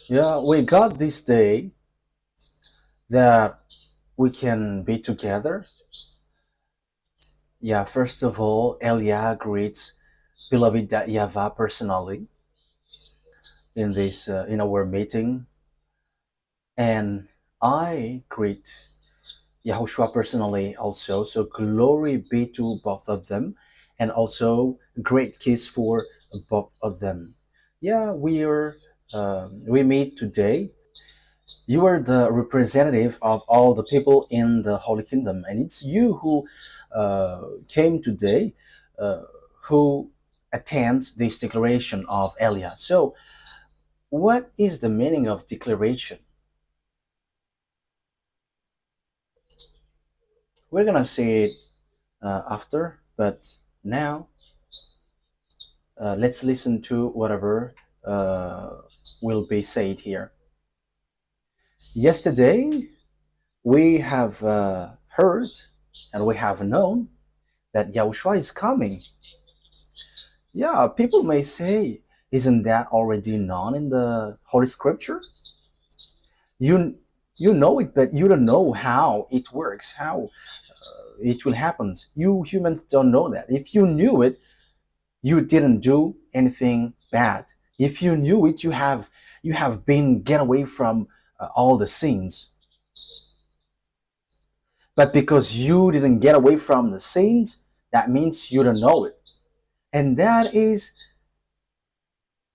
Yeah, we got this day that we can be together. Yeah, first of all, Elia greets beloved that YAHVAH personally in this in our meeting, and I greet YAHOSHUAH personally also. So glory be to both of them, and also great kiss for both of them. Yeah, we meet today. You are the representative of all the people in the Holy Kingdom, and it's you who came today, uh, who attends this declaration of Elia. So, what is the meaning of declaration? We're gonna say it after, but now let's listen to whatever uh, will be said here. Yesterday, we have heard and we have known that Yahushua is coming. Yeah, people may say, isn't that already known in the Holy Scripture? You you know it, but you don't know how it works, how it will happen. You humans don't know that. If you knew it, you didn't do anything bad. If you knew it, you have been get away from all the sins. But because you didn't get away from the sins, that means you don't know it. And that is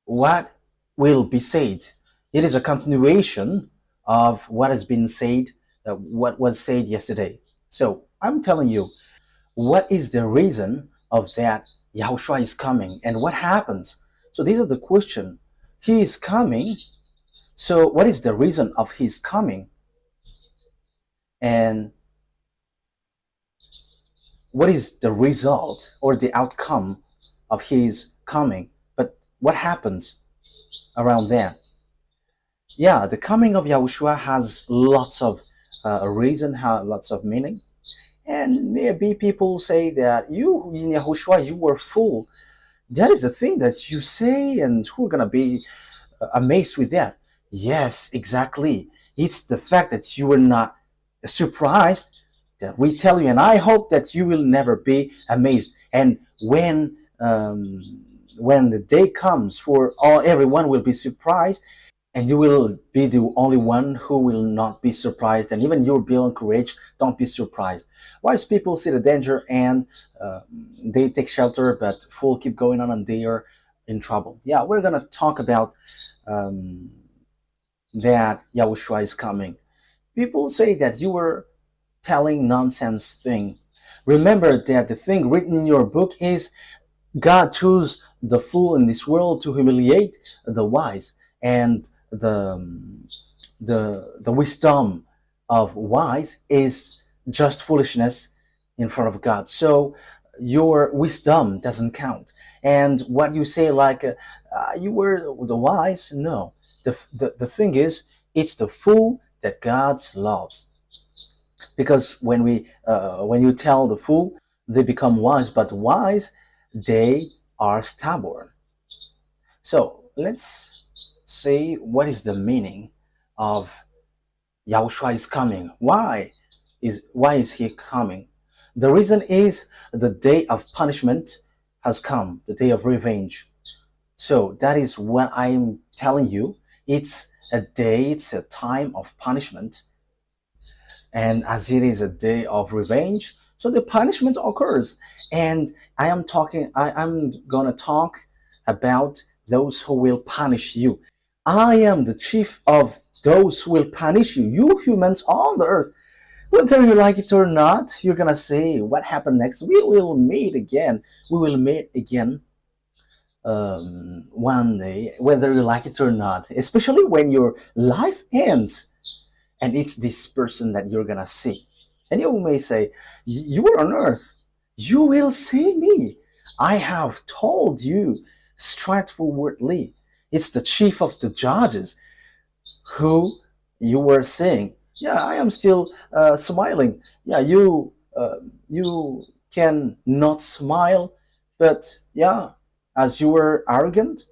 what will be said. It is a continuation of what has been said, what was said yesterday. So I'm telling you, what is the reason of that Yahushua is coming and what happens? So these are the question. He is coming. So what is the reason of his coming? And what is the result or the outcome of his coming? But what happens around there? Yeah, the coming of Yahushua has lots of reason, lots of meaning. And maybe people say that you, in Yahushua, you were full. That is the thing that you say, and who are going to be amazed with that? Yes, exactly. It's the fact that you were not surprised that we tell you, and I hope that you will never be amazed. And when the day comes for all everyone will be surprised, and you will be the only one who will not be surprised, and even you will be encouraged. Don't be surprised. Wise people see the danger and uh, they take shelter, but fool keep going on and they are in trouble. Yeah, we're gonna talk about um, that Yahushua is coming. People say that you were telling nonsense thing. Remember that the thing written in your book is God chose the fool in this world to humiliate the wise, and the wisdom of wise is just foolishness in front of God. So your wisdom doesn't count. And what you say, like you were the wise, no. The thing is, it's the fool that God loves. Because when you tell the fool, they become wise, but wise, they are stubborn. So let's see what is the meaning of Yahushua is coming. Why is he coming? The reason is the day of punishment has come, the day of revenge. So that is what I'm telling you. It's a time of punishment, and as it is a day of revenge, so the punishment occurs. And I'm gonna talk about those who will punish you. I am the chief of those who will punish you, you humans on the earth. Whether you like it or not, you're gonna say what happened next. We will meet again. We will meet again one day, whether you like it or not, especially when your life ends and it's this person that you're gonna see. And you may say, you were on earth, you will see me. I have told you straightforwardly. It's the chief of the judges who you were seeing. Yeah, I am still smiling. Yeah, you can not smile, but yeah, as you were arrogant.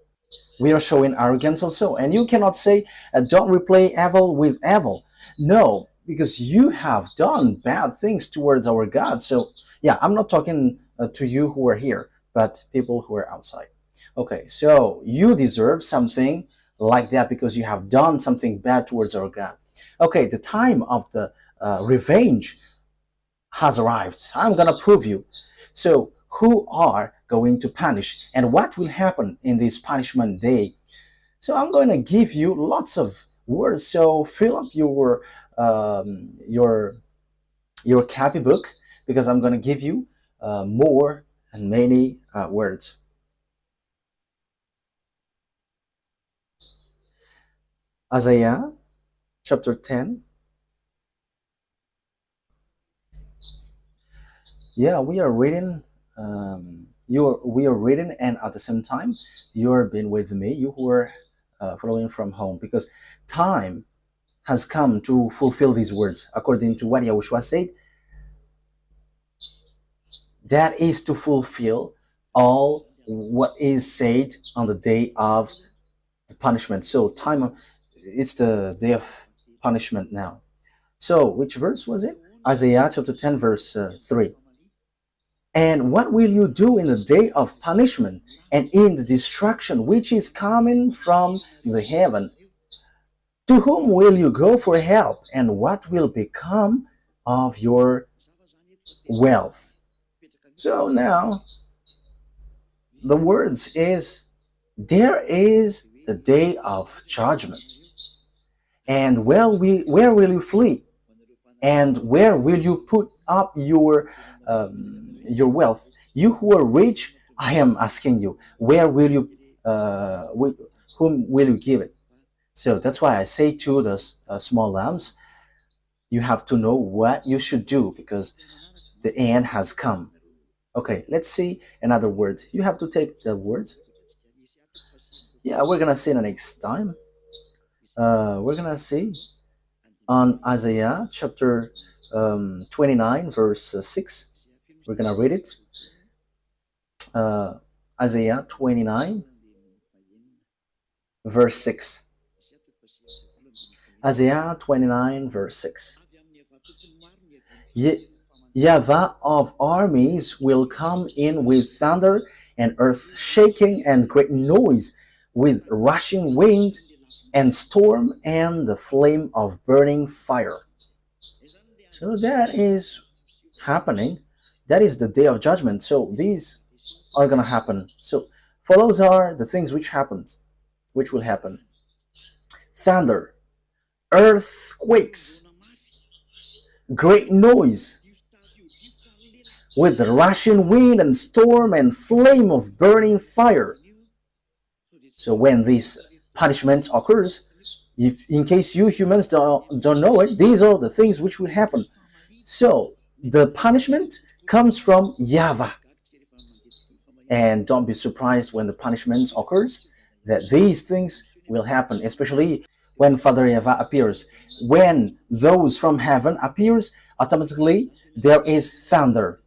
We are showing arrogance also. And you cannot say, don't repay evil with evil. No, because you have done bad things towards our God. So, yeah, I'm not talking to you who are here, but people who are outside. Okay, so you deserve something like that because you have done something bad towards our God. Okay, the time of the revenge has arrived. I'm gonna prove you. So, who are going to punish, and what will happen in this punishment day? So, I'm going to give you lots of words. So, fill up um, your your copybook because I'm going to give you more and many words. Isaiah chapter 10. Yeah, we are reading. We are reading, and at the same time, you are being with me. You who are following from home, because time has come to fulfill these words, according to what Yahushua said. That is to fulfill all what is said on the day of the punishment. So time, it's the day of punishment now. So which verse was it? Isaiah chapter 10 verse 3. And what will you do in the day of punishment and in the destruction which is coming from the heaven? To whom will you go for help, and what will become of your wealth? So now the words is, there is the day of judgment. And where will you flee? And where will you put up your wealth? You who are rich, I am asking you, where will you, whom will you give it? So that's why I say to the small lambs, you have to know what you should do because the end has come. Okay, let's see another word. You have to take the words. Yeah, we're gonna see the next time. We're gonna see on Isaiah chapter 29, verse 6. We're gonna read it. Isaiah 29, verse 6. Isaiah 29, verse 6. YAHVAH of armies will come in with thunder and earth shaking and great noise, with rushing wind and storm and the flame of burning fire. So that is happening. That is the day of judgment. So these are gonna happen. So follows are the things which will happen. Thunder, earthquakes, great noise, with rushing wind and storm and flame of burning fire. So when this punishment occurs, if in case you humans don't know it, these are the things which will happen. So the punishment comes from YAHVAH. And don't be surprised when the punishment occurs that these things will happen, especially when Father YAHVAH appears. When those from heaven appears, automatically there is thunder.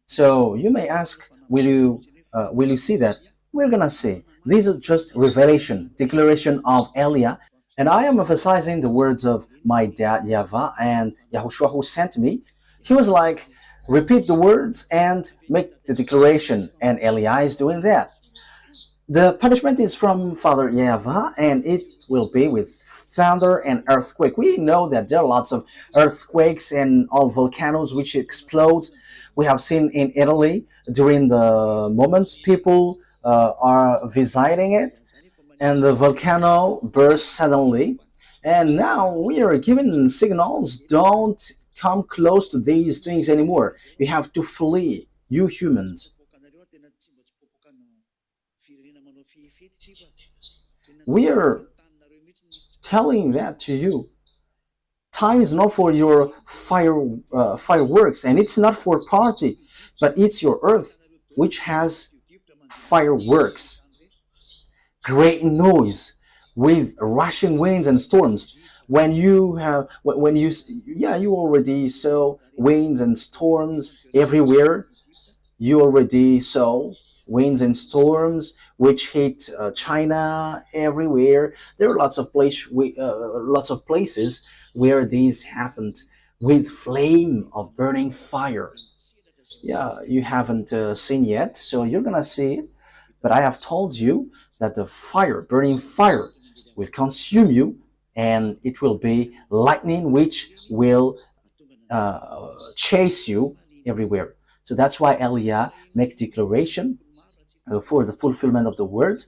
So you may ask, will you see that? We're gonna see. These are just revelation, declaration of EL YAH, and I am emphasizing the words of my dad YAHVAH and YAHOSHUAH who sent me. He was like, repeat the words and make the declaration, and EL YAH is doing that. The punishment is from Father YAHVAH, and it will be with thunder and earthquake. We know that there are lots of earthquakes and all volcanoes which explode. We have seen in Italy during the moment people are visiting it, and the volcano burst suddenly. And now we are given signals, don't come close to these things anymore. You have to flee, you humans. We are telling that to you. Time is not for your fireworks, and it's not for party, but it's your earth which has fireworks, great noise, with rushing winds and storms. When you you already saw winds and storms everywhere. You already saw winds and storms which hit China everywhere. There are lots of places where these happened with flame of burning fire. Yeah, you haven't seen yet, so you're gonna see it. But I have told you that the fire, burning fire, will consume you, and it will be lightning which will chase you everywhere. So that's why Elia make declaration for the fulfillment of the word,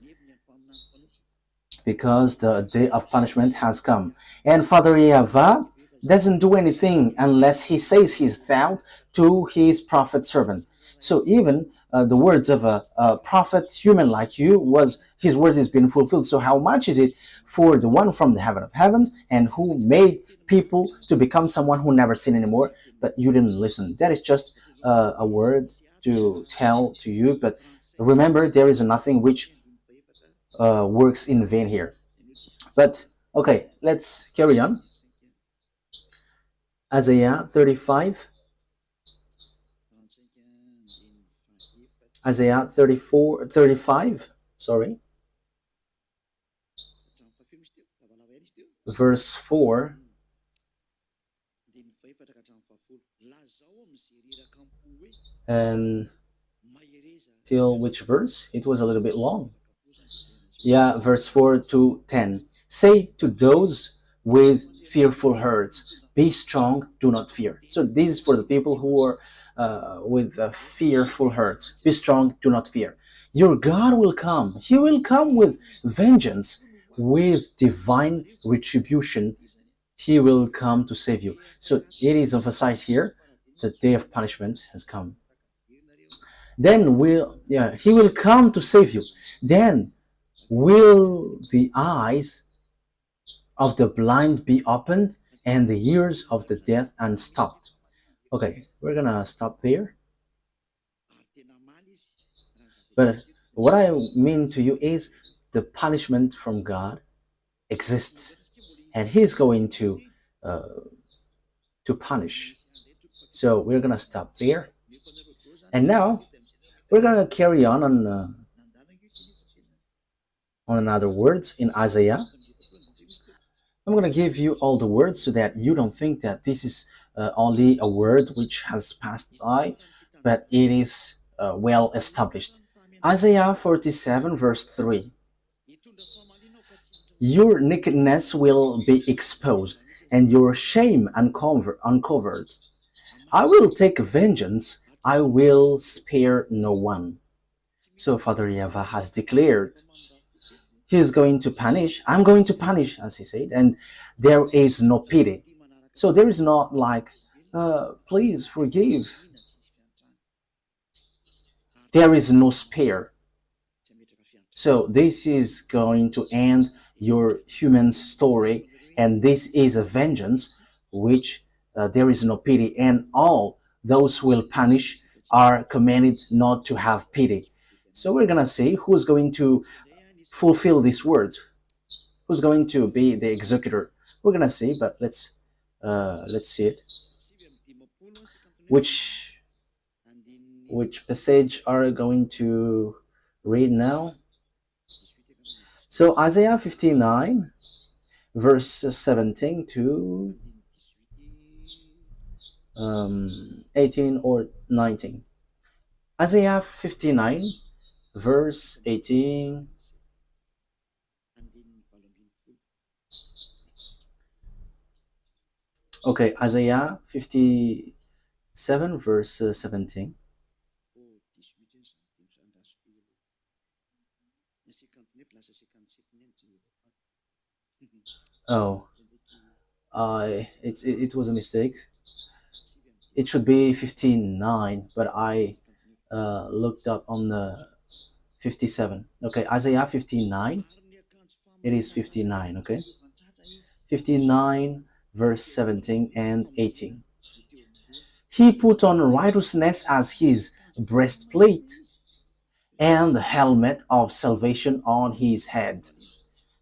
because the day of punishment has come. And Father YAHVAH doesn't do anything unless he says his thou to his prophet servant. So even the words of a prophet human like you, was his words is being fulfilled. So how much is it for the one from the heaven of heavens, and who made people to become someone who never sin anymore, but you didn't listen? That is just a word to tell to you, but remember, there is nothing which works in vain here. But okay, let's carry on. Isaiah 35, Isaiah 34, 35, sorry, verse 4 and till which verse? It was a little bit long. Yeah, verse 4 to 10. Say to those with fearful hearts, be strong, do not fear. So this is for the people who are with fearful hearts. Be strong, do not fear. Your God will come. He will come with vengeance, with divine retribution. He will come to save you. So it is emphasized here, the day of punishment has come. Then he will come to save you. Then will the eyes of the blind be opened, and the ears of the deaf unstopped. Okay, we're gonna stop there. But what I mean to you is the punishment from God exists, and He's going to punish. So we're gonna stop there, and now we're gonna carry on another words in Isaiah. I'm going to give you all the words so that you don't think that this is only a word which has passed by, but it is well established. Isaiah 47 verse 3. Your nakedness will be exposed, and your shame uncovered. I will take vengeance, I will spare no one. So Father YAHVAH has declared, He's going to punish, I'm going to punish, as he said, and there is no pity. So there is not like, please forgive. There is no spare. So this is going to end your human story, and this is a vengeance which there is no pity, and all those who will punish are commanded not to have pity. So we're going to see who's going to fulfill these words, who's going to be the executor. We're gonna see, but let's see it. Which passage are going to read now? So Isaiah 59 verse 17 to 18 or 19. Isaiah 59 verse 18 . Okay, Isaiah 57 verse 17. Oh, it was a mistake. It should be 59, but I looked up on the 57. Okay, Isaiah 59. It is 59, okay? 59 verse 17 and 18. He put on righteousness as his breastplate, and the helmet of salvation on his head.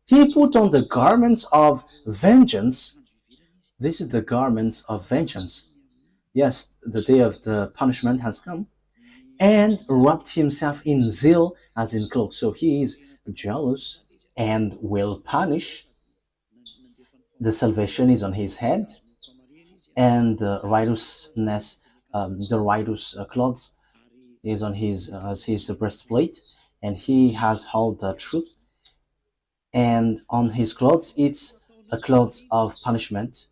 He put on the garments of vengeance. This is the garments of vengeance. Yes, the day of the punishment has come. and wrapped himself in zeal as in cloak. So he is jealous and will punish. The salvation is on his head, and the righteousness, the righteous clothes is on his as his breastplate, and he has held the truth. And on his clothes, it's a clothes of punishment,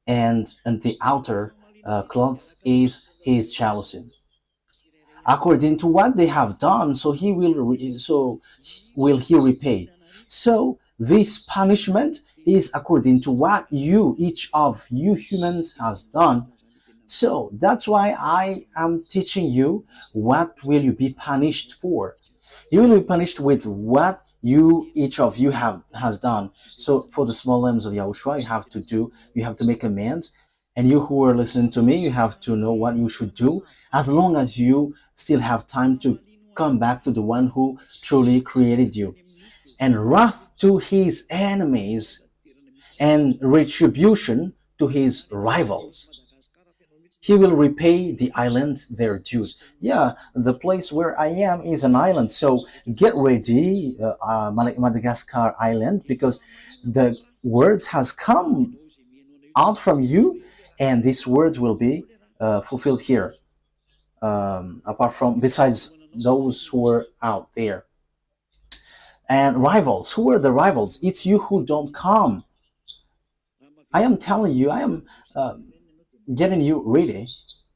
and the outer clothes is his jealousy according to what they have done, so will he repay. So this punishment is according to what you, each of you humans, has done. So that's why I am teaching you what will you be punished for. You will be punished with what you, each of you, have has done. So for the small limbs of Yahushua, you have to make amends. And you who are listening to me, you have to know what you should do, as long as you still have time to come back to the one who truly created you. And wrath to his enemies, and retribution to his rivals. He will repay the island their dues. Yeah, the place where I am is an island, so get ready, Madagascar Island, because the words has come out from you, and these words will be fulfilled here. Apart from, besides those who are out there, and rivals. Who are the rivals? It's you who don't come. I am telling you, I am getting you ready.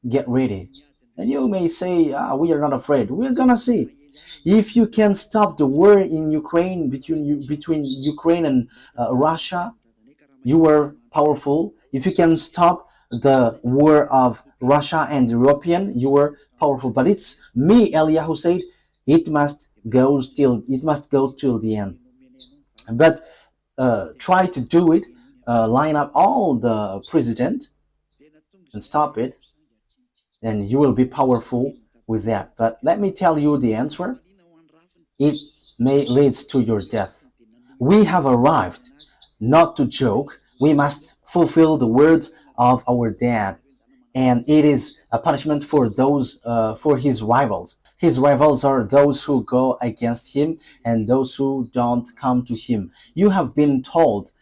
Get ready. And you may say, we are not afraid. We're gonna see. If you can stop the war in Ukraine, between Ukraine and Russia, you are powerful. If you can stop the war of Russia and European, you are powerful. But it's me, Eliyahu said, it must go till the end. But try to do it. Line up all the president and stop it, and you will be powerful with that. But let me tell you the answer. It may leads to your death. We have arrived, not to joke. We must fulfill the words of our dad, and it is a punishment for those for his rivals. His rivals are those who go against him and those who don't come to him. You have been told,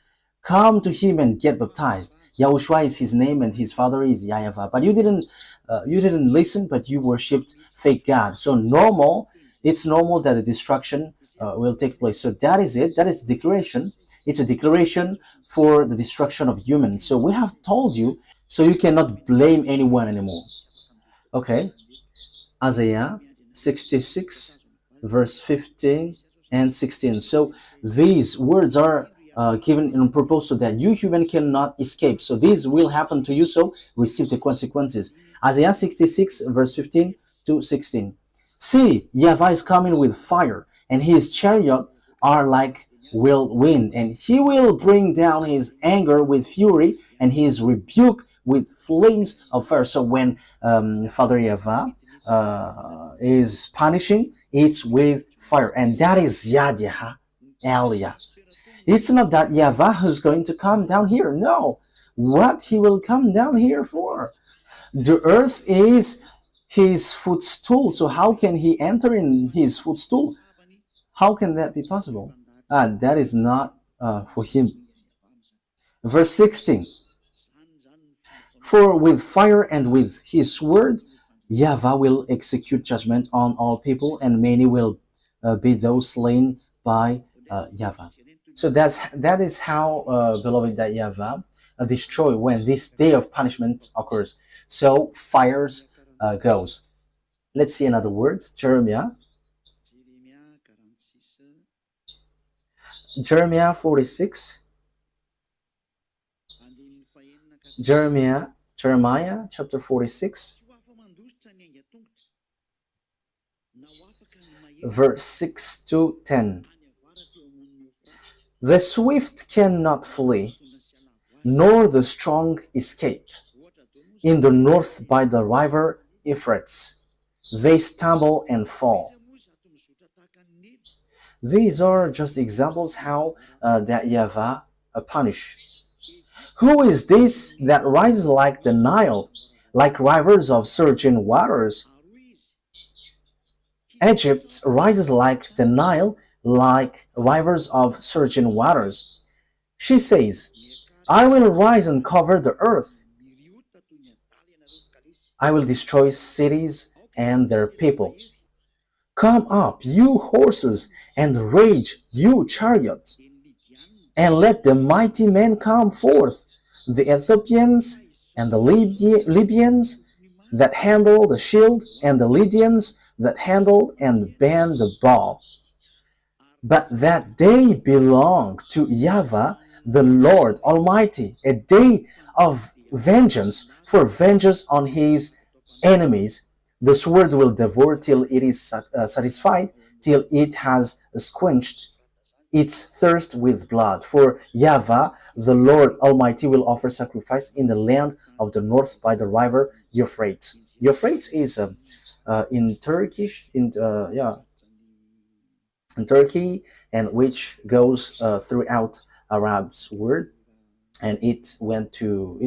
come to him and get baptized. Yahushua is his name and his father is YAHVAH. But you didn't listen, but you worshipped fake God. So it's normal that the destruction will take place. So that is it. That is the declaration. It's a declaration for the destruction of humans. So we have told you, so you cannot blame anyone anymore. Okay. Isaiah 66, verse 15 and 16. So these words are given in purpose so that you human cannot escape. So this will happen to you, so receive the consequences. Isaiah 66, verse 15 to 16. See, YAHVAH is coming with fire, and his chariot are like whirlwind, and he will bring down his anger with fury, and his rebuke with flames of fire. So when Father YAHVAH is punishing, it's with fire, and that is YAHVAH, El YAH. It's not that YAHVAH is going to come down here. No. What he will come down here for? The earth is his footstool. So how can he enter in his footstool? How can that be possible? That is not for him. Verse 16. For with fire and with his word, YAHVAH will execute judgment on all people, and many will be those slain by YAHVAH. So that is how, beloved, that YAHVAH destroy when this day of punishment occurs. So fires goes. Let's see another words. Jeremiah 46. Jeremiah chapter 46, verse 6 to 10. The swift cannot flee, nor the strong escape. In the north by the river Euphrates, they stumble and fall. These are just examples how that YAHVAH punish. Who is this that rises like the Nile, like rivers of surging waters? Egypt rises like the Nile, like rivers of surging waters. She says, I will rise and cover the earth. I will destroy cities and their people. Come up, you horses, and rage, you chariots, and let the mighty men come forth, the Ethiopians and the Libyans that handle the shield, and the Lydians that handle and bend the bow. But that day belong to YAHVAH, the Lord Almighty, a day of vengeance, for vengeance on his enemies. The sword will devour till it is satisfied, till it has quenched its thirst with blood. For YAHVAH, the Lord Almighty, will offer sacrifice in the land of the north by the river Euphrates. Euphrates is in Turkish, in Turkey, and which goes throughout Arab's word, and it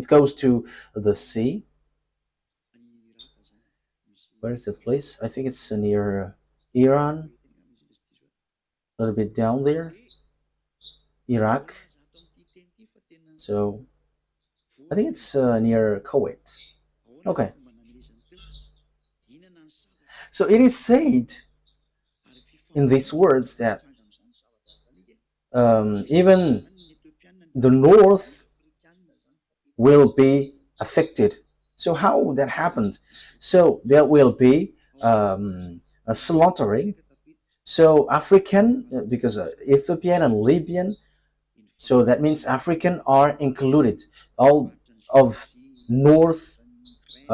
goes to the sea. Where is that place? I think it's near Iran, a little bit down there, Iraq. So I think it's near Kuwait. Okay. So it is said in these words that even the north will be affected. So how that happened? So there will be a slaughtering. So African, because Ethiopian and Libyan, so that means African are included. All of north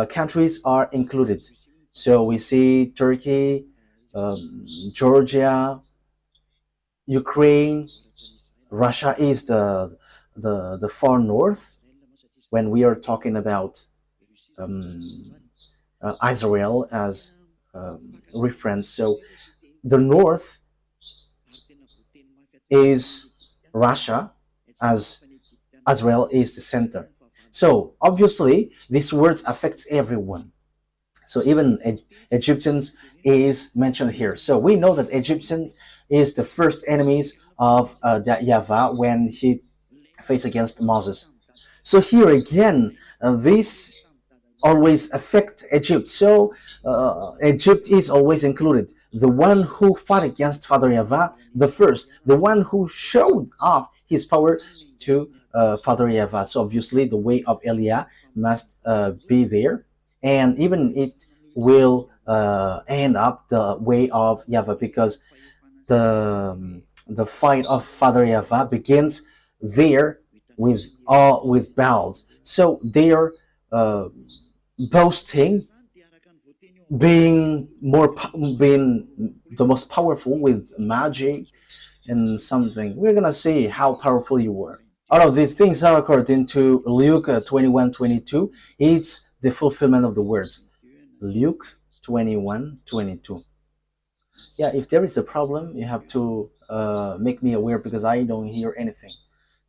countries are included. So we see Turkey, Georgia, Ukraine, Russia is the far north when we are talking about Israel as reference. So the north is Russia, as Israel is the center. So obviously these words affects everyone. So even Egyptians is mentioned here. So we know that Egyptians is the first enemies of that YAHVAH when he faced against Moses. So here again, this always affect Egypt. So Egypt is always included. The one who fought against Father YAHVAH, the first, the one who showed off his power to Father YAHVAH. So obviously the way of El YAH must be there, and even it will end up the way of YAHVAH, because the fight of Father YAHVAH begins there with Baals. So they're boasting being the most powerful with magic and something. We're gonna see how powerful you were. All of these things are according to Luke 21:22. It's the fulfillment of the words. Luke 21:22. Yeah, if there is a problem, you have to make me aware, because I don't hear anything.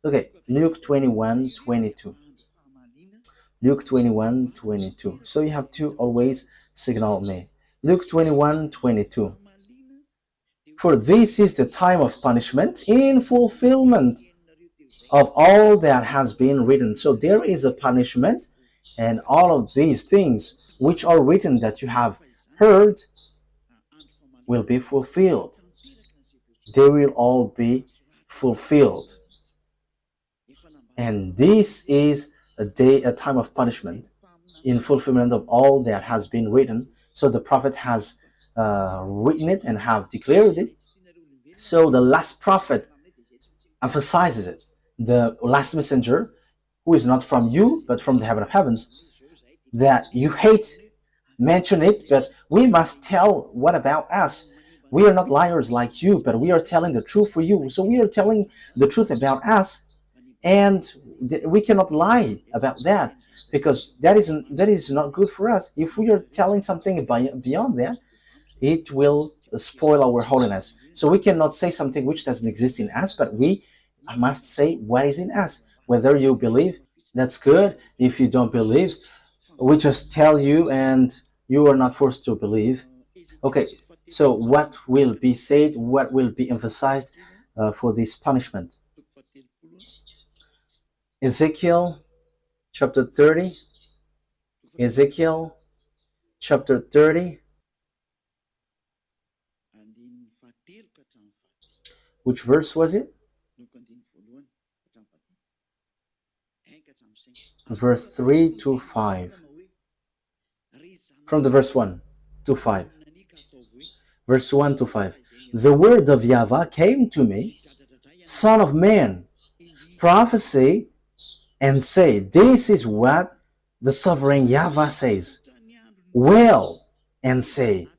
Okay, Luke 21:22. Luke 21:22. So you have to always signal me. Luke 21:22. For this is the time of punishment in fulfillment of all that has been written. So there is a punishment, and all of these things which are written that you have heard will be fulfilled. They will all be fulfilled. And this is a time of punishment in fulfillment of all that has been written. So the prophet has written it and have declared it. So the last prophet emphasizes it. The last messenger, who is not from you but from the heaven of heavens, that you hate, mention it, but we must tell what about us. We are not liars like you, but we are telling the truth for you. So we are telling the truth about us, and we cannot lie about that, because that is not good for us. If we are telling something beyond that, it will spoil our holiness. So we cannot say something which doesn't exist in us, but we must say what is in us. Whether you believe, that's good. If you don't believe, we just tell you, and you are not forced to believe. Okay, So what will be said, what will be emphasized for this punishment? Ezekiel chapter 30. Ezekiel chapter 30. Which verse was it? Verse 3 to 5. From the verse 1 to 5. Verse 1 to 5. The word of YAHVAH came to me, Son of man, prophesy and say, this is what the sovereign YAHVAH says. Wail and say,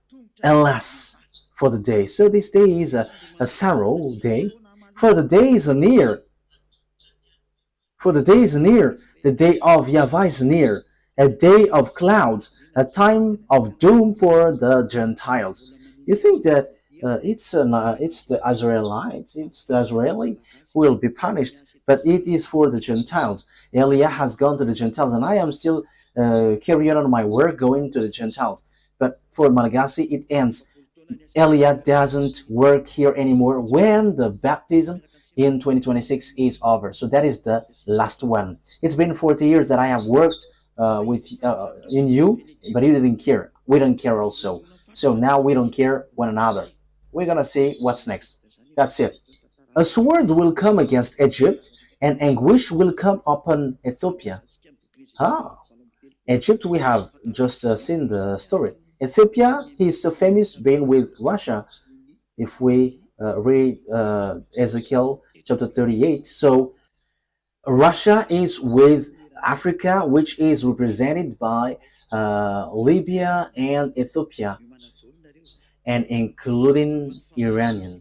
alas, for the day. So this day is a sorrow day, for the day is near. For the day is near. The day of YAHVAH is near. A day of clouds, a time of doom for the Gentiles. You think that it's the Israelites, it's the Israeli who will be punished, but it is for the Gentiles. EL YAH has gone to the Gentiles, and I am still carrying on my work going to the Gentiles. But for Malagasy, it ends. EL YAH doesn't work here anymore when the baptism in 2026 is over. So that is the last one. It's been 40 years that I have worked in you, but you didn't care. We don't care also. So now we don't care one another. We're gonna see what's next. That's it. A sword will come against Egypt, and anguish will come upon Ethiopia. Ah, Egypt, we have just seen the story. Ethiopia, he's so famous being with Russia. If we read Ezekiel chapter 38, so Russia is with Africa, which is represented by Libya and Ethiopia, and including Iranian.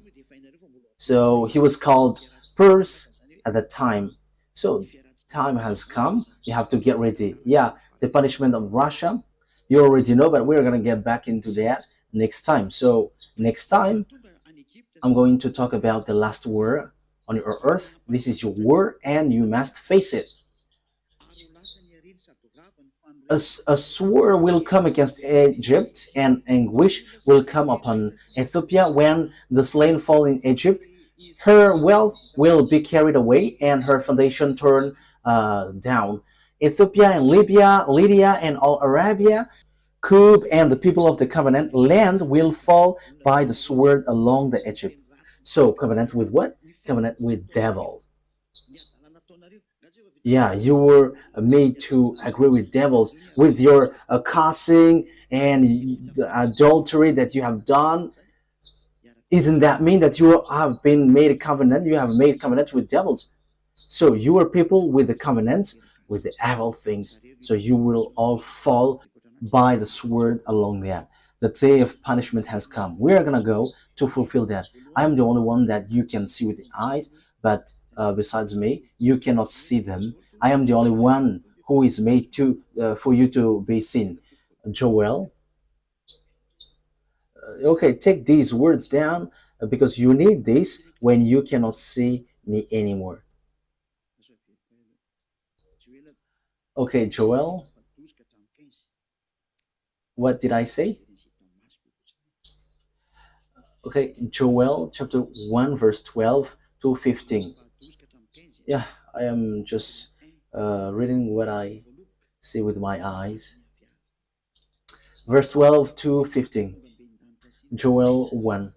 So he was called Purse at the time. So time has come. You have to get ready. Yeah, the punishment of Russia, you already know, but we're going to get back into that next time. So next time, I'm going to talk about the last war on your earth. This is your war, and you must face it. A sword will come against Egypt, and anguish will come upon Ethiopia when the slain fall in Egypt. Her wealth will be carried away, and her foundation turned down. Ethiopia and Libya, Lydia and all Arabia, Cub and the people of the covenant land will fall by the sword along the Egypt. So covenant with what? Covenant with devils. Yeah, you were made to agree with devils, with your cussing and the adultery that you have done. Isn't that mean that you have been made a covenant? You have made covenants with devils. So you are people with the covenants, with the evil things. So you will all fall by the sword along that. The day of punishment has come. We are going to go to fulfill that. I am the only one that you can see with the eyes, but besides me, you cannot see them. I am the only one who is made to for you to be seen. Joel. Okay, take these words down because you need this when you cannot see me anymore. Okay, Joel. What did I say? Okay, Joel chapter 1 verse 12 to 15. Yeah, I am just reading what I see with my eyes. Verse 12 to 15. Joel 1.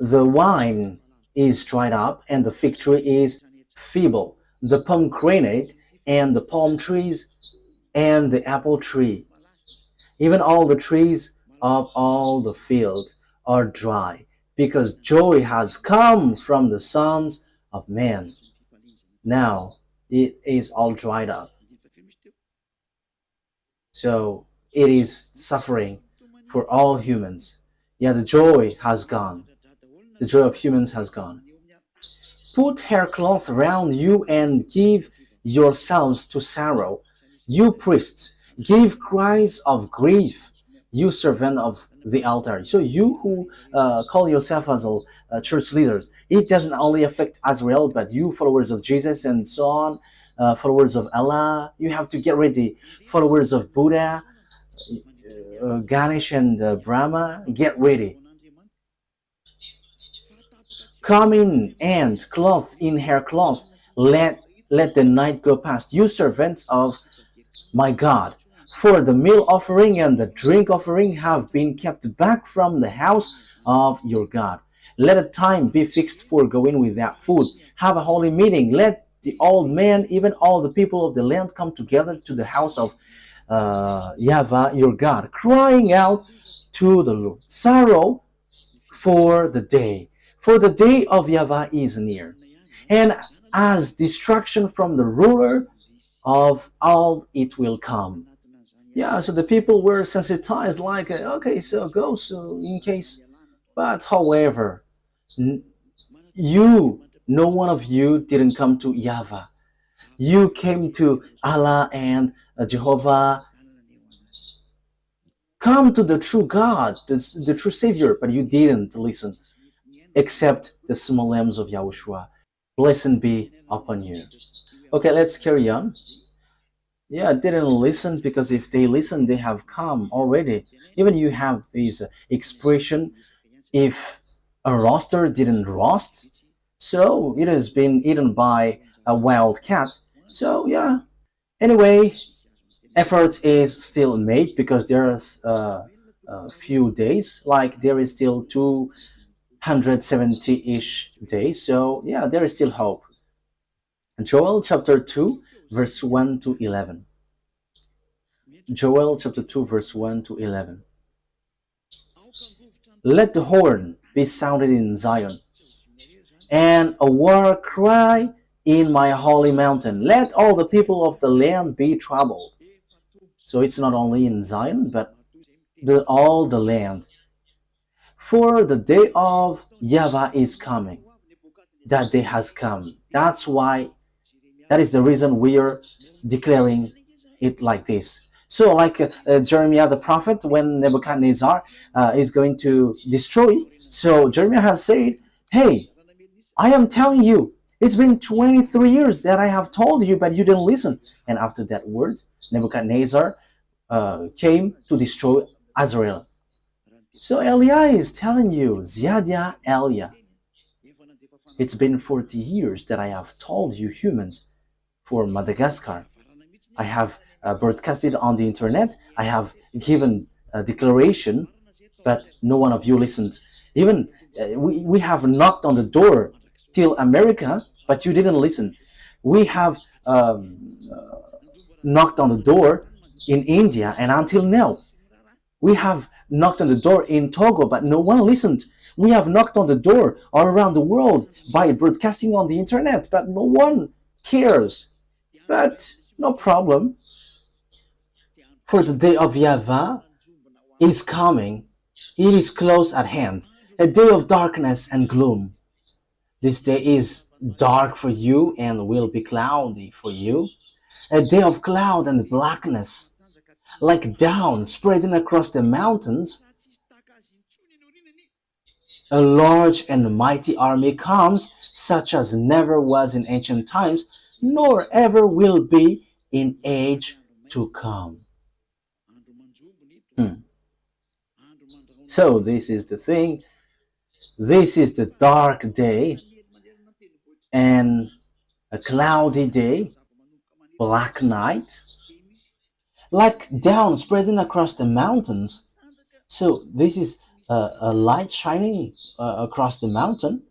The wine is dried up, and the fig tree is feeble. The pomegranate and the palm trees and the apple tree, even all the trees of all the field are dry, because joy has come from the sons of men. Now it is all dried up. So it is suffering for all humans. Yeah, the joy has gone. The joy of humans has gone. Put haircloth around you and give yourselves to sorrow. You priests, give cries of grief. You servant of the altar. So you who call yourself as church leaders, it doesn't only affect Israel, but you followers of Jesus and so on, followers of Allah, you have to get ready. Followers of Buddha, Ganesh and Brahma, get ready. Come in and clothed in haircloth, let the night go past, you servants of my God. For the meal offering and the drink offering have been kept back from the house of your God. Let a time be fixed for going without food. Have a holy meeting. Let the old men, even all the people of the land, come together to the house of YAHVAH your God, crying out to the Lord. Sorrow for the day of YAHVAH is near, and as destruction from the ruler of all it will come. Yeah, so the people were sensitized, like, okay, so go, so in case. But however, you, no one of you didn't come to YAHVAH. You came to Allah and Jehovah. Come to the true God, the true Savior, but you didn't listen, except the small lambs of YAHOSHUAH. Blessed be upon you. Okay, let's carry on. Yeah, didn't listen, because if they listen, they have come already. Even you have this expression, if a rooster didn't roast, so it has been eaten by a wild cat. So yeah, anyway, effort is still made, because there's a few days, like there is still 270-ish days. So yeah, there is still hope. Joel chapter 2 verse 1 to 11. Joel chapter 2 verse 1 to 11. Let the horn be sounded in Zion, and a war cry in my holy mountain. Let all the people of the land be troubled. So it's not only in Zion, but all the land. For the day of YAHVAH is coming. That day has come. That is the reason we are declaring it like this. So like Jeremiah the prophet, when Nebuchadnezzar is going to destroy, so Jeremiah has said, hey, I am telling you, it's been 23 years that I have told you, but you didn't listen. And after that word, Nebuchadnezzar came to destroy Israel. So Eliah is telling you, Ziadia Elia, it's been 40 years that I have told you humans for Madagascar. I have broadcasted on the internet. I have given a declaration, but no one of you listened. Even we have knocked on the door till America, but you didn't listen. We have knocked on the door in India, and until now, we have knocked on the door in Togo, but no one listened. We have knocked on the door all around the world by broadcasting on the internet, but no one cares. But no problem. For the day of YAHVAH is coming. It is close at hand, a day of darkness and gloom. This day is dark for you and will be cloudy for you, a day of cloud and blackness, like down spreading across the mountains. A large and mighty army comes, such as never was in ancient times, nor ever will be in age to come. So this is the thing. This is the dark day and a cloudy day, black night, like down spreading across the mountains. So this is a light shining across the mountain.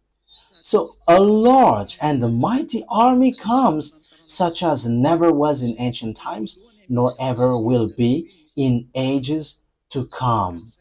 So a large and a mighty army comes, such as never was in ancient times, nor ever will be in ages to come.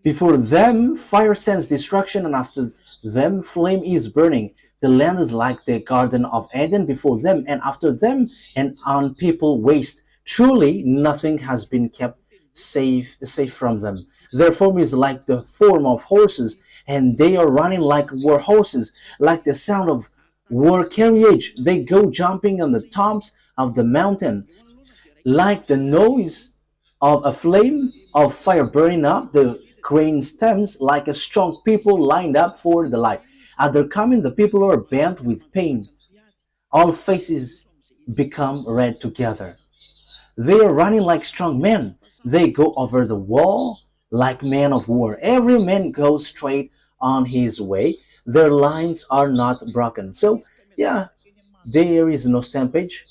Before them fire sends destruction, and after them flame is burning. The land is like the Garden of Eden before them, and after them an unpeopled waste. Truly nothing has been kept safe from them. Their form is like the form of horses, and they are running like war horses, like the sound of war carriage. They go jumping on the tops of the mountain, like the noise of a flame of fire burning up the grain stems, like a strong people lined up for the light. At their coming, the people are bent with pain. All faces become red together. They are running like strong men. They go over the wall like men of war. Every man goes straight on his way. Their lines are not broken. So, yeah, there is no stampage.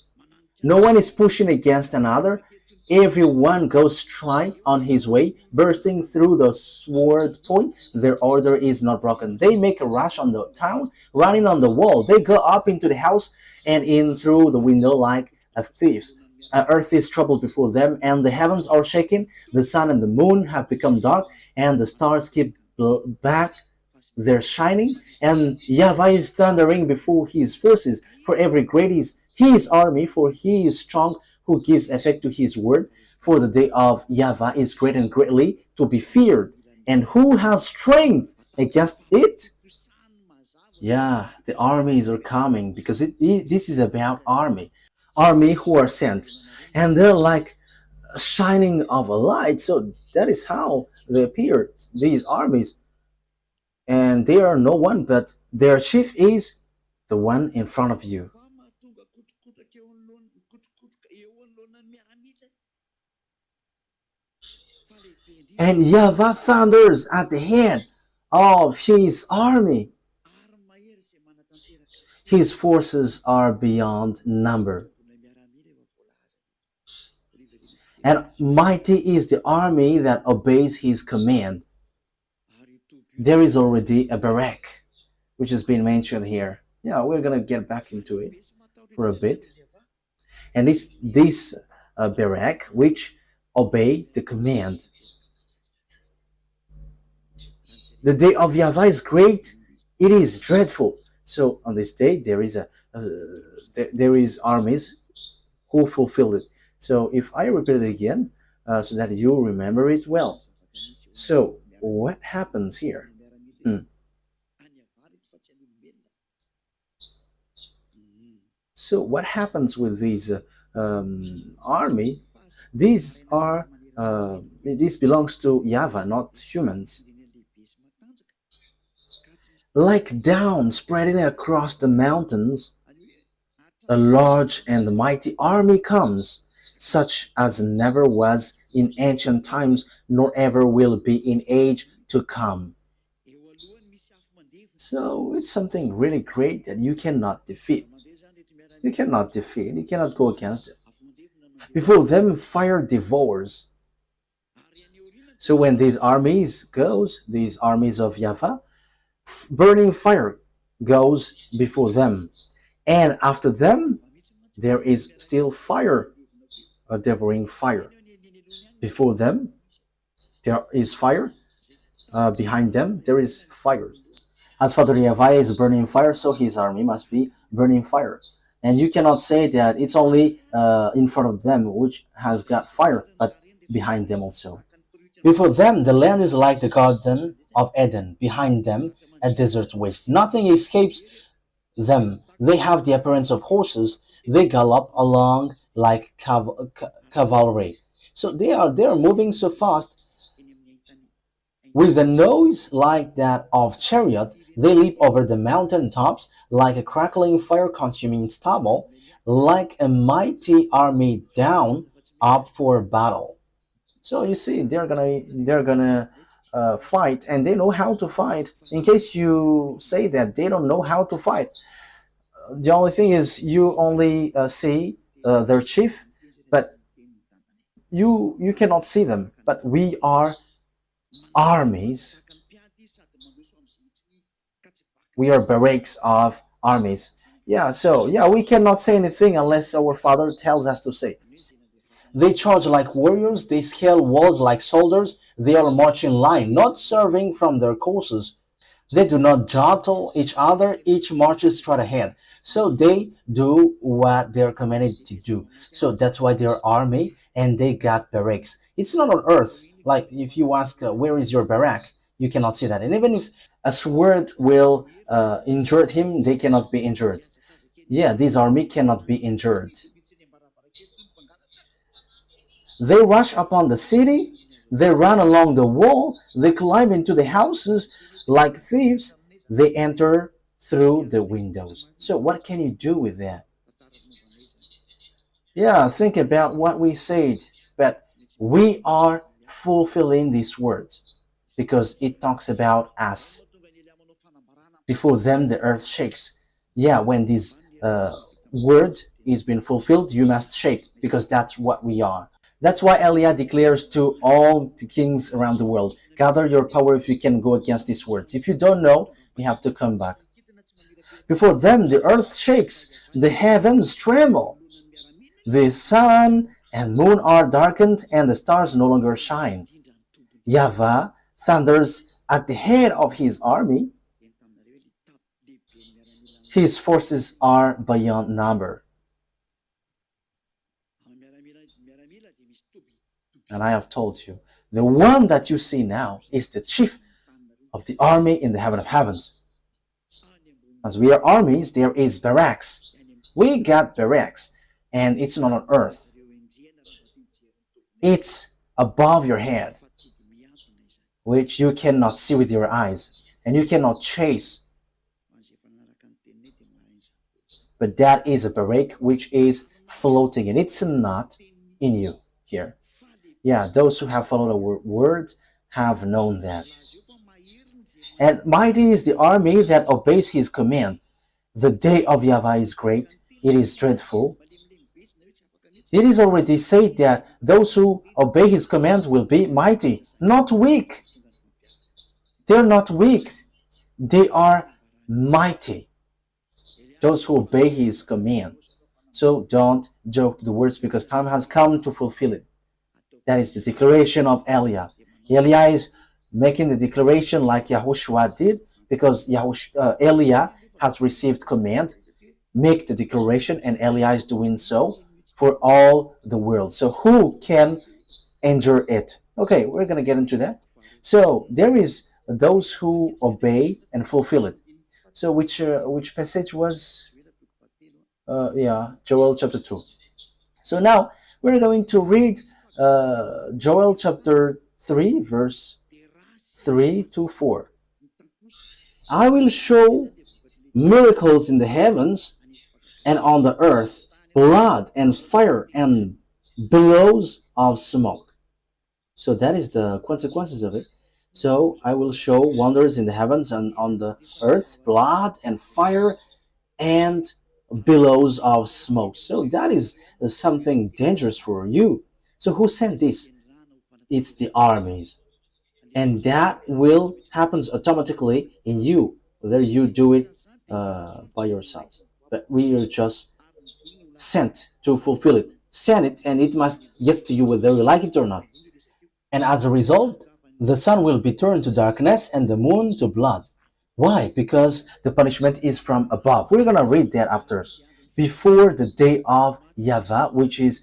No one is pushing against another. Everyone goes straight on his way, bursting through the sword point. Their order is not broken. They make a rush on the town, running on the wall. They go up into the house and in through the window like a thief. Earth is troubled before them, and the heavens are shaken. The sun and the moon have become dark, and the stars keep back their shining. And Yahweh is thundering before his forces, for every great is his army, for he is strong who gives effect to his word. For the day of Yahweh is great and greatly to be feared, and who has strength against it? Yeah, the armies are coming because this is about army who are sent, and they're like shining of a light. So that is how they appear, these armies, and they are no one but their chief is the one in front of you. And Yahweh thunders at the head of his army. His forces are beyond number. And mighty is the army that obeys his command. There is already a barrack, which has been mentioned here. Yeah, we're going to get back into it for a bit. And this barrack, which obey the command. The day of Yahweh is great, it is dreadful. So on this day there is armies who fulfill it. So if I repeat it again, so that you remember it well. So what happens here? So what happens with these army? These are this belongs to Yahweh, not humans. Like down spreading across the mountains, a large and mighty army comes, such as never was in ancient times, nor ever will be in age to come. So it's something really great that you cannot defeat. You cannot defeat, you cannot go against it. Before them, fire devours. So when these armies goes, these armies of Yahweh, burning fire goes before them, and after them there is still fire, a devouring fire. Before them there is fire, behind them there is fire. As Father Yahweh is burning fire, so his army must be burning fire. And you cannot say that it's only in front of them which has got fire, but behind them also. Before them, the land is like the Garden of Eden. Behind them, a desert waste. Nothing escapes them. They have the appearance of horses. They gallop along like cavalry. So they are moving so fast with a noise like that of chariot. They leap over the mountain tops like a crackling fire-consuming stubble, like a mighty army down up for battle. So you see, they're gonna fight, and they know how to fight. In case you say that they don't know how to fight, the only thing is you only see their chief, but you cannot see them. But we are armies. We are barracks of armies. Yeah, so yeah, we cannot say anything unless our Father tells us to say. They charge like warriors, they scale walls like soldiers, they all march in line, not serving from their courses. They do not jostle each other, each marches straight ahead. So they do what they're commanded to do. So that's why they're army and they got barracks. It's not on earth. Like if you ask, where is your barrack? You cannot see that. And even if a sword will injure him, they cannot be injured. Yeah, this army cannot be injured. They rush upon the city, they run along the wall, they climb into the houses like thieves, they enter through the windows. So what can you do with that? Yeah, think about what we said, but we are fulfilling these words because it talks about us. Before them, the earth shakes. Yeah, when this word is being fulfilled, you must shake because that's what we are. That's why Eliah declares to all the kings around the world, gather your power if you can go against these words. If you don't know, you have to come back. Before them, the earth shakes, the heavens tremble. The sun and moon are darkened, and the stars no longer shine. YAHVAH thunders at the head of his army. His forces are beyond number. And I have told you, the one that you see now is the chief of the army in the heaven of heavens. As we are armies, there is barracks. We got barracks, and it's not on earth. It's above your head, which you cannot see with your eyes, and you cannot chase. But that is a barrack which is floating, and it's not in you here. Yeah, those who have followed our word have known that. And mighty is the army that obeys his command. The day of YAHVAH is great, it is dreadful. It is already said that those who obey his commands will be mighty, not weak. They're not weak, they are mighty. Those who obey his command. So don't joke the words because time has come to fulfill it. That is the declaration of Eliah. Eliah is making the declaration like YAHOSHUAH did because Eliah has received command, make the declaration, and Eliah is doing so for all the world. So who can endure it? Okay, we're going to get into that. So there is those who obey and fulfill it. So which passage was? Joel chapter 2. So now we're going to read Joel chapter 3, verse 3 to 4. I will show miracles in the heavens and on the earth, blood and fire and billows of smoke. So that is the consequences of it. So I will show wonders in the heavens and on the earth, blood and fire and billows of smoke. So that is something dangerous for you. So who sent this? It's the armies. And that will happen automatically in you, whether you do it by yourselves. But we are just sent to fulfill it. Send it, and it must get to you whether you like it or not. And as a result, the sun will be turned to darkness and the moon to blood. Why? Because the punishment is from above. We're going to read that after. Before the day of YAHVAH, which is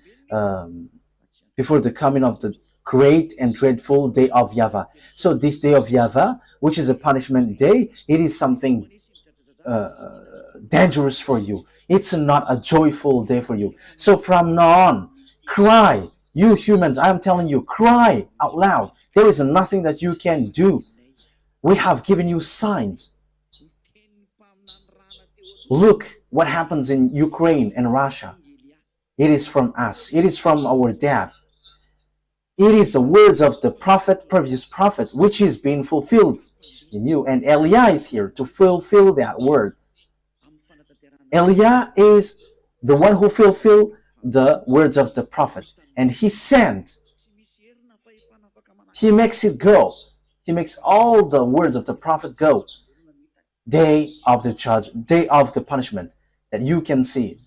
before the coming of the great and dreadful day of YAHVAH. So this day of YAHVAH, which is a punishment day, it is something dangerous for you. It's not a joyful day for you. So from now on, cry. You humans, I am telling you, cry out loud. There is nothing that you can do. We have given you signs. Look what happens in Ukraine and Russia. It is from us. It is from our dad. It is the words of the prophet, previous prophet, which is being fulfilled in you. And Eliah is here to fulfill that word. Eliah is the one who fulfilled the words of the prophet. And he sent. He makes it go. He makes all the words of the prophet go. Day of the judge, day of the punishment that you can see.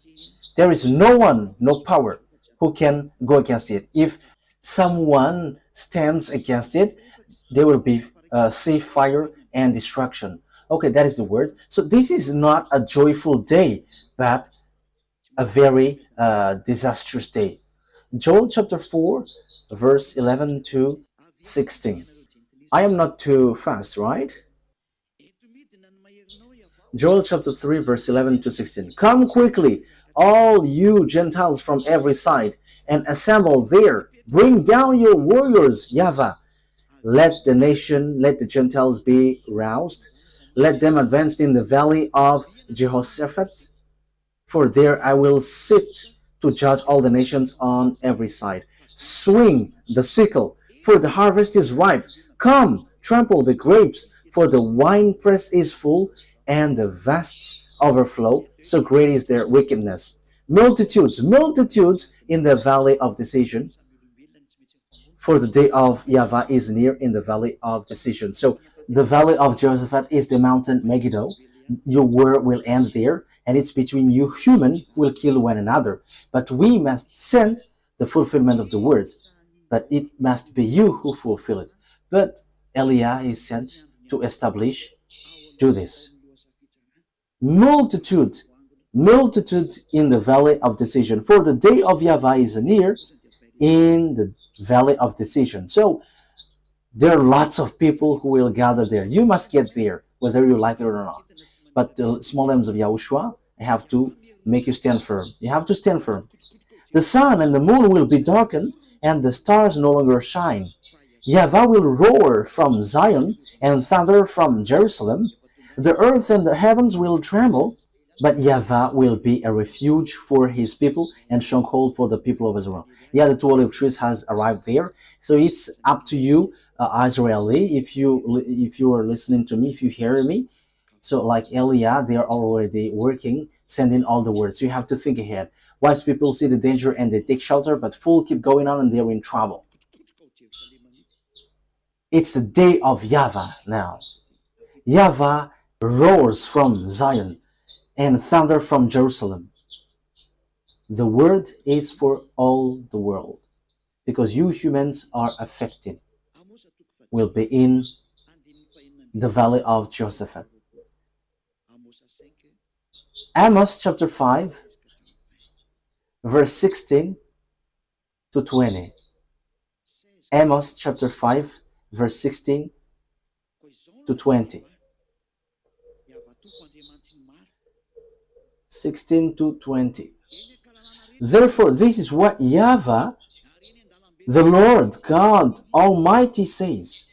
There is no one, no power who can go against it. If someone stands against it, there will be sea, fire, and destruction. Okay, that is the word. So this is not a joyful day, but a very disastrous day. Joel chapter 4, verse 11 to 16. I am not too fast, right? Joel chapter 3, verse 11 to 16. Come quickly, all you Gentiles from every side, and assemble there. Bring down your warriors, YAHVAH. Let the nation, let the Gentiles be roused. Let them advance in the valley of Jehoshaphat. For there I will sit to judge all the nations on every side. Swing the sickle, for the harvest is ripe. Come, trample the grapes, for the winepress is full, and the vasts overflow, so great is their wickedness. Multitudes, multitudes in the valley of decision, for the day of YAHVAH is near in the valley of decision. So the valley of Jehoshaphat is the mountain Megiddo. Your war will end there, and it's between you human will kill one another. But we must send the fulfillment of the words. But it must be you who fulfill it. But Eliah is sent to establish, do this. Multitude, multitude in the valley of decision. For the day of YAHVAH is near in the valley of decision. So there are lots of people who will gather there. You must get there, whether you like it or not. But the small names of Yahushua have to make you stand firm. You have to stand firm. The sun and the moon will be darkened, and the stars no longer shine. YAHVAH will roar from Zion and thunder from Jerusalem. The earth and the heavens will tremble, but YAHVAH will be a refuge for his people and stronghold for the people of Israel. Yeah, the two olive trees has arrived there. So it's up to you, Israeli, if you are listening to me, if you hear me. So like Eliah, they are already working, sending all the words. So you have to think ahead. Wise people see the danger and they take shelter, but fool keep going on and they're in trouble. It's the day of YAHVAH now. YAHVAH roars from Zion and thunder from Jerusalem. The word is for all the world, because you humans are affected. Will be in the valley of Jehoshaphat. Amos chapter 5, verse 16 to 20. Amos chapter 5, verse 16 to 20. 16 to 20. Therefore, this is what YAHVAH, the Lord God Almighty says.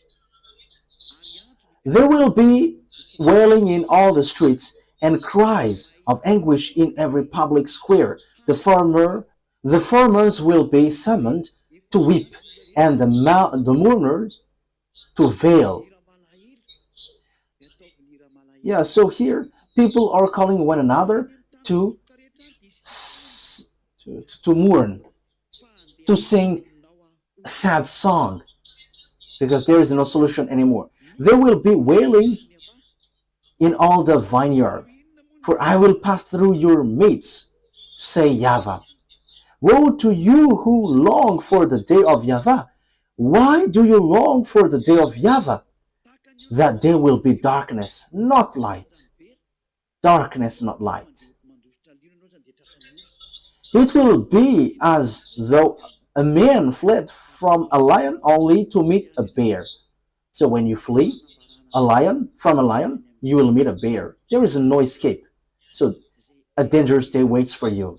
There will be wailing in all the streets and cries of anguish in every public square. The farmers will be summoned to weep, and the mourners to wail. Yeah, so here people are calling one another to mourn, to sing a sad song, because there is no solution anymore. There will be wailing in all the vineyard, for I will pass through your midst, say YAHVAH. Woe to you who long for the day of YAHVAH. Why do you long for the day of YAHVAH? That day will be darkness, not light. Darkness, not light. It will be as though a man fled from a lion only to meet a bear. So when you flee from a lion, you will meet a bear. There is no escape. So a dangerous day waits for you.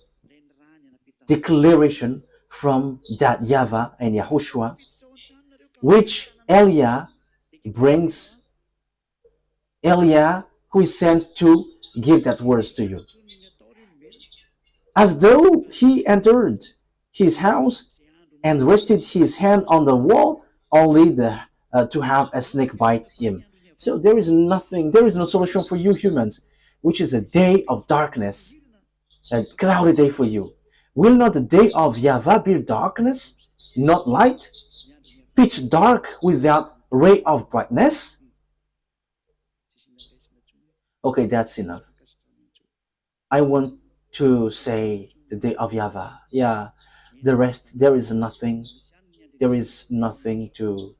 Declaration from that YAHVAH and YAHOSHUAH, which Eliah brings. Eliah, who is sent to give that words to you. As though he entered his house and rested his hand on the wall, only to have a snake bite him. So there is nothing, there is no solution for you humans, which is a day of darkness, a cloudy day for you. Will not the day of YAHVAH be darkness, not light, pitch dark without ray of brightness? Okay, that's enough. I want to say the day of YAHVAH. Yeah, the rest, there is nothing to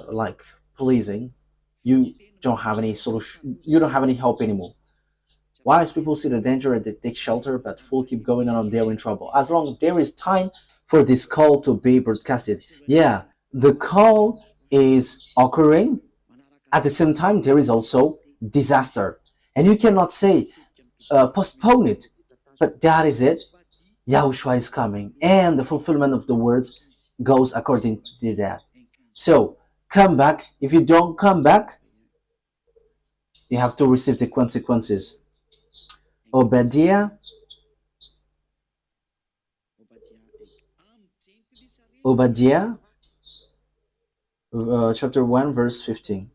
like pleasing. You don't have any solution, you don't have any help anymore. Wise people see the danger and they take shelter, but fool keep going on and they're in trouble. As long as there is time for this call to be broadcasted. Yeah, the call is occurring. At the same time, there is also disaster. And you cannot say, postpone it. But that is it. Yahushua is coming. And the fulfillment of the words goes according to that. So, come back. If you don't come back, you have to receive the consequences. Obadiah chapter 1, verse 15.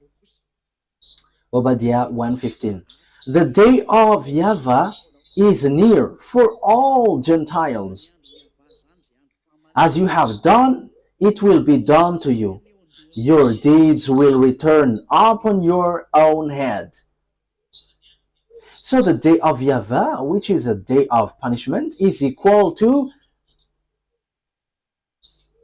Obadiah 1:15. The day of YAHVAH is near for all Gentiles. As you have done, it will be done to you. Your deeds will return upon your own head. So the day of YAHVAH, which is a day of punishment, is equal to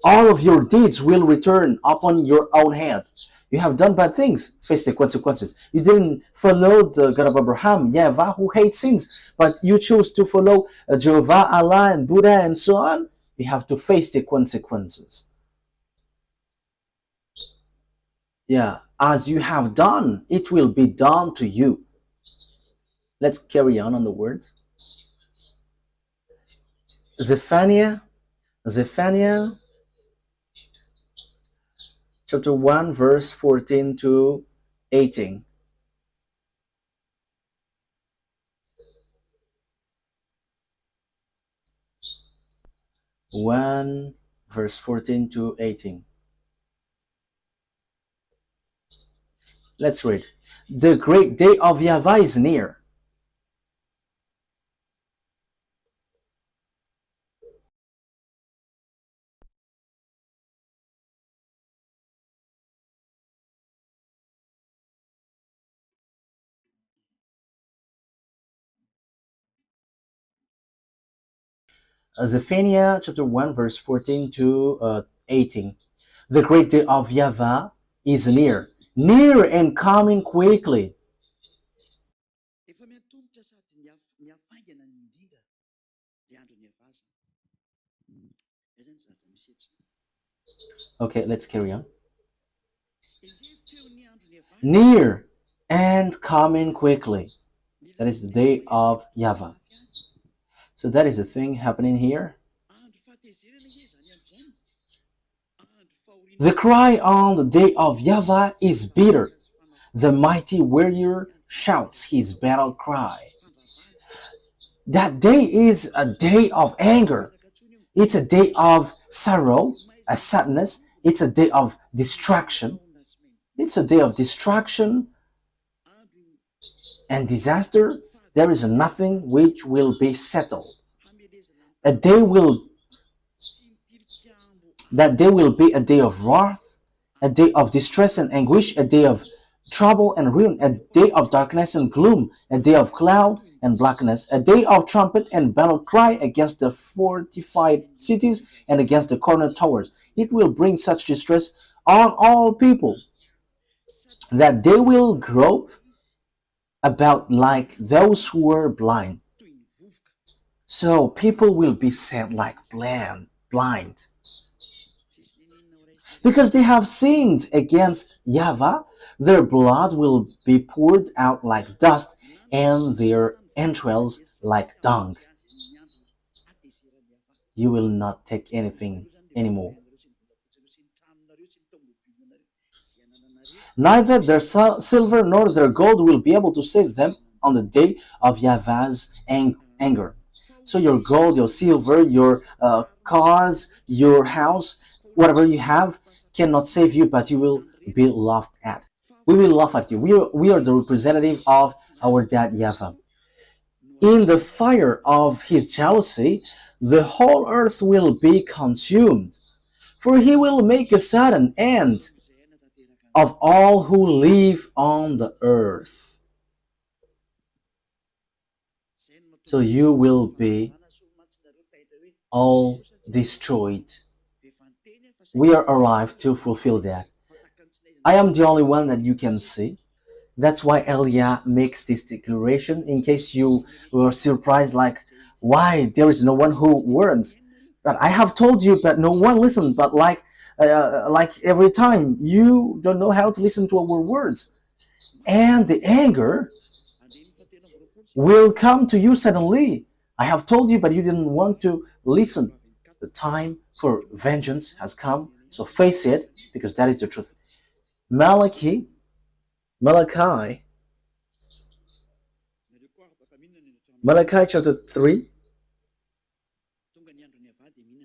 all of your deeds will return upon your own head. You have done bad things, face the consequences. You didn't follow the God of Abraham, YAHVAH, who hates sins, but you choose to follow Jehovah, Allah, and Buddha, and so on. You have to face the consequences. Yeah, as you have done, it will be done to you. Let's carry on the words. Zephaniah chapter 1, verse 14 to 18. 1 verse 14 to 18. Let's read. The great day of YAHVAH is near. Zephaniah chapter 1 verse 14 to 18. The great day of YAHVAH is near and coming quickly. Okay, let's carry on. Near and coming quickly. That is the day of YAHVAH. So that is the thing happening here. The cry on the day of YAHVAH is bitter. The mighty warrior shouts his battle cry. That day is a day of anger. It's a day of sorrow, a sadness. It's a day of distraction. It's a day of distraction and disaster. There is nothing which will be settled. That day will be a day of wrath, a day of distress and anguish, a day of trouble and ruin, a day of darkness and gloom, a day of cloud and blackness, a day of trumpet and battle cry against the fortified cities and against the corner towers. It will bring such distress on all people that they will grope about like those who were blind. So people will be sent like blind because they have sinned against YAHVAH. Their blood will be poured out like dust and their entrails like dung. You will not take anything anymore. Neither their silver nor their gold will be able to save them on the day of YAHVAH's anger. So your gold, your silver, your cars, your house, whatever you have cannot save you, but you will be laughed at. We will laugh at you. We are the representative of our dad YAHVAH. In the fire of his jealousy, the whole earth will be consumed, for he will make a sudden end of all who live on the earth. So you will be all destroyed. We are alive to fulfill that. I am the only one that you can see. That's why El YAH makes this declaration, in case you were surprised, like, why there is no one who warns. But I have told you, but no one listened. But like every time, you don't know how to listen to our words. And the anger will come to you suddenly. I have told you, but you didn't want to listen. The time for vengeance has come, so face it, because that is the truth. Malachi chapter 3.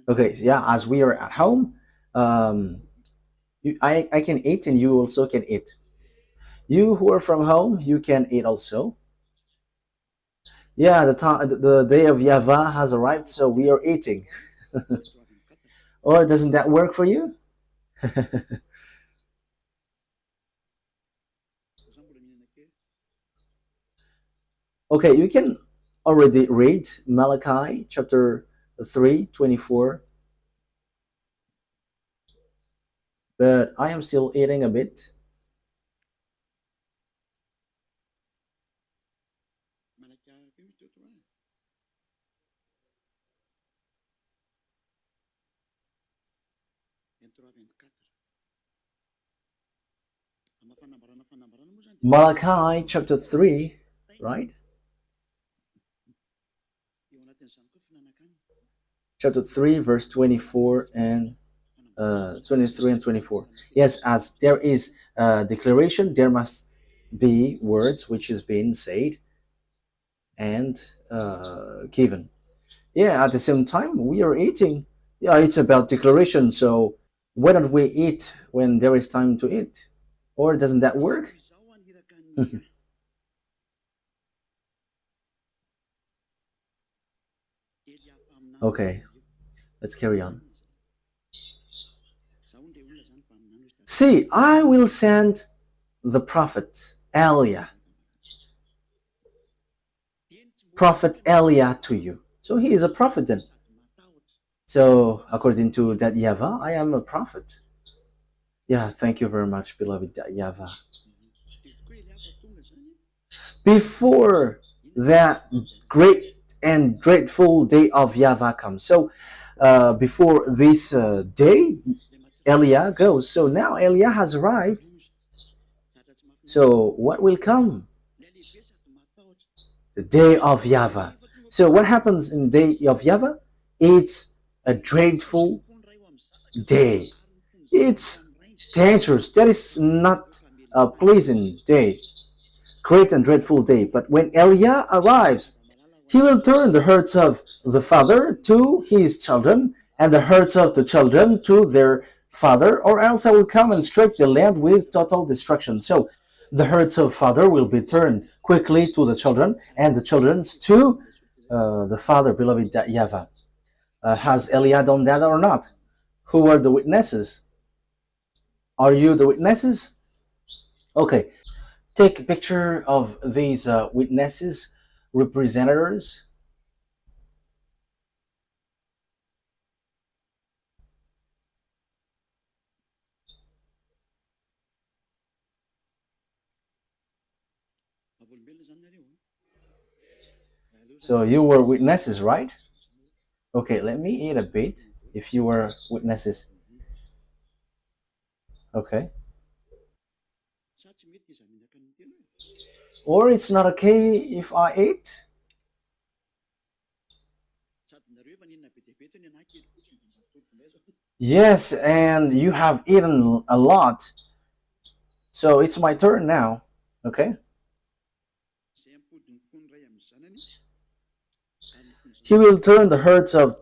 Okay, yeah, as we are at home, I can eat and you also can eat. You who are from home, you can eat also. Yeah, the day of YAHVAH has arrived, so we are eating. Or doesn't that work for you? Okay, you can already read Malachi chapter 3:24, but I am still eating a bit. Malachi chapter 3, right? Chapter 3, verse 24 and 23 and 24. Yes, as there is a declaration, there must be words which is being said and given. Yeah, at the same time, we are eating. Yeah, it's about declaration. So why don't we eat when there is time to eat? Or doesn't that work? Okay, let's carry on. See, I will send the prophet Eliah to you. So he is a prophet then. So according to that YAHVAH, I am a prophet. Yeah, thank you very much, beloved YAHVAH. Before that great and dreadful day of YAHVAH comes. So before this day, Eliah goes. So now Eliah has arrived. So what will come? The day of YAHVAH. So what happens in the day of YAHVAH? It's a dreadful day. It's dangerous. That is not a pleasant day. Great and dreadful day. But when Eliah arrives, he will turn the hearts of the father to his children, and the hearts of the children to their father, or else I will come and strike the land with total destruction. So the hearts of father will be turned quickly to the children, and the children's to the father, beloved YAHVAH. Has Eliah done that or not? Who are the witnesses? Are you the witnesses? Okay, take a picture of these witnesses, representatives. So you were witnesses, right? Okay, let me eat a bit if you were witnesses. Okay. Or it's not okay if I eat? Yes, and you have eaten a lot. So it's my turn now. Okay. He will turn the hearts of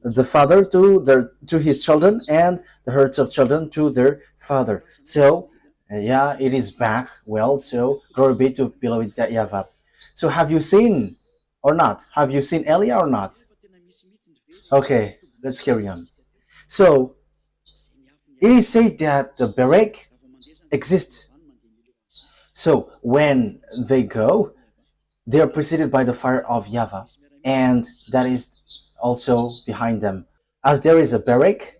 the father to his children, and the hearts of children to their father. So yeah, it is back. Well, so glory be to beloved YAHVAH. So have you seen or not? Have you seen Elia or not? Okay, let's carry on. So it is said that the Berek exists. So when they go, they are preceded by the fire of YAHVAH, and that is also behind them. As there is a Berek,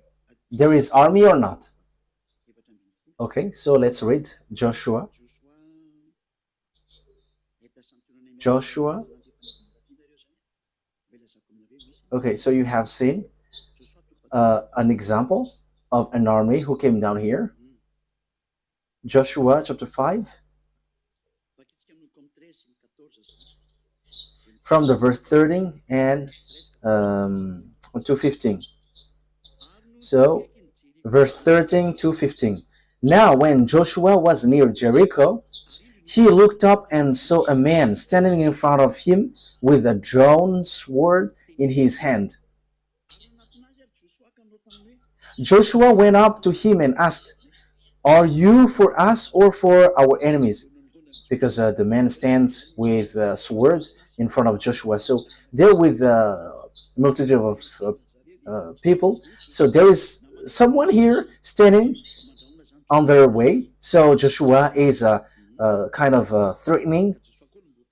there is army or not? Okay, so let's read Joshua. Joshua. Okay, so you have seen an example of an army who came down here. Joshua chapter 5. From the verse 13 and to 15. So, verse 13 to 15. Now, when Joshua was near Jericho, he looked up and saw a man standing in front of him with a drawn sword in his hand. Joshua went up to him and asked, Are you for us or for our enemies? Because the man stands with a sword in front of Joshua. So they're with a multitude of people. So there is someone here standing on their way. So Joshua is kind of threatening.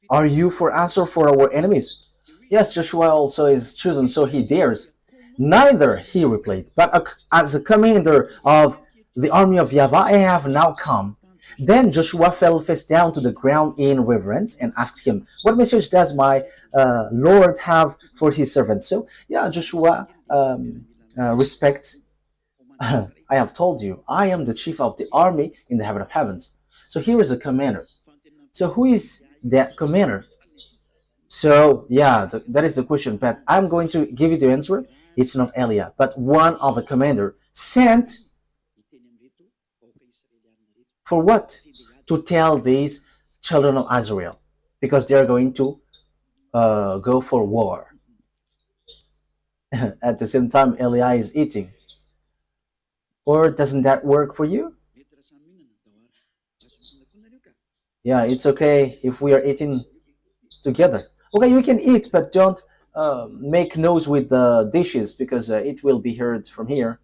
Are you for us or for our enemies? Yes, Joshua also is chosen, so he dares. Neither, he replied, but as a commander of the army of Yahweh, I have now come. Then Joshua fell face down to the ground in reverence and asked him, what message does my Lord have for his servant? So, yeah, Joshua respect. I have told you, I am the chief of the army in the heaven of heavens. So here is a commander. So who is that commander? So yeah, that is the question. But I'm going to give you the answer. It's not Eliah, but one of a commander sent for what? To tell these children of Israel, because they are going to go for war. At the same time, Eliah is eating. Or doesn't that work for you? Yeah, it's okay if we are eating together. Okay, you can eat, but don't make noise with the dishes because it will be heard from here,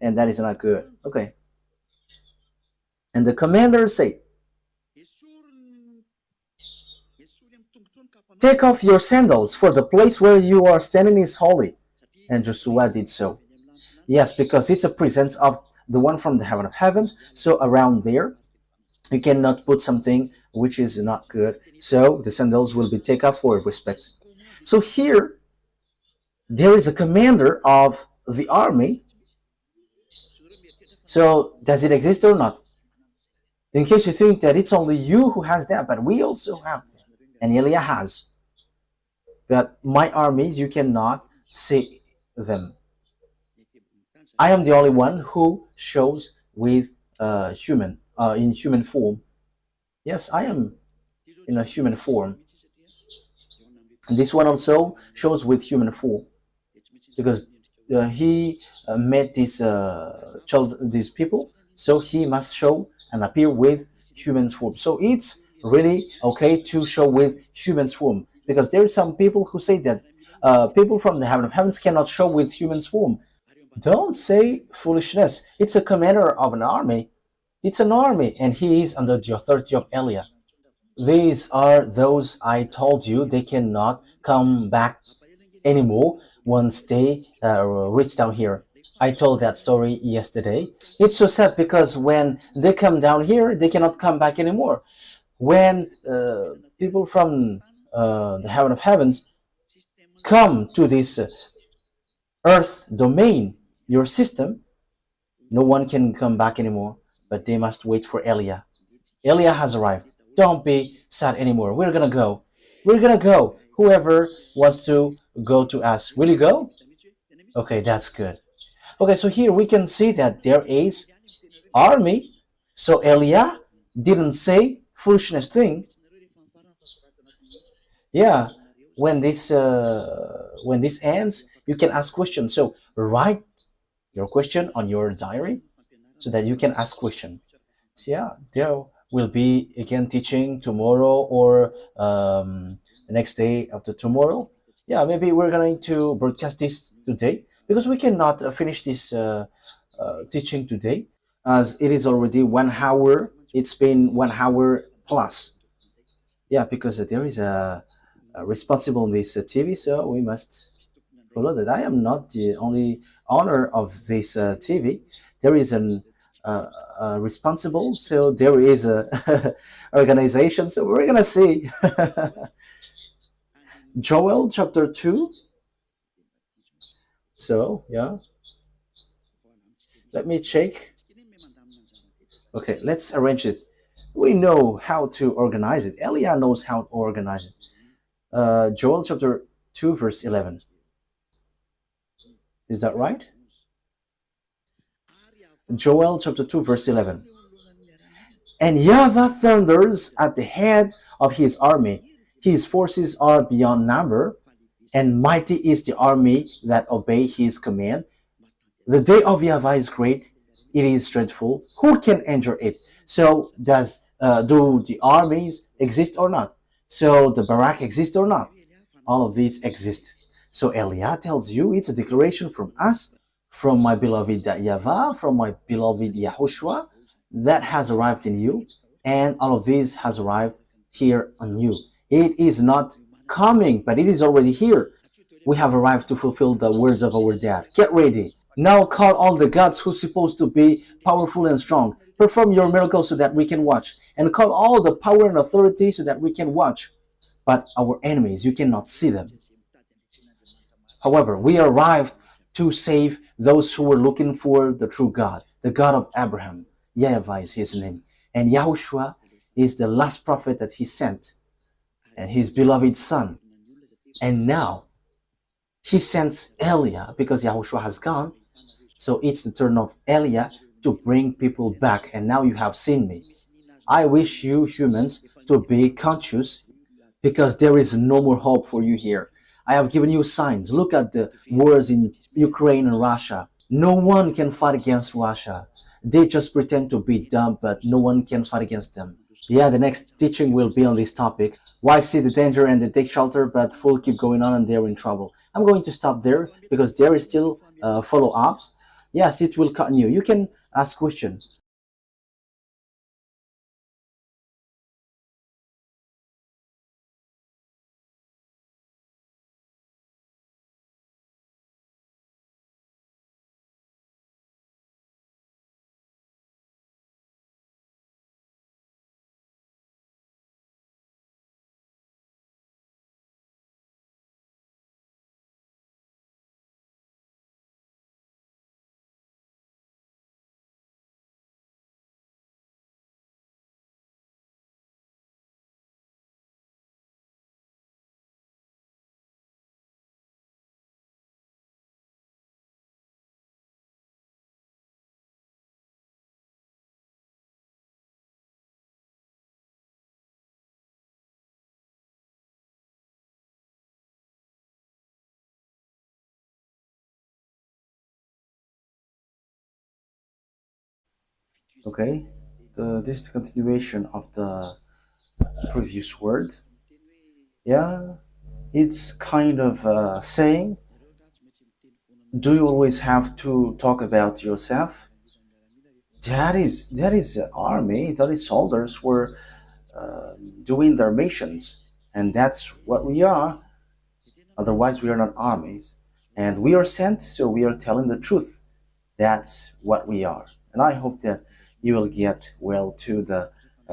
and that is not good. Okay. And the commander said, take off your sandals, for the place where you are standing is holy. And Joshua did so. Yes, because it's a presence of the one from the heaven of heavens. So around there, you cannot put something which is not good. So the sandals will be taken off for respect. So here, there is a commander of the army. So does it exist or not? In case you think that it's only you who has that, but we also have that. And Eliah has. But my armies, you cannot see them. I am the only one who shows with in human form. Yes, I am in a human form. And this one also shows with human form, because he met these people, so he must show and appear with human form. So it's really okay to show with human form, because there are some people who say that people from the heaven of heavens cannot show with human form. Don't say foolishness. It's a commander of an army. It's an army, and he is under the authority of Eliah. These are those I told you they cannot come back anymore once they reach down here. I told that story yesterday. It's so sad because when they come down here, they cannot come back anymore. When people from the heaven of heavens come to this earth domain, your system, no one can come back anymore, but they must wait for Eliah. Eliah has arrived. Don't be sad anymore. We're gonna go. We're gonna go. Whoever wants to go to us, will you go? Okay, that's good. Okay, so here we can see that there is army. So Eliah didn't say foolishness thing. Yeah, when this ends, you can ask questions. So write your question on your diary so that you can ask question. So yeah, there will be again teaching tomorrow or the next day after tomorrow. Yeah, maybe we're going to broadcast this today because we cannot finish this teaching today as it is already 1 hour. It's been 1 hour plus. Yeah, because there is a responsible on this TV, so we must follow that. I am not the only owner of this TV. There is an responsible, so there is a organization. So we're gonna see. Joel chapter 2. So yeah, let me check. Okay, let's arrange it. We know how to organize it. Eliah knows how to organize it. Joel chapter 2 verse 11. Is that right? Joel chapter 2 verse 11. And YAHVAH thunders at the head of his army. His forces are beyond number, and mighty is the army that obey his command. The day of YAHVAH is great, It is dreadful. Who can endure it? So do the armies exist or not? So the Barak exist or not? All of these exist. So Elia tells you it's a declaration from us, from my beloved YAHVAH, from my beloved YAHOSHUAH, that has arrived in you, and all of this has arrived here on you. It is not coming, but it is already here. We have arrived to fulfill the words of our dad. Get ready. Now call all the gods who's supposed to be powerful and strong. Perform your miracles so that we can watch. And call all the power and authority so that we can watch. But our enemies, you cannot see them. However, we arrived to save those who were looking for the true God, the God of Abraham. YAHVAH is his name. And Yahushua is the last prophet that he sent, and his beloved son. And now he sends Elia because Yahushua has gone. So it's the turn of Elia to bring people back. And now you have seen me. I wish you humans to be conscious because there is no more hope for you here. I have given you signs. Look at the wars in Ukraine and Russia. No one can fight against Russia. They just pretend to be dumb, but no one can fight against them. Yeah, the next teaching will be on this topic. Why see the danger and they take shelter, but full keep going on and they're in trouble. I'm going to stop there because there is still follow-ups. Yes, it will continue. You can ask questions. Okay, this is the continuation of the previous word. Yeah, it's kind of saying, do you always have to talk about yourself? That is army, that is soldiers were doing their missions, and that's what we are. Otherwise, we are not armies, and we are sent, so we are telling the truth. That's what we are, and I hope that you will get well to the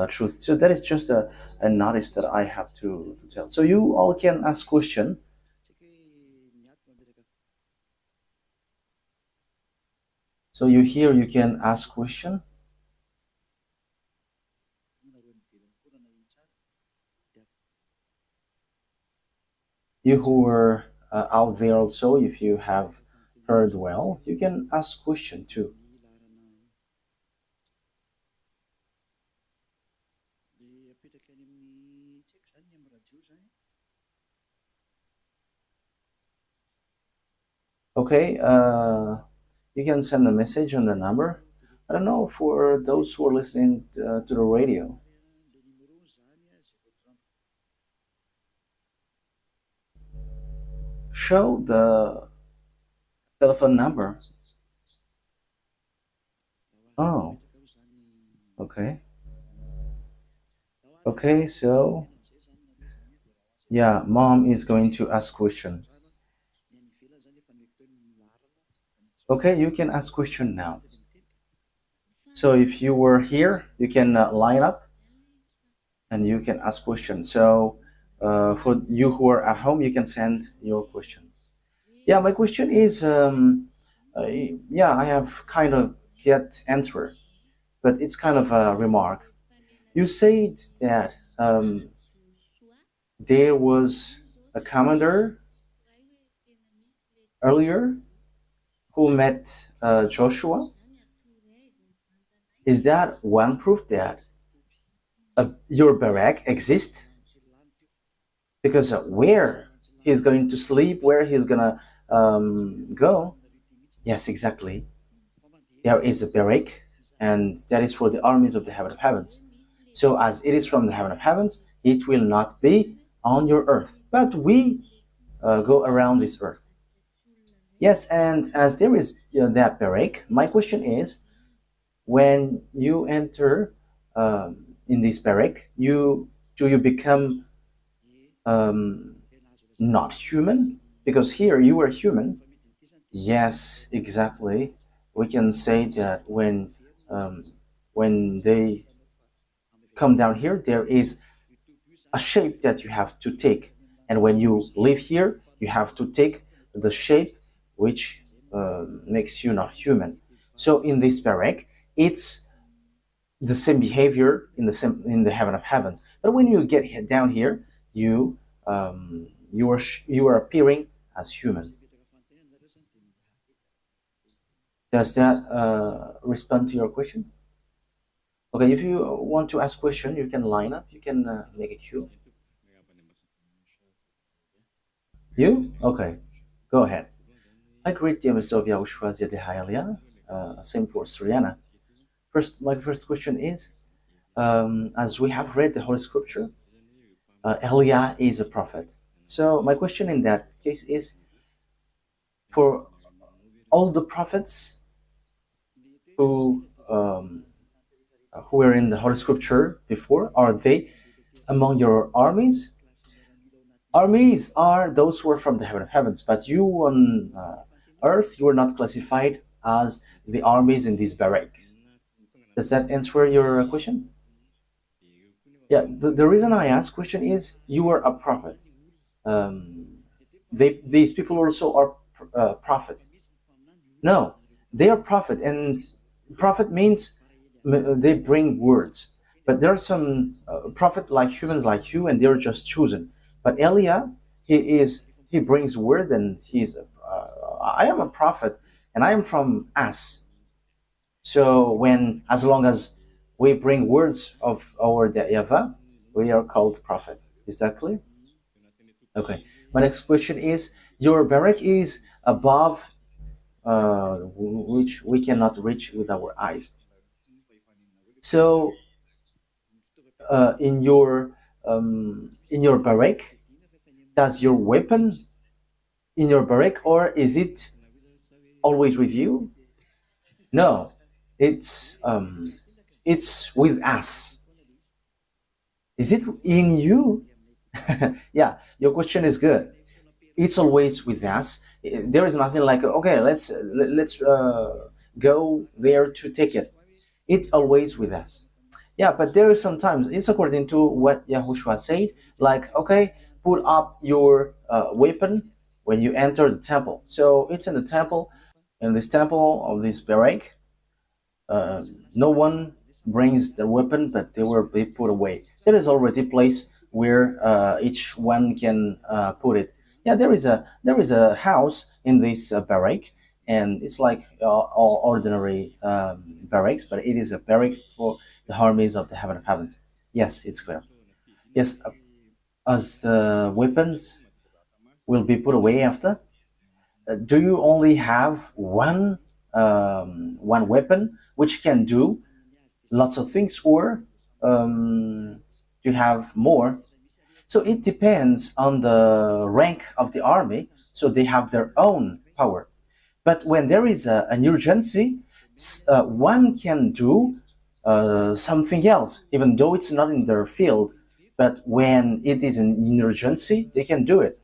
truth. So that is just a notice that I have to tell. So you all can ask question. So you here you can ask question. You who were out there also, if you have heard well, you can ask question too. Okay, you can send a message on the number. I don't know for those who are listening to the radio. Show the telephone number. Oh, okay. Okay, so yeah, mom is going to ask question. Okay, you can ask question now. So if you were here, you can line up and you can ask questions. So for you who are at home, you can send your question. Yeah, my question is, yeah, I have kind of get answer, but it's kind of a remark. You said that there was a commander earlier who met Joshua. Is that one proof that your barrack exists? Because where he's going to sleep, where he's gonna go? Yes, exactly. there is a barrack, and that is for the armies of the heaven of heavens. So as it is from the heaven of heavens, it will not be on your earth, but we go around this earth. Yes, and as there is that barrack, my question is, when you enter in this barrack, you do you become um, not human? Because here you are human. Yes, exactly. We can say that um, when they come down here, there is a shape that you have to take, and when you live here, you have to take the shape which makes you not human. So in this barrack, it's the same behavior in the heaven of heavens. But when you get down here, you are appearing as human. Does that respond to your question? Okay, if you want to ask question, you can line up. You can make a queue. You? Okay, go ahead. I greet the Mr. of YAHOSHUAH ZYAHVAH. Same for Sriana. First, my first question is, as we have read the Holy Scripture, Eliah is a prophet. So my question in that case is, for all the prophets who were in the Holy Scripture before, are they among your armies? Armies are those who are from the heaven of heavens, but you on earth, you are not classified as the armies in these barracks. Does that answer your question? Yeah, the reason I ask question is you are a prophet. Um, these people also are prophet. No, they are prophet, and prophet means they bring words. But there are some prophet like humans like you, and they're just chosen. But Eliah, he brings word, and he's I am a prophet, and I am from us. So when as long as we bring words of our YAHVAH, we are called prophet. Is that clear? Okay. My next question is: your barrack is above, which we cannot reach with our eyes. So in your barrack, does your weapon in your barrack, or is it always with you? No, it's with us. Is it in you? Yeah, your question is good. It's always with us. There is nothing like, okay, let's go there to take it. It's always with us. Yeah, but there is sometimes it's according to what Yahushua said, like, okay, put up your weapon when you enter the temple. So it's in the temple, in this temple of this barrack. Uh, no one brings the weapon, but they will be put away. There is already a place where each one can put it. Yeah, there is a house in this barrack, and it's like all ordinary barracks, but it is a barrack for the armies of the heaven of heavens. Yes, it's clear. Yes, as the weapons will be put away after. Do you only have one weapon which can do lots of things, or do you have more? So it depends on the rank of the army. So they have their own power. But when there is an urgency, one can do something else, even though it's not in their field. But when it is an emergency, they can do it.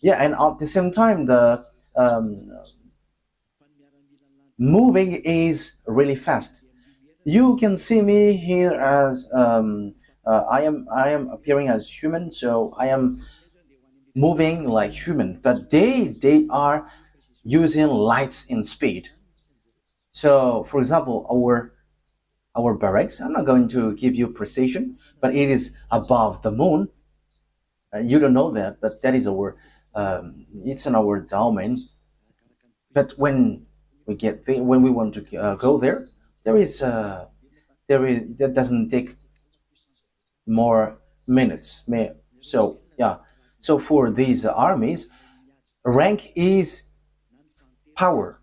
Yeah, and at the same time, the moving is really fast. You can see me here as I am appearing as human, so I am moving like human, but they are using lights in speed. So, for example, our barracks, I'm not going to give you precision, but it is above the moon. You don't know that, but that is our it's in our domain. But when when we want to go there, there is that doesn't take more minutes. So yeah, so for these armies, rank is power.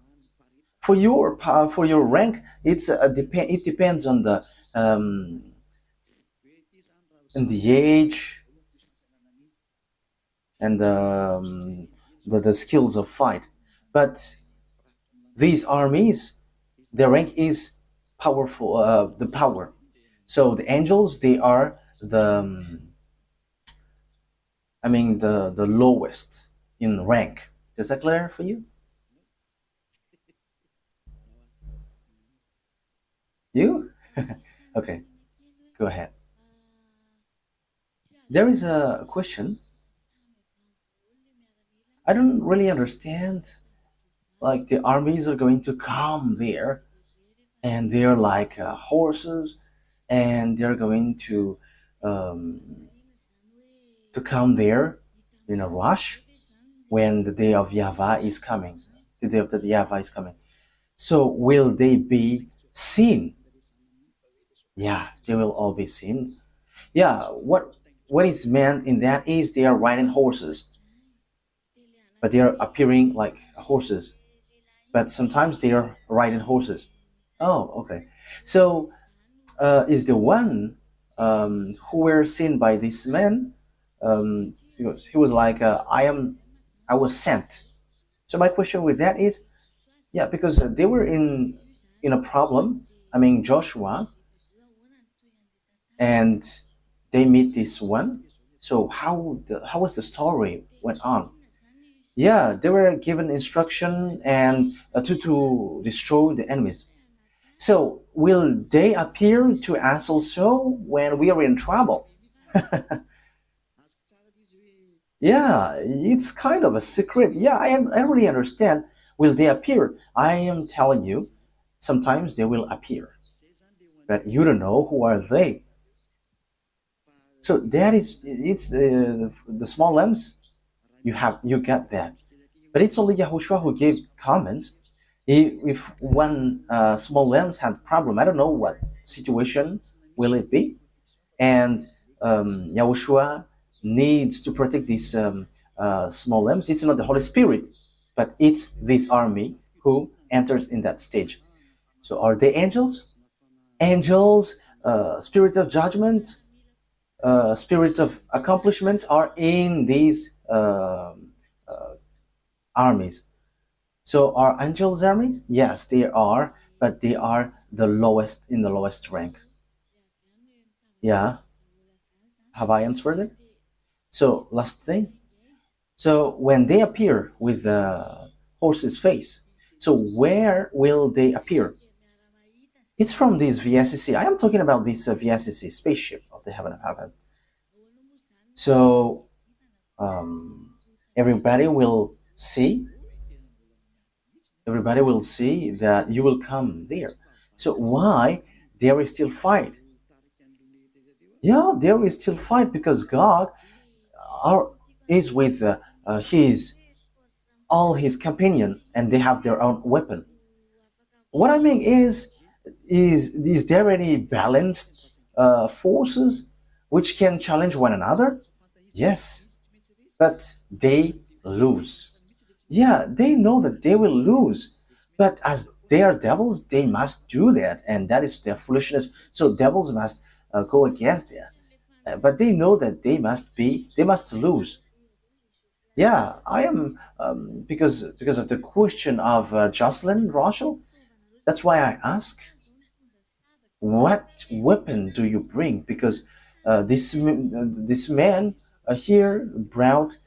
for your rank, it depends on um, the age and the skills of fight. But these armies, their rank is powerful, the power. So the angels, they are the lowest in rank. Is that clear for you? You? Okay, go ahead. There is a question. I don't really understand. Like the armies are going to come there, and they're like horses, and they're going um, to come there in a rush when the day of YAHVAH is coming. The day of the YAHVAH is coming. So will they be seen? Yeah, they will all be seen. Yeah, what is meant in that is they are riding horses, but they are appearing like horses. But sometimes they are riding horses. Oh, okay. So is the one who were seen by this man? He was like, I was sent. So my question with that is, yeah, because they were in a problem. I mean, Joshua, and they meet this one. So how was the story went on? Yeah, they were given instruction and to destroy the enemies. So will they appear to us also when we are in trouble? Yeah, it's kind of a secret. Yeah, I really understand. Will they appear? I am telling you, sometimes they will appear, but you don't know who are they. So that is it's the small lambs. You get that, but it's only Yahushua who gave comments. If one small lambs had problem, I don't know what situation will it be, and Yahushua needs to protect these small lambs. It's not the Holy Spirit, but it's this army who enters in that stage. So are they angels? Angels, spirit of judgment, spirit of accomplishment are in these armies. So are angels armies? Yes, they are, but they are the lowest in the lowest rank. Yeah, have I answered it? So last thing. So when they appear with the horse's face, so where will they appear? It's from this VSCC. I am talking about this VSCC spaceship of the heaven of heaven. So everybody will see, everybody will see that you will come there. So why there is still fight? Yeah, there is still fight because God are, is with his all his companion, and they have their own weapon. What I mean is there any balanced forces which can challenge one another? Yes, but they lose. Yeah, they know that they will lose, but as they are devils, they must do that, and that is their foolishness. So devils must go against that. But they know that they must lose. Yeah, I am because of the question of Jocelyn Rochelle. That's why I ask, what weapon do you bring? Because this man here brought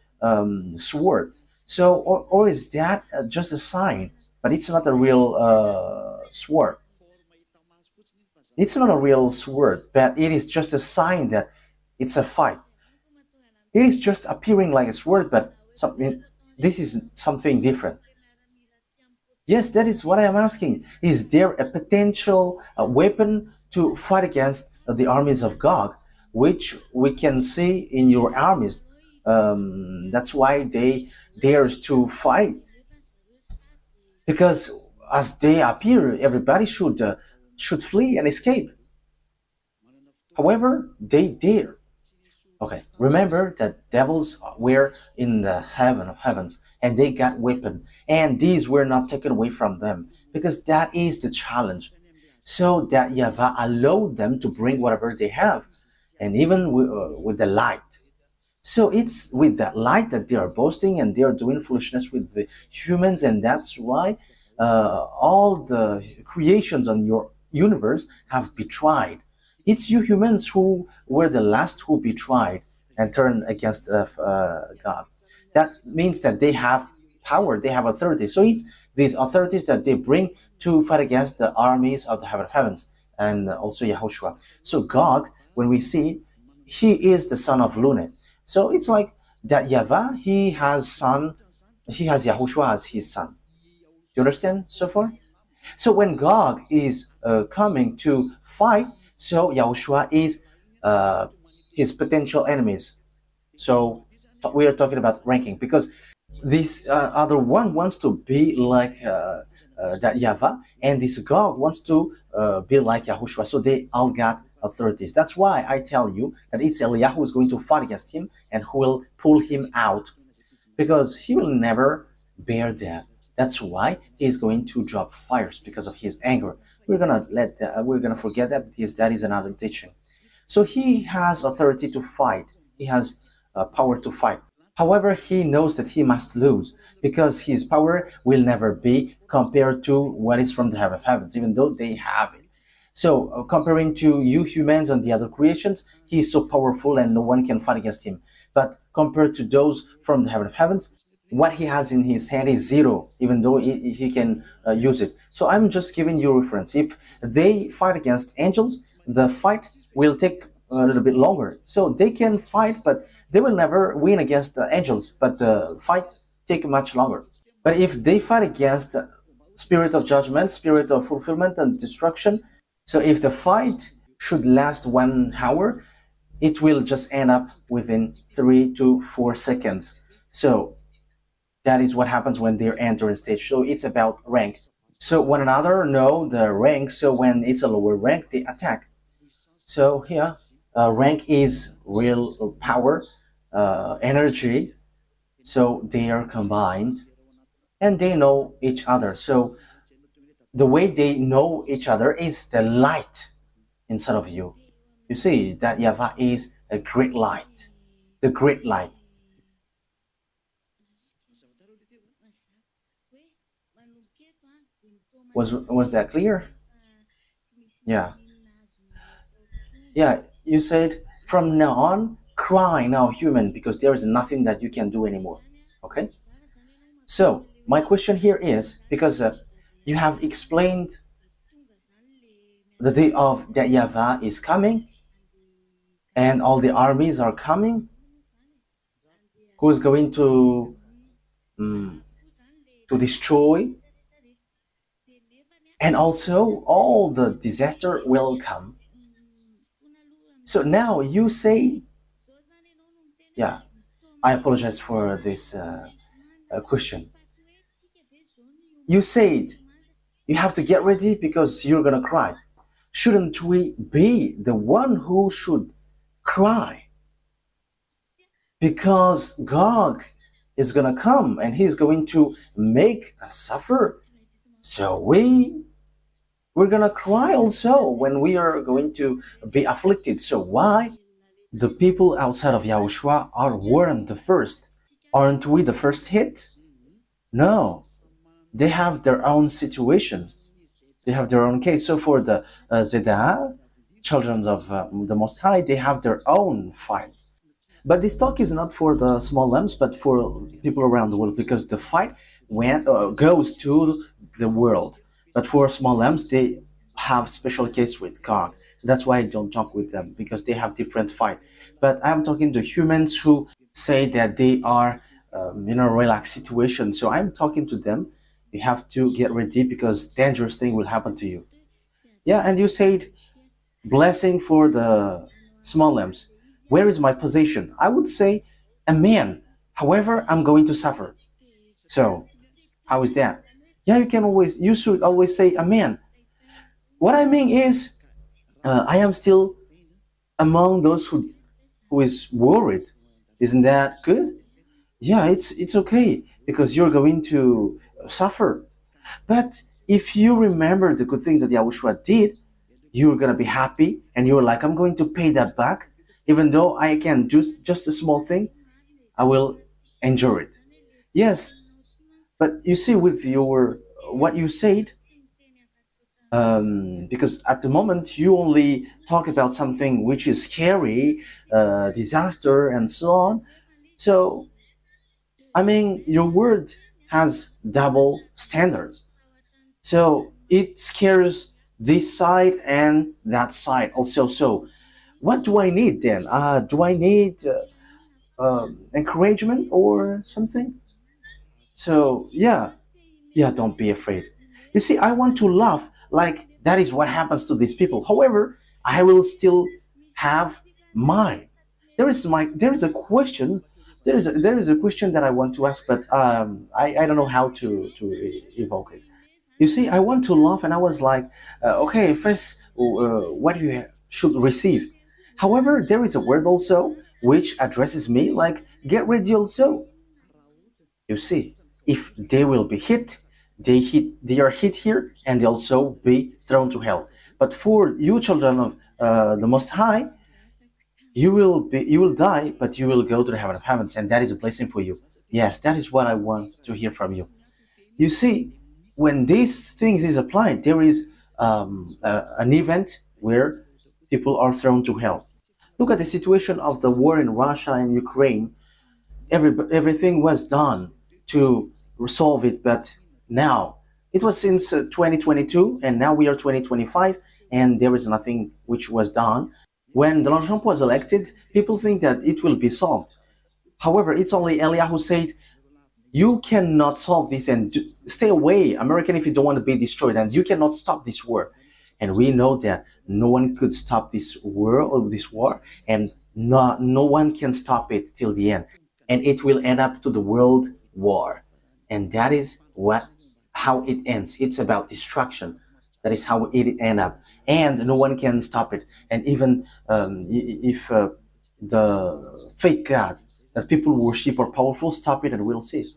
sword. So or is that just a sign? But it's not a real sword. It's not a real sword, but it is just a sign that it's a fight. It is just appearing like a sword, but something. This is something different. Yes, that is what I am asking. Is there a potential weapon to fight against the armies of God, which we can see in your armies? That's why they dares to fight, because as they appear, everybody should flee and escape. However, they dare. Okay, remember that devils were in the heaven of heavens and they got weapon, and these were not taken away from them because that is the challenge. So that Yahweh allowed them to bring whatever they have, and even with the light. So it's with that light that they are boasting and they are doing foolishness with the humans, and that's why all the creations on your universe have betrayed. It's you humans who were the last who betrayed and turned against God. That means that they have power, they have authority. So it's these authorities that they bring to fight against the armies of the heaven of heavens and also Yahushua. So Gog, when we see it, he is the son of Lune. So it's like that Yahweh, he has son, he has Yahushua as his son. You understand so far? So when Gog is coming to fight, so Yahushua is uh, his potential enemies. So we are talking about ranking because this other one wants to be like that Yahweh, and this Gog wants to be like Yahushua. So they all got authorities. That's why I tell you that it's Eliyahu who is going to fight against him and who will pull him out because he will never bear that. That's why he's going to drop fires because of his anger. We're gonna forget that because that is another teaching. So he has authority to fight. He has power to fight. However, he knows that he must lose because his power will never be compared to what is from the heaven of heavens, even though they have it. So, comparing to you humans and the other creations, he is so powerful and no one can fight against him. But compared to those from the heaven of heavens, what he has in his hand is zero, even though he can use it. So, I'm just giving you a reference. If they fight against angels, the fight will take a little bit longer. So, they can fight, but they will never win against the angels, but the fight take much longer. But if they fight against spirit of judgment, spirit of fulfillment and destruction, so if the fight should last 1 hour, it will just end up within 3 to 4 seconds. So that is what happens when they enter a stage. So it's about rank. So one another know the rank. So when it's a lower rank, they attack. So here, rank is real power, energy. So they are combined and they know each other. So the way they know each other is the light inside of you. You see that Yahweh is a great light, the great light. Was that clear? Yeah, yeah. You said from now on, cry now, human, because there is nothing that you can do anymore. Okay. So my question here is because you have explained the day of that Yahweh is coming and all the armies are coming. Who is going um, to destroy, and also all the disaster will come. So now you say, yeah, I apologize for this question. You said you have to get ready because you're gonna cry. Shouldn't we be the one who should cry? Because God is gonna come and He's going to make us suffer. So we're gonna cry also when we are going to be afflicted. So why the people outside of Yahushua weren't the first? Aren't we the first hit? No, they have their own situation. They have their own case. So for the Zedah, children of the Most High, they have their own fight. But this talk is not for the small lambs, but for people around the world, because the fight goes to the world. But for small lambs, they have special case with God. So that's why I don't talk with them because they have different fight. But I'm talking to humans who say that they are in a relaxed situation. So I'm talking to them. You have to get ready because dangerous thing will happen to you. Yeah, and you said blessing for the small lambs. Where is my position? I would say a man. However, I'm going to suffer. So, how is that? Yeah, you should always say a man. What I mean is, I am still among those who who is worried. Isn't that good? Yeah, it's okay because you're going to suffer. But if you remember the good things that Yahushua did, you're gonna be happy and you're like, I'm going to pay that back. Even though I can do just a small thing, I will enjoy it. Yes, but you see, with your what you said, because at the moment you only talk about something which is scary, disaster, and so on. So, I mean, your word has double standards. So it scares this side and that side also. So, what do I need then? Do I need encouragement or something? So, yeah, yeah, don't be afraid. You see, I want to laugh like that is what happens to these people. However, I will still have my. There is a question. There is a question that I want to ask, but I don't know how to evoke it. You see, I want to laugh, and I was like, okay, first, what you should receive. However, there is a word also which addresses me like get ready also. You see, if they will be hit, they are hit here, and they also be thrown to hell. But for you, children of the Most High, you will die, but you will go to the heaven of heavens, and that is a blessing for you. Yes, that is what I want to hear from you. You see, when these things is applied, there is an event where people are thrown to hell. Look at the situation of the war in Russia and Ukraine. Everything was done to resolve it, but now it was since 2022, and now we are 2025, and there is nothing which was done. When Donald Trump was elected, people think that it will be solved. However, it's only Eliyahu who said, you cannot solve this and stay away, American, if you don't want to be destroyed, and you cannot stop this war. And we know that no one could stop this war, and no one can stop it till the end, and it will end up to the world war, and that is what how it ends. It's about destruction. That is how it end up, and no one can stop it. And even if the fake God that people worship are powerful, stop it, and we'll see.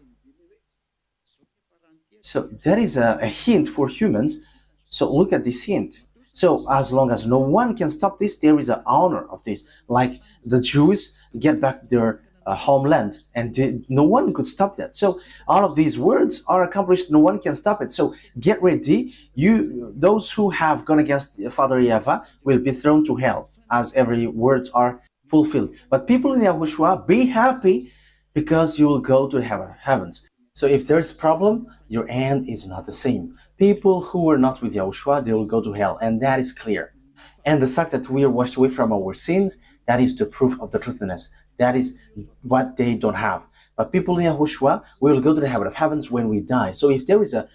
So that is a hint for humans. So look at this hint. So as long as no one can stop this, there is an honor of this. Like the Jews get back their homeland, and no one could stop that. So all of these words are accomplished. No one can stop it. So get ready. Those who have gone against Father YAHVAH will be thrown to hell, as every words are fulfilled. But people in Yahushua, be happy, because you will go to heavens. So if there's problem, your end is not the same. People who are not with Yahushua, they will go to hell, and that is clear. And the fact that we are washed away from our sins, that is the proof of the truthiness. That is what they don't have. But people in Yahushua, we will go to the heaven of heavens when we die. So if there is a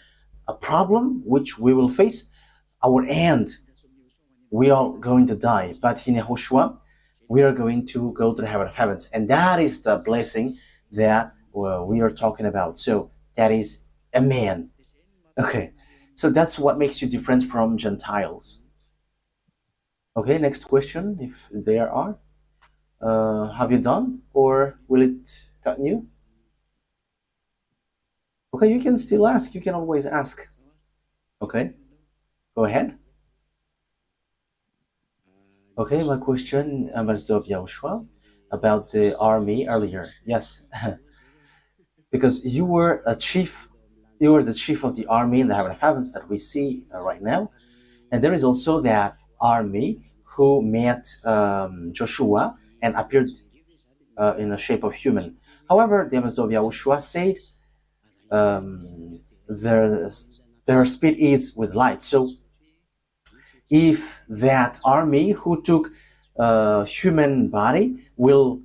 problem which we will face, our end, we are going to die. But in Yahushua, we are going to go to the heaven of heavens. And that is the blessing that we are talking about. So that is a man. Okay, so that's what makes you different from Gentiles. Okay, next question, if there are. Have you done, or will it continue? Okay, you can still ask. You can always ask. Okay, go ahead. Okay, my question, Ambassador of Yahushua, about the army earlier. Yes, because you were the chief of the army in the heaven of heavens that we see right now, and there is also that army who met Joshua and appeared in the shape of human. However, the Ambassador of Yahushua said their speed is with light. So if that army who took human body will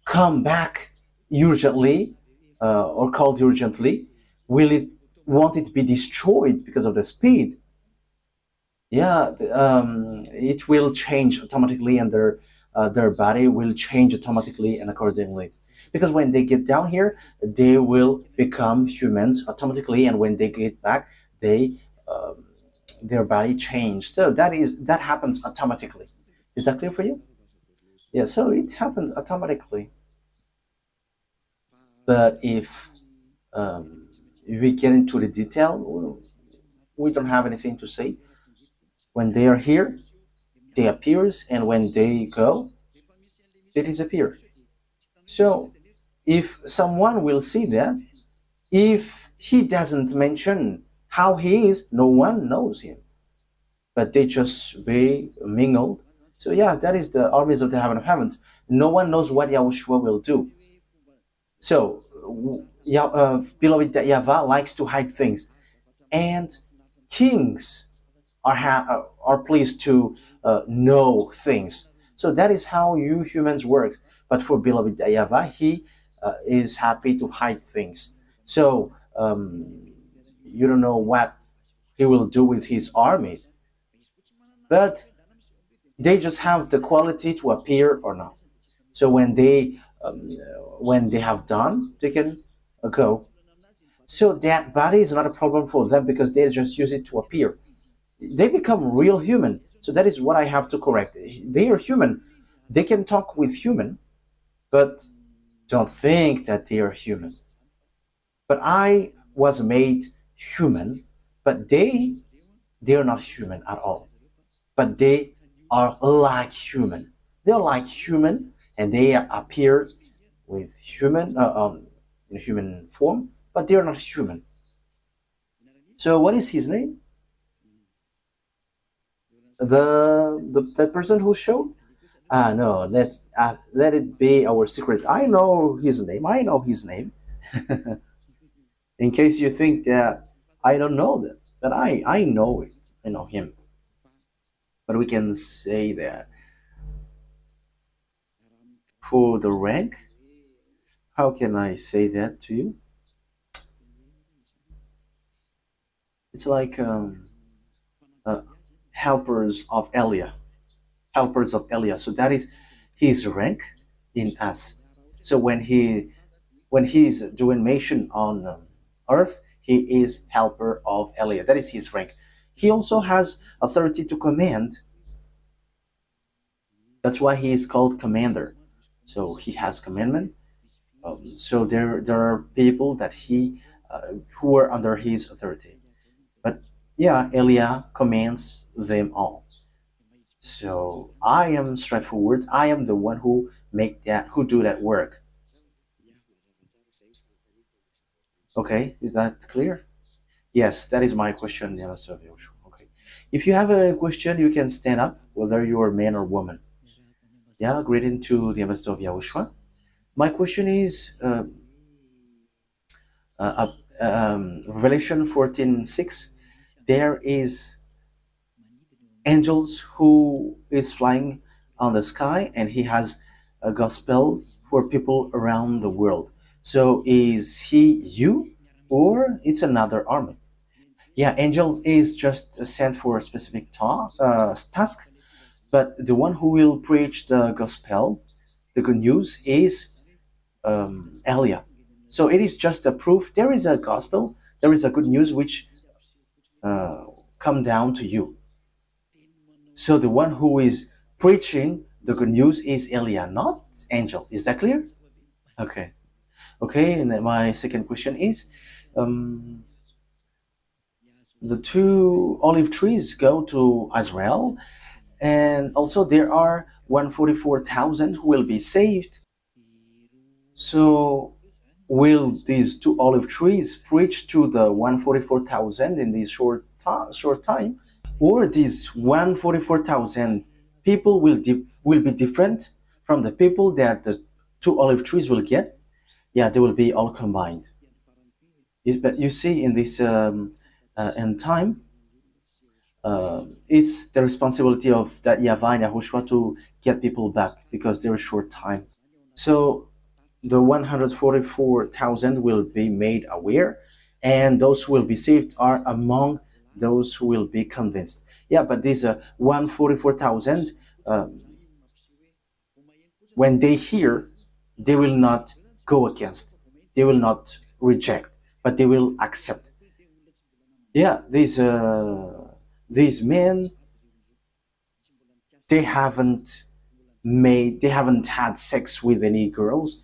come back urgently or called urgently, won't it be destroyed because of the speed? Yeah, it will change automatically, and their body will change automatically and accordingly. Because when they get down here, they will become humans automatically, and when they get back, their body changed. So that happens automatically. Is that clear for you? Yeah, so it happens automatically. But if we get into the detail, well, we don't have anything to say. When they are here, they appears, and when they go, they disappear. So if someone will see that, if he doesn't mention how he is, no one knows him, but they just be mingled. So yeah, that is the armies of the heaven of heavens. No one knows what Yahushua will do. So, beloved, that Yahweh likes to hide things, and kings are pleased to know things. So that is how you humans works. But for beloved Yahweh, he is happy to hide things. So you don't know what he will do with his armies, but they just have the quality to appear or not. So when they have done, they can go. So that body is not a problem for them because they just use it to appear. They become real human. So that is what I have to correct. They are human. They can talk with human, but don't think that they are human. But I was made human, but they are not human at all. But they are like human. They are like human, and they appear with human in human form, but they are not human. So what is his name? The that person who showed? Ah, no, let it be our secret. I know his name. I know his name. In case you think that I don't know that, but I know it. I know him. But we can say that for the rank. How can I say that to you? It's like uh, helpers of Elia, helpers of Elia. So that is his rank in us. So when he's doing mission on earth, he is helper of Elia. That is his rank. He also has authority to command. That's why he is called commander. So he has commandment. So there are people that he who are under his authority. But yeah, Elia commands them all. So I am straightforward. I am the one who do that work. Okay, is that clear? Yes, that is my question, Mr. Yoshua. Okay. If you have a question, you can stand up, whether you are man or woman. Yeah, greeting to the Master of Yahushua. My question is Revelation 14:6. There is angels who is flying on the sky, and he has a gospel for people around the world. So is he you, or it's another army? Yeah, angels is just sent for a specific task, but the one who will preach the gospel, the good news, is Elia. So it is just a proof there is a gospel, there is a good news which uh, come down to you. So the one who is preaching the good news is Elia, not angel. Is that clear? Okay. Okay, and my second question is um, the two olive trees go to Israel, and also there are 144,000 who will be saved. So will these two olive trees preach to the 144,000 in this short time, or these 144,000 people will be different from the people that the two olive trees will get? Yeah, they will be all combined. But you see, in this end time, it's the responsibility of that Yahweh and Yahushua to get people back because there is short time. So the 144,000 will be made aware, and those who will be saved are among those who will be convinced. Yeah, but these 144,000, when they hear, they will not go against, they will not reject, but they will accept. Yeah, these men, they haven't they haven't had sex with any girls,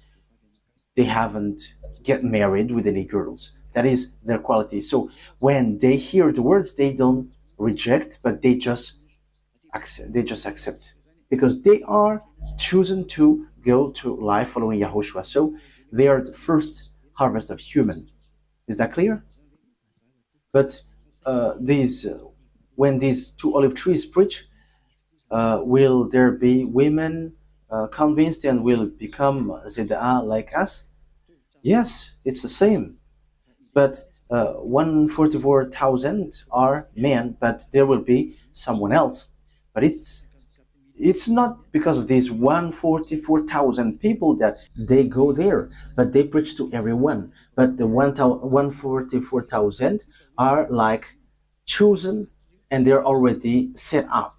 they haven't get married with any girls. That is their quality. So when they hear the words, they don't reject, but they just accept, because they are chosen to go to life following Yahushua. So they are the first harvest of human. Is that clear? But these when these two olive trees preach, will there be women convinced and will become Zida'ah like us? Yes, it's the same. But 144,000 are men, but there will be someone else. But it's not because of these 144,000 people that they go there, but they preach to everyone. But the 144,000 are like chosen, and they're already set up,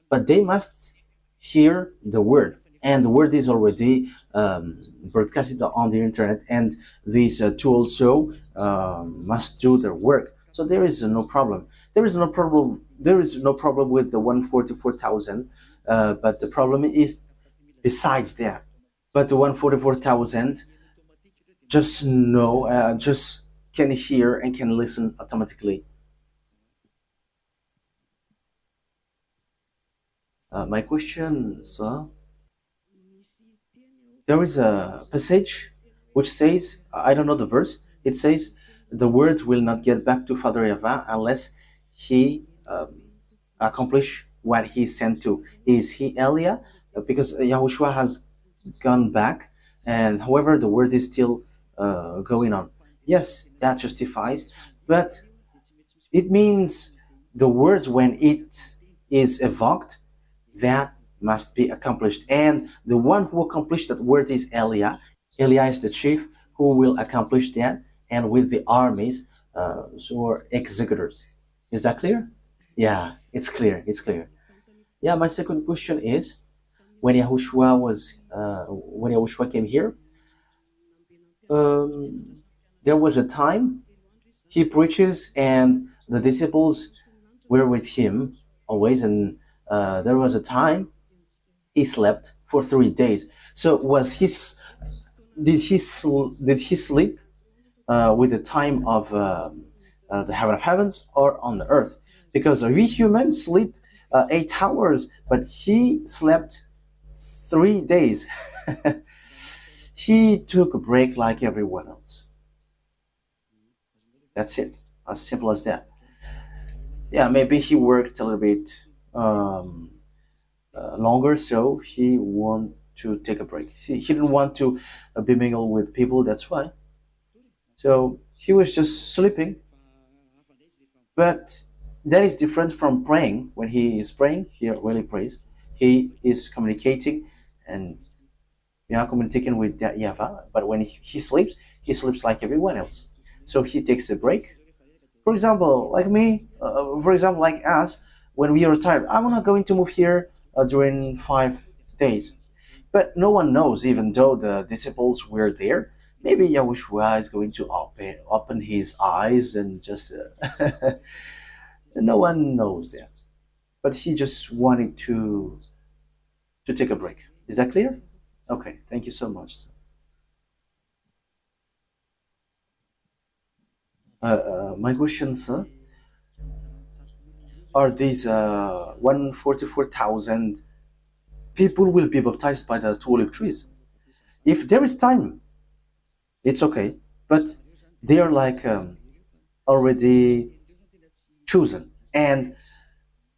but they must hear the word, and the word is already broadcasted on the internet, and these two also must do their work. So there is no problem. There is no problem with the 144,000, but the problem is besides that. But the 144,000 just know, just can hear and can listen automatically. My question, sir, there is a passage which says, I don't know the verse, it says, the word will not get back to Father Yahvah unless he accomplish what he sent to. Is he Elia? Because Yahushua has gone back, and however, the word is still going on. Yes, that justifies, but it means the words when it is evoked, that must be accomplished. And the one who accomplished that word is Elia. Elia is the chief who will accomplish that, and with the armies, so executors. Is that clear? Yeah, it's clear. It's clear. Yeah, my second question is, when Yahushua came here, um, there was a time he preaches, and the disciples were with him always, and there was a time he slept for 3 days. So did he sleep with the time of the heaven of heavens or on the earth? Because we humans sleep 8 hours, but he slept 3 days. He took a break like everyone else. That's it. As simple as that. Yeah, maybe he worked a little bit um, longer, so he want to take a break. He didn't want to be mingled with people. That's why. So he was just sleeping. But that is different from praying. When he is praying, he really prays. He is communicating, and communicating with that Yahvah. But when he sleeps like everyone else. So he takes a break. For example, like me, for example, like us, when we are tired, I'm not going to move here during 5 days. But no one knows, even though the disciples were there. Maybe Yahushua is going to open his eyes and just. No one knows that. But he just wanted to take a break. Is that clear? Okay, thank you so much. My question, sir, are these 144,000 people will be baptized by the two olive trees? If there is time, it's okay. But they are like already chosen, and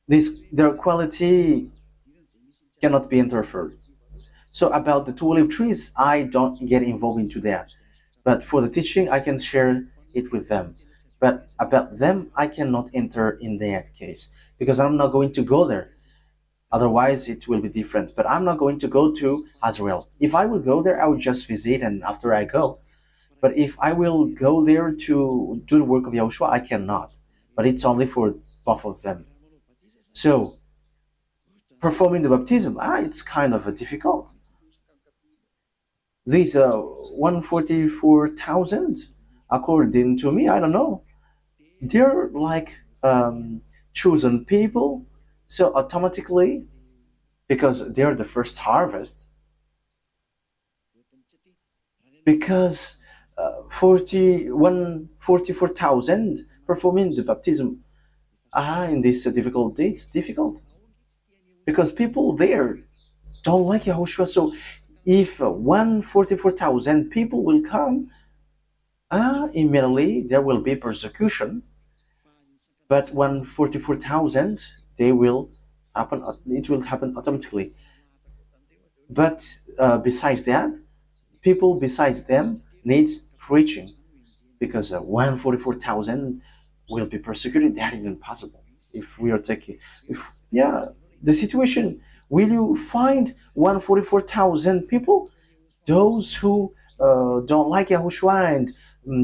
their quality cannot be interfered. So about the two olive trees, I don't get involved into that. But for the teaching, I can share it with them. But about them, I cannot enter in that case, because I'm not going to go there. Otherwise, it will be different. But I'm not going to go to Israel. If I will go there, I will just visit, and after I go. But if I will go there to do the work of Yahushua, I cannot. But it's only for both of them. So performing the baptism, it's kind of difficult. These 144,000, according to me, I don't know, they're like chosen people. So automatically, because they're the first harvest. Because 44,000 performing the baptism in this difficult day, it's difficult because people there don't like Yahushua. So if 144,000 people will come, immediately there will be persecution. But 144,000, they will happen. It will happen automatically. But besides that, people besides them needs preaching, because 144,000 will be persecuted. That is impossible. If we are taking, if yeah, the situation, will you find 144,000 people? Those who don't like Yahushua and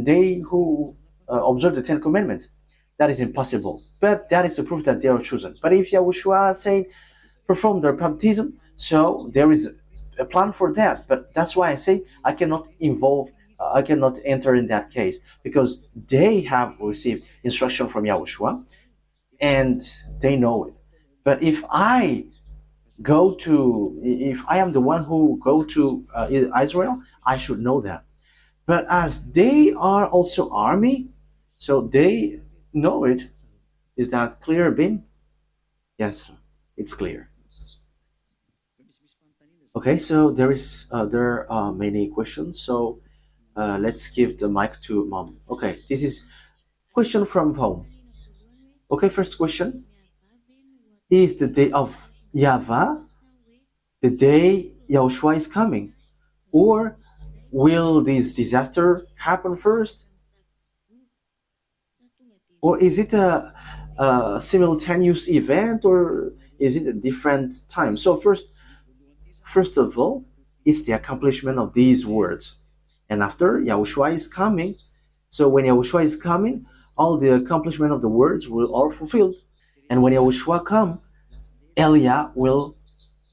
they who observe the Ten Commandments. That is impossible. But that is the proof that they are chosen. But if Yahushua said, perform their baptism, so there is a plan for that. But that's why I say I cannot I cannot enter in that case, because they have received instruction from Yahushua and they know it. But if I am the one who go to Israel, I should know that. But as they are also army, so they know it. Is that clear, Bin? Yes, it's clear. Okay, so there are many questions. So let's give the mic to Mom. Okay, this is question from home. Okay, first question: is the day of YAHVAH the day Yahushua is coming, or will this disaster happen first, or is it a simultaneous event, or is it a different time? So first of all, it's the accomplishment of these words, and after Yahushua is coming. So when Yahushua is coming, all the accomplishment of the words will all fulfilled, and when Yahushua come, Eliah will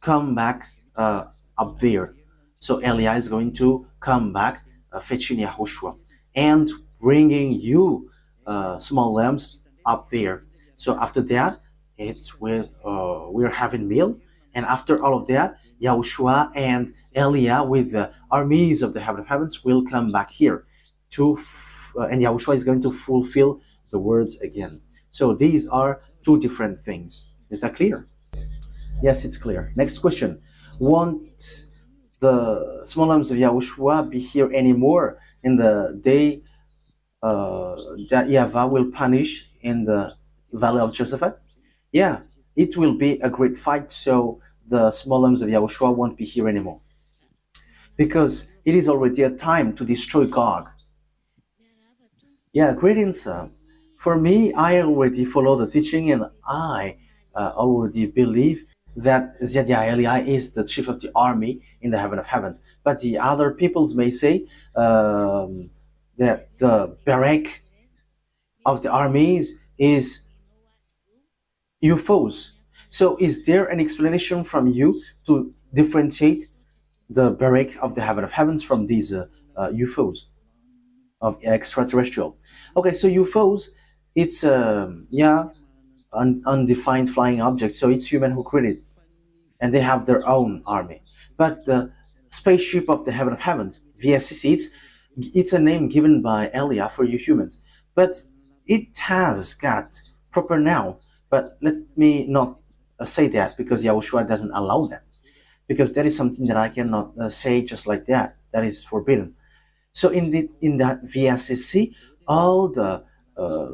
come back up there. So Eliah is going to come back fetching Yahushua and bringing you small lambs up there. So after that, we're having meal, and after all of that, Yahushua and Eliah with the armies of the heaven of heavens will come back here and Yahushua is going to fulfill the words again. So these are two different things. Is that clear? Yes, it's clear. Next question: won't the small lambs of Yahushua be here anymore in the day that YAHVAH will punish in the valley of Josaphat? Yeah, it will be a great fight, so the small lambs of Yahushua won't be here anymore, because it is already a time to destroy Gog. Yeah, greetings. For me, I already follow the teaching, and I already believe that Zediah Eliah is the chief of the army in the heaven of heavens. But the other peoples may say that the barrack of the armies is UFOs. So is there an explanation from you to differentiate the barrack of the heaven of heavens from these UFOs of extraterrestrial? Okay, so UFOs, it's undefined flying objects, so it's human who created, and they have their own army. But the spaceship of the heaven of heavens, VSCC, it's a name given by Eliah for you humans, but it has got proper noun. But let me not say that, because Yahushua doesn't allow that, because that is something that I cannot say just like that. That is forbidden. So in that VSCC, all the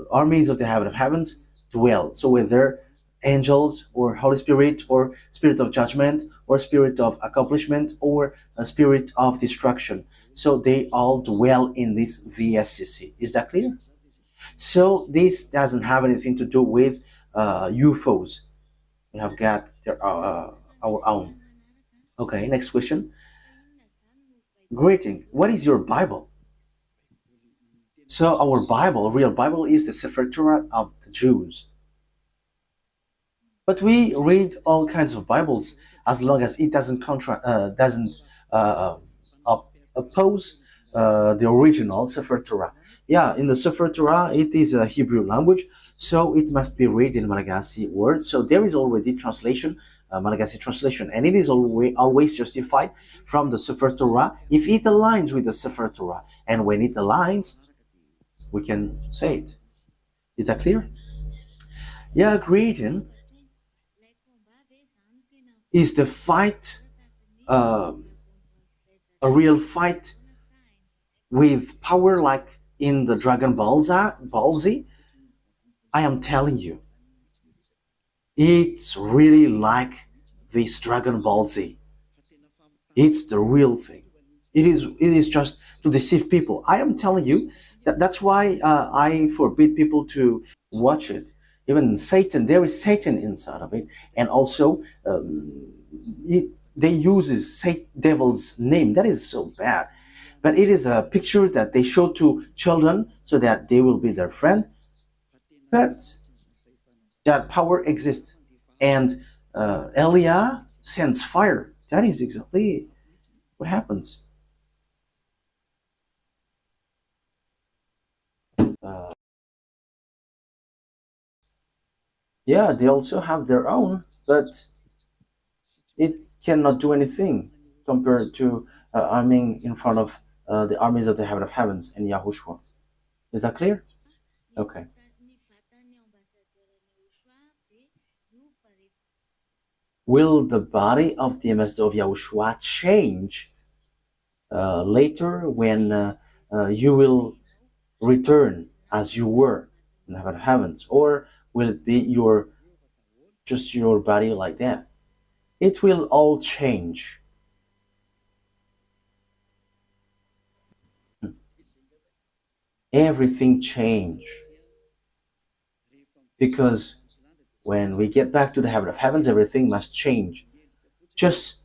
armies of the heaven of heavens dwell. So whether angels or Holy Spirit or spirit of judgment or spirit of accomplishment or a spirit of destruction, so they all dwell in this VSCC. Is that clear? So this doesn't have anything to do with UFOs. We have got our own. Okay, next question. Greeting. What is your Bible? So our Bible, real Bible, is the Sefer Torah of the Jews. But we read all kinds of Bibles as long as it doesn't oppose the original Sefer Torah. Yeah, in the Sefer Torah, it is a Hebrew language, so it must be read in Malagasy words. So there is already translation Malagasy translation, and it is always justified from the Sefer Torah if it aligns with the Sefer Torah. And when it aligns, we can say it. Is that clear? Yeah, greeting is the fight, uh, a real fight with power like in the Dragon Ball Z. I am telling you, it's really like this Dragon Ball Z. It's the real thing. It is just to deceive people. I am telling you that's why I forbid people to watch it. Even Satan, there is Satan inside of it, and also they uses devil's name. That is so bad. But it is a picture that they show to children so that they will be their friend. But that power exists, and Elia sends fire. That is exactly what happens. Uh, yeah, they also have their own, but it cannot do anything compared to arming in front of the armies of the heaven of heavens and Yahushua. Is that clear? Okay. Will the body of the ambassador of Yahushua change later when you will return as you were in the heaven of heavens, or will it be just your body like that? It will all change. Everything change because when we get back to the heaven of heavens, everything must change. Just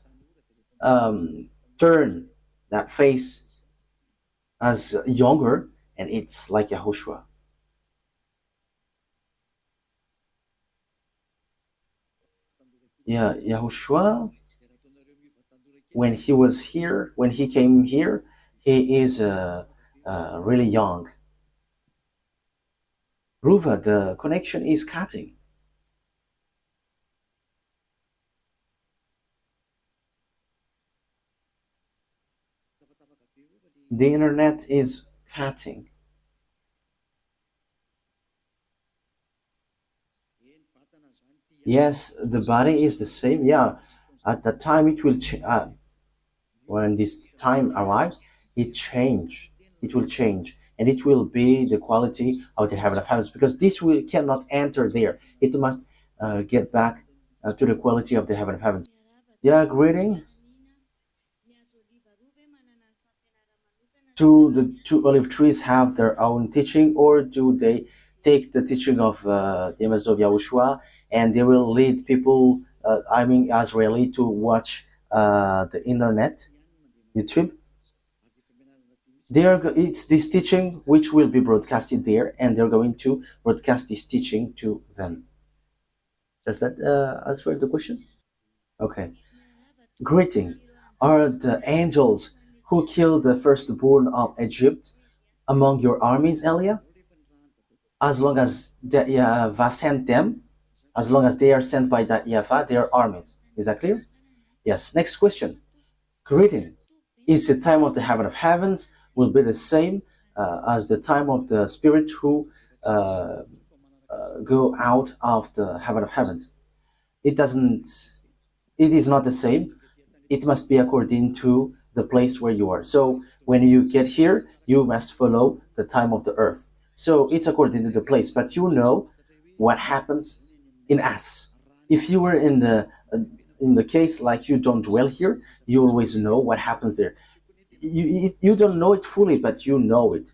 turn that face as younger, and it's like Yahushua. Yeah, Yahushua, when he was here, when he came here, he is really young. Ruva, the connection is cutting. The internet is cutting. Yes, the body is the same. Yeah, at that time it will when this time arrives, it will change, and it will be the quality of the heaven of heavens, because this will cannot enter there. It must get back to the quality of the heaven of heavens. Yeah, greeting do the two olive trees have their own teaching, or do they take the teaching of the image of Yahushua, and they will lead people, I mean Israeli, to watch the internet, YouTube? It's this teaching which will be broadcasted there, and they're going to broadcast this teaching to them. Does that answer the question? Okay. Greeting. Are the angels who killed the firstborn of Egypt among your armies, Elia? As long as the YAHVAH sent them, as long as they are sent by that YAHVAH, they are armies. Is that clear? Yes. Next question. Greeting. Is the time of the heaven of heavens will be the same as the time of the spirit who go out of the heaven of heavens? It doesn't. It is not the same. It must be according to the place where you are. So when you get here, you must follow the time of the earth. So it's according to the place, but you know what happens in us. If you were in the case like you don't dwell here, you always know what happens there. You don't know it fully, but you know it.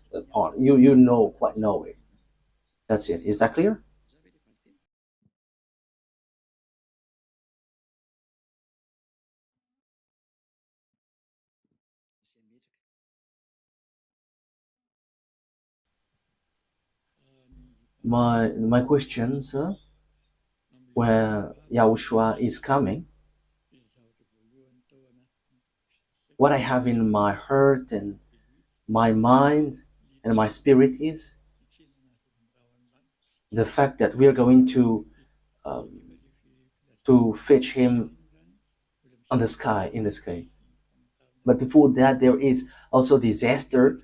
You know quite know it. That's it. Is that clear? My questions, where Yahushua is coming, what I have in my heart and my mind and my spirit is the fact that we are going to um, to fetch him on the sky, in the sky. But before that, there is also disaster,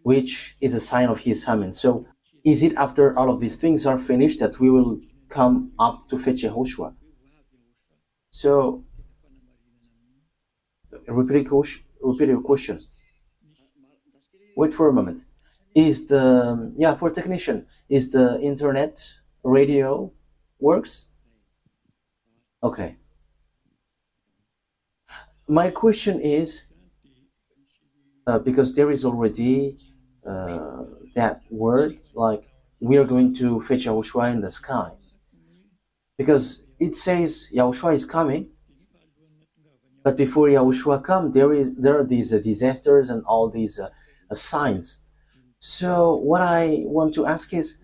which is a sign of his coming. So, is it after all of these things are finished that we will come up to fetch Yehoshua? So, repeat your question. Wait for a moment. Is the, yeah, for technician, is the internet radio works? Okay. My question is, because there is already uh, that word, like we are going to fetch Yahushua in the sky, because it says Yahushua is coming, but before Yahushua come, there are these disasters and all these signs. So what I want to ask is,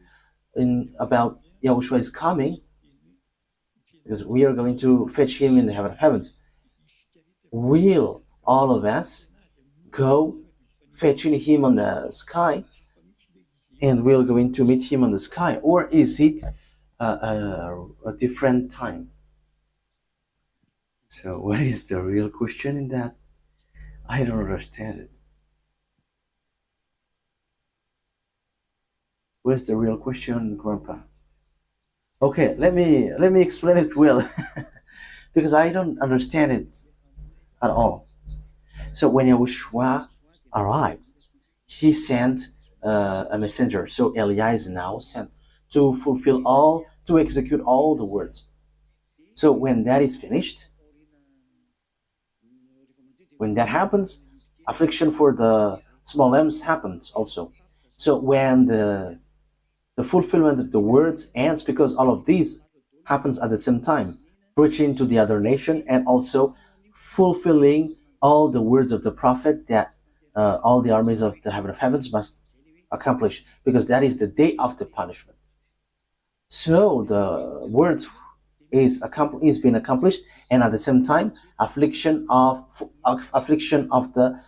in about Yahushua is coming, because we are going to fetch him in the heaven of heavens. Will all of us go fetching him on the sky, and we're going to meet him on the sky, or is it a different time? So what is the real question in that? I don't understand it. Where's the real question, Grandpa? Okay, let me explain it well, because I don't understand it at all. So when Yahushua arrived, he sent a messenger. So Eliah is now sent to fulfill all, to execute all the words. So when that is finished, when that happens, affliction for the small lambs happens also. So when the fulfillment of the words ends, because all of these happens at the same time, preaching to the other nation and also fulfilling all the words of the prophet that all the armies of the heaven of heavens must accomplish, because that is the day of the punishment. So the words is being accomplished, and at the same time, affliction of the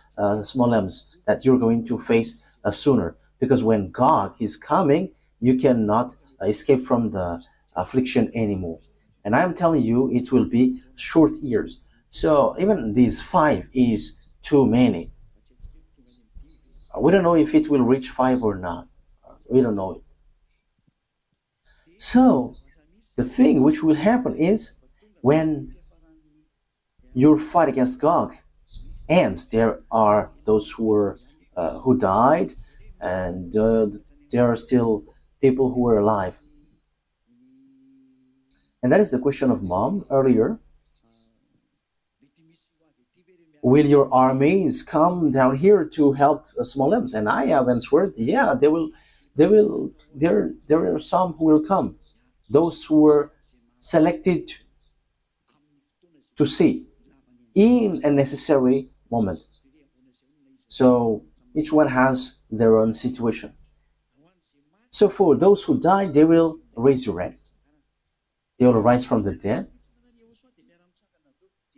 small lambs that you're going to face sooner. Because when God is coming, you cannot escape from the affliction anymore. And I'm telling you, it will be short years. So even these 5 is too many. We don't know if it will reach 5 or not. We don't know it. So the thing which will happen is, when your fight against Gog ends, there are those who died, and there are still people who are alive. And that is the question of Mom earlier. Will your armies come down here to help small lambs? And I have answered, yeah, they will. They will. There are some who will come. Those who were selected to see in a necessary moment. So each one has their own situation. So for those who die, they will resurrect. They will rise from the dead.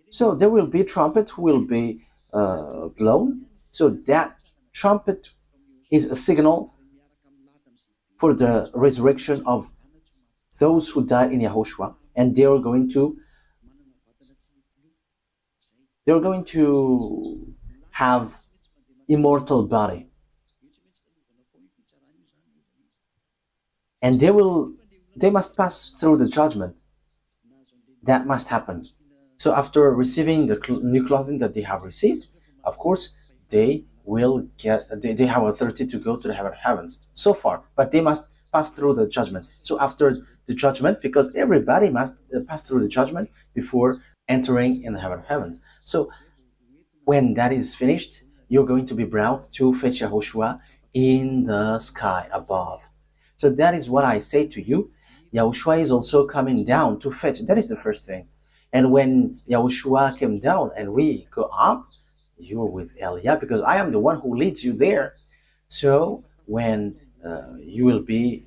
So there will be trumpet who will be blown. So that trumpet is a signal for the resurrection of those who died in Yahushua, and they're going to have immortal body, and they must pass through the judgment that must happen. So after receiving the new clothing that they have received, of course they have authority to go to the heaven of heavens so far, but they must pass through the judgment. So after the judgment, because everybody must pass through the judgment before entering in the heaven of heavens. So when that is finished, you're going to be brought to fetch Yahushua in the sky above. So that is what I say to you. Yahushua is also coming down to fetch. That is the first thing. And when Yahushua came down and we go up, you're with El Yah, because I am the one who leads you there. So when you will be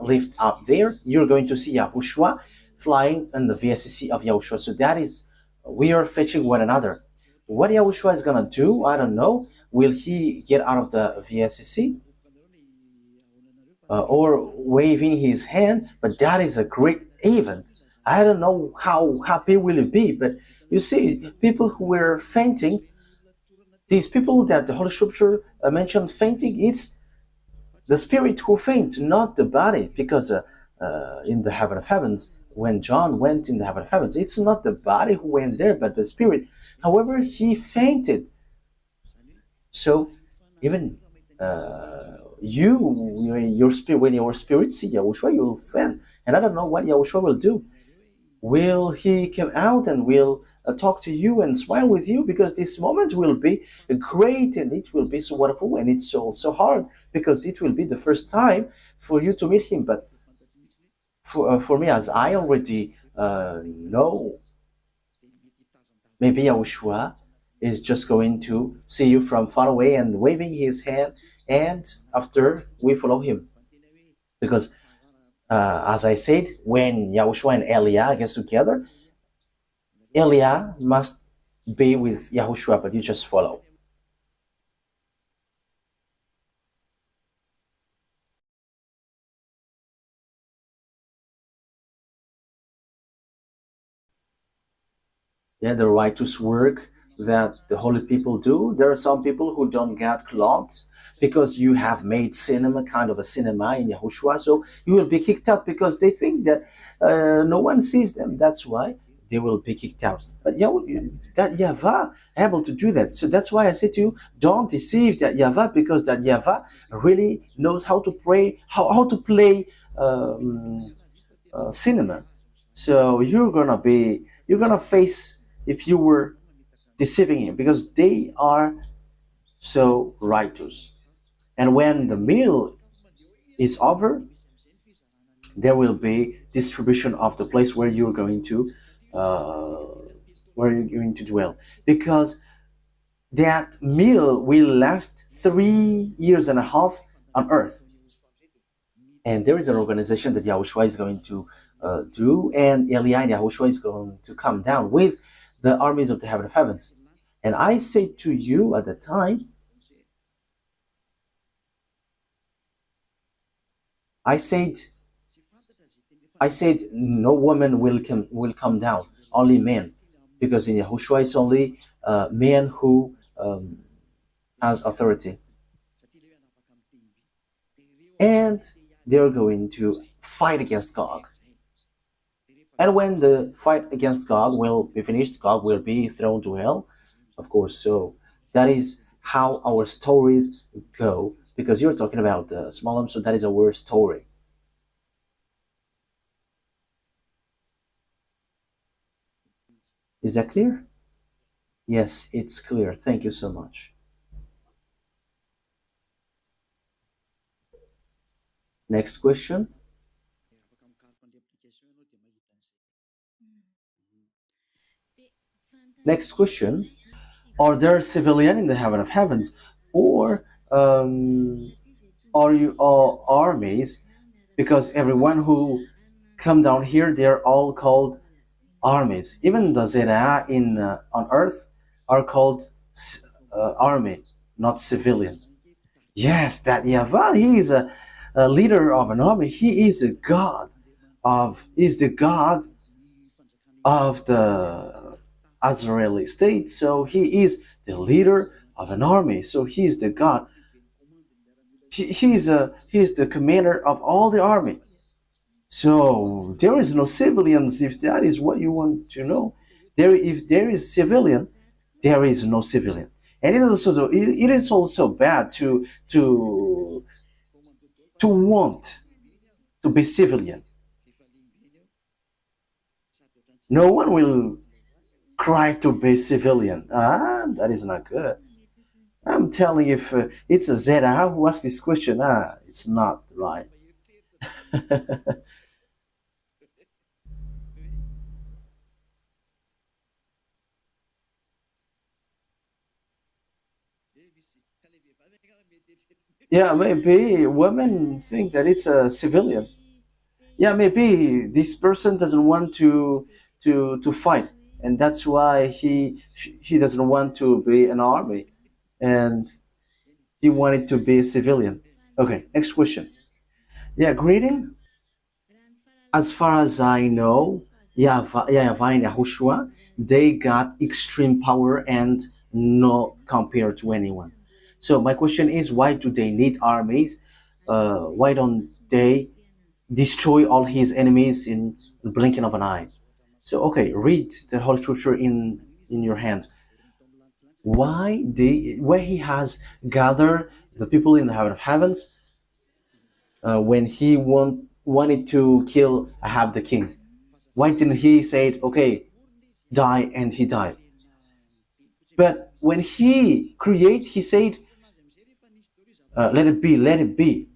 lift up there, you're going to see Yahushua flying in the VSCC of Yahushua. So that is, we are fetching one another. What Yahushua is going to do, I don't know. Will he get out of the VSCC? Or waving his hand? But that is a great event. I don't know how happy will it be, but you see, people who were fainting, these people that the Holy Scripture mentioned fainting, it's the spirit who faint, not the body, because in the heaven of heavens, when John went in the heaven of heavens, it's not the body who went there, but the spirit. However, he fainted. So even your spirit, when your spirit see Yahushua, you'll faint. And I don't know what Yahushua will do. Will he come out and will talk to you and smile with you? Because this moment will be great and it will be so wonderful, and it's so hard because it will be the first time for you to meet him. But for me, as I already know, maybe Yahushua is just going to see you from far away and waving his hand, and after we follow him. Because as I said, when Yahushua and Eliah gets together, Eliah must be with Yahushua, but you just follow. Yeah, the righteous work that the holy people do. There are some people who don't get clothes because you have made cinema, kind of a cinema in Yahushua, so you will be kicked out because they think that no one sees them. That's why they will be kicked out. But that Yahvah able to do that. So that's why I say to you, don't deceive that Yahvah, because that Yahvah really knows how to pray, how to play cinema. So you're gonna face if you were deceiving him, because they are so righteous. And when the meal is over, there will be distribution of the place uh, where you're going to dwell, because that meal will last 3 years and a half on earth. And there is an organization that Yahushua is going to do, and Eliah and Yahushua is going to come down with the armies of the heaven of heavens. And I say to you at the time, I said, I said, no woman will come down, only men, because in Yahushua it's only men who has authority, and they're going to fight against Gog. And when the fight against Gog will be finished, Gog will be thrown to hell, of course. So that is how our stories go, because you're talking about the Smollem, so that is our story. Is that clear? Yes, it's clear. Thank you so much. Next question. Next question. Are there civilian in the heaven of heavens, or are you all armies? Because everyone who come down here, they're all called armies. Even the Zera in on earth are called army, not civilian. Yes, that Yavan, he is a leader of an army. He is a god is the god of the Israeli state. So he is the leader of an army. So he is the god. He is the commander of all the army. So there is no civilians, if that is what you want to know. If there is civilian, there is no civilian. And it is also bad to want to be civilian. No one will cry to be civilian. That is not good. I'm telling you, if it's a Zeta who asked this question, it's not right. Yeah, maybe women think that it's a civilian. Yeah, maybe this person doesn't want to fight, and that's why he doesn't want to be an army, and he wanted to be a civilian. Okay, next question. Yeah, greeting. As far as I know, YAHVAH and YAHOSHUAH, they got extreme power and not compared to anyone. So my question is, why do they need armies? Why don't they destroy all his enemies in the blinking of an eye? So okay, read the Holy Scripture in your hand. Why he has gathered the people in the heaven of heavens when he wanted to kill Ahab the king? Why didn't he say, okay, die, and he died? But when he create, he said, let it be, let it be.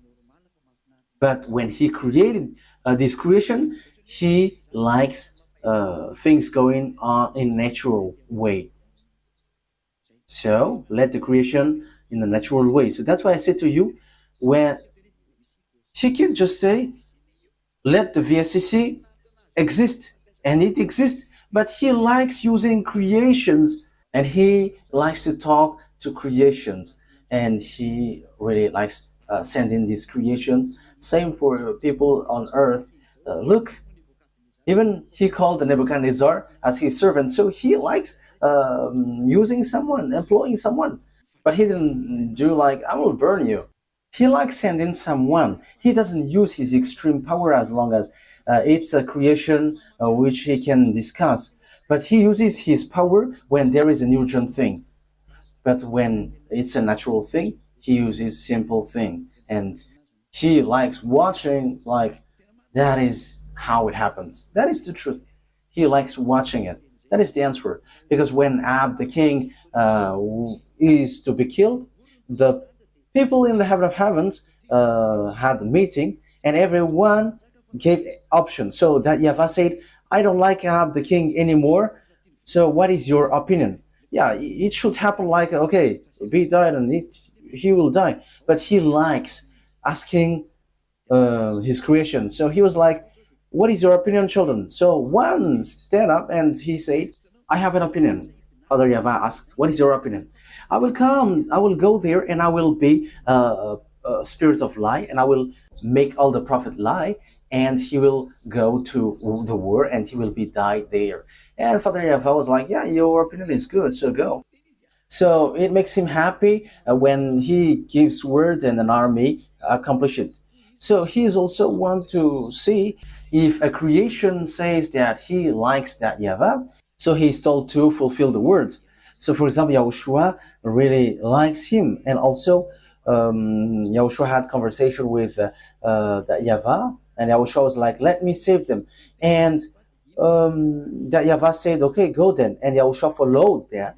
But when he created this creation, he likes things going on in natural way. So let the creation in a natural way. So that's why I said to you, when he can just say, let the VSCC exist, and it exists, but he likes using creations, and he likes to talk to creations, and he really likes sending these creations. Same for people on earth. Look, even he called the Nebuchadnezzar as his servant, so he likes using someone, employing someone. But he didn't do like, I will burn you. He likes sending someone. He doesn't use his extreme power as long as it's a creation which he can discuss. But he uses his power when there is an urgent thing. But when it's a natural thing, he uses simple thing. And he likes watching, like, that is how it happens. That is the truth. He likes watching it. That is the answer. Because when Ab the king is to be killed, the people in the heaven of heavens had a meeting, and everyone gave options. So that YAHVAH said, I don't like Ab the king anymore. So what is your opinion? Yeah, it should happen like, okay, be died and he will die. But he likes asking his creation. So he was like, what is your opinion, children? So one stand up and he said, I have an opinion. Father YAHVAH asked, what is your opinion? I will come, I will go there, and I will be a spirit of lie, and I will make all the prophet lie, and he will go to the war, and he will be died there. And Father YAHVAH was like, yeah, your opinion is good, so go. So it makes him happy when he gives word and an army accomplish it. So he is also want to see if a creation says that he likes that YAHVAH, so he is told to fulfill the words. So for example, YAHOSHUAH really likes him, and also YAHOSHUAH had conversation with that YAHVAH, and YAHOSHUAH was like, let me save them. And that YAHVAH said, okay, go then. And YAHOSHUAH followed that.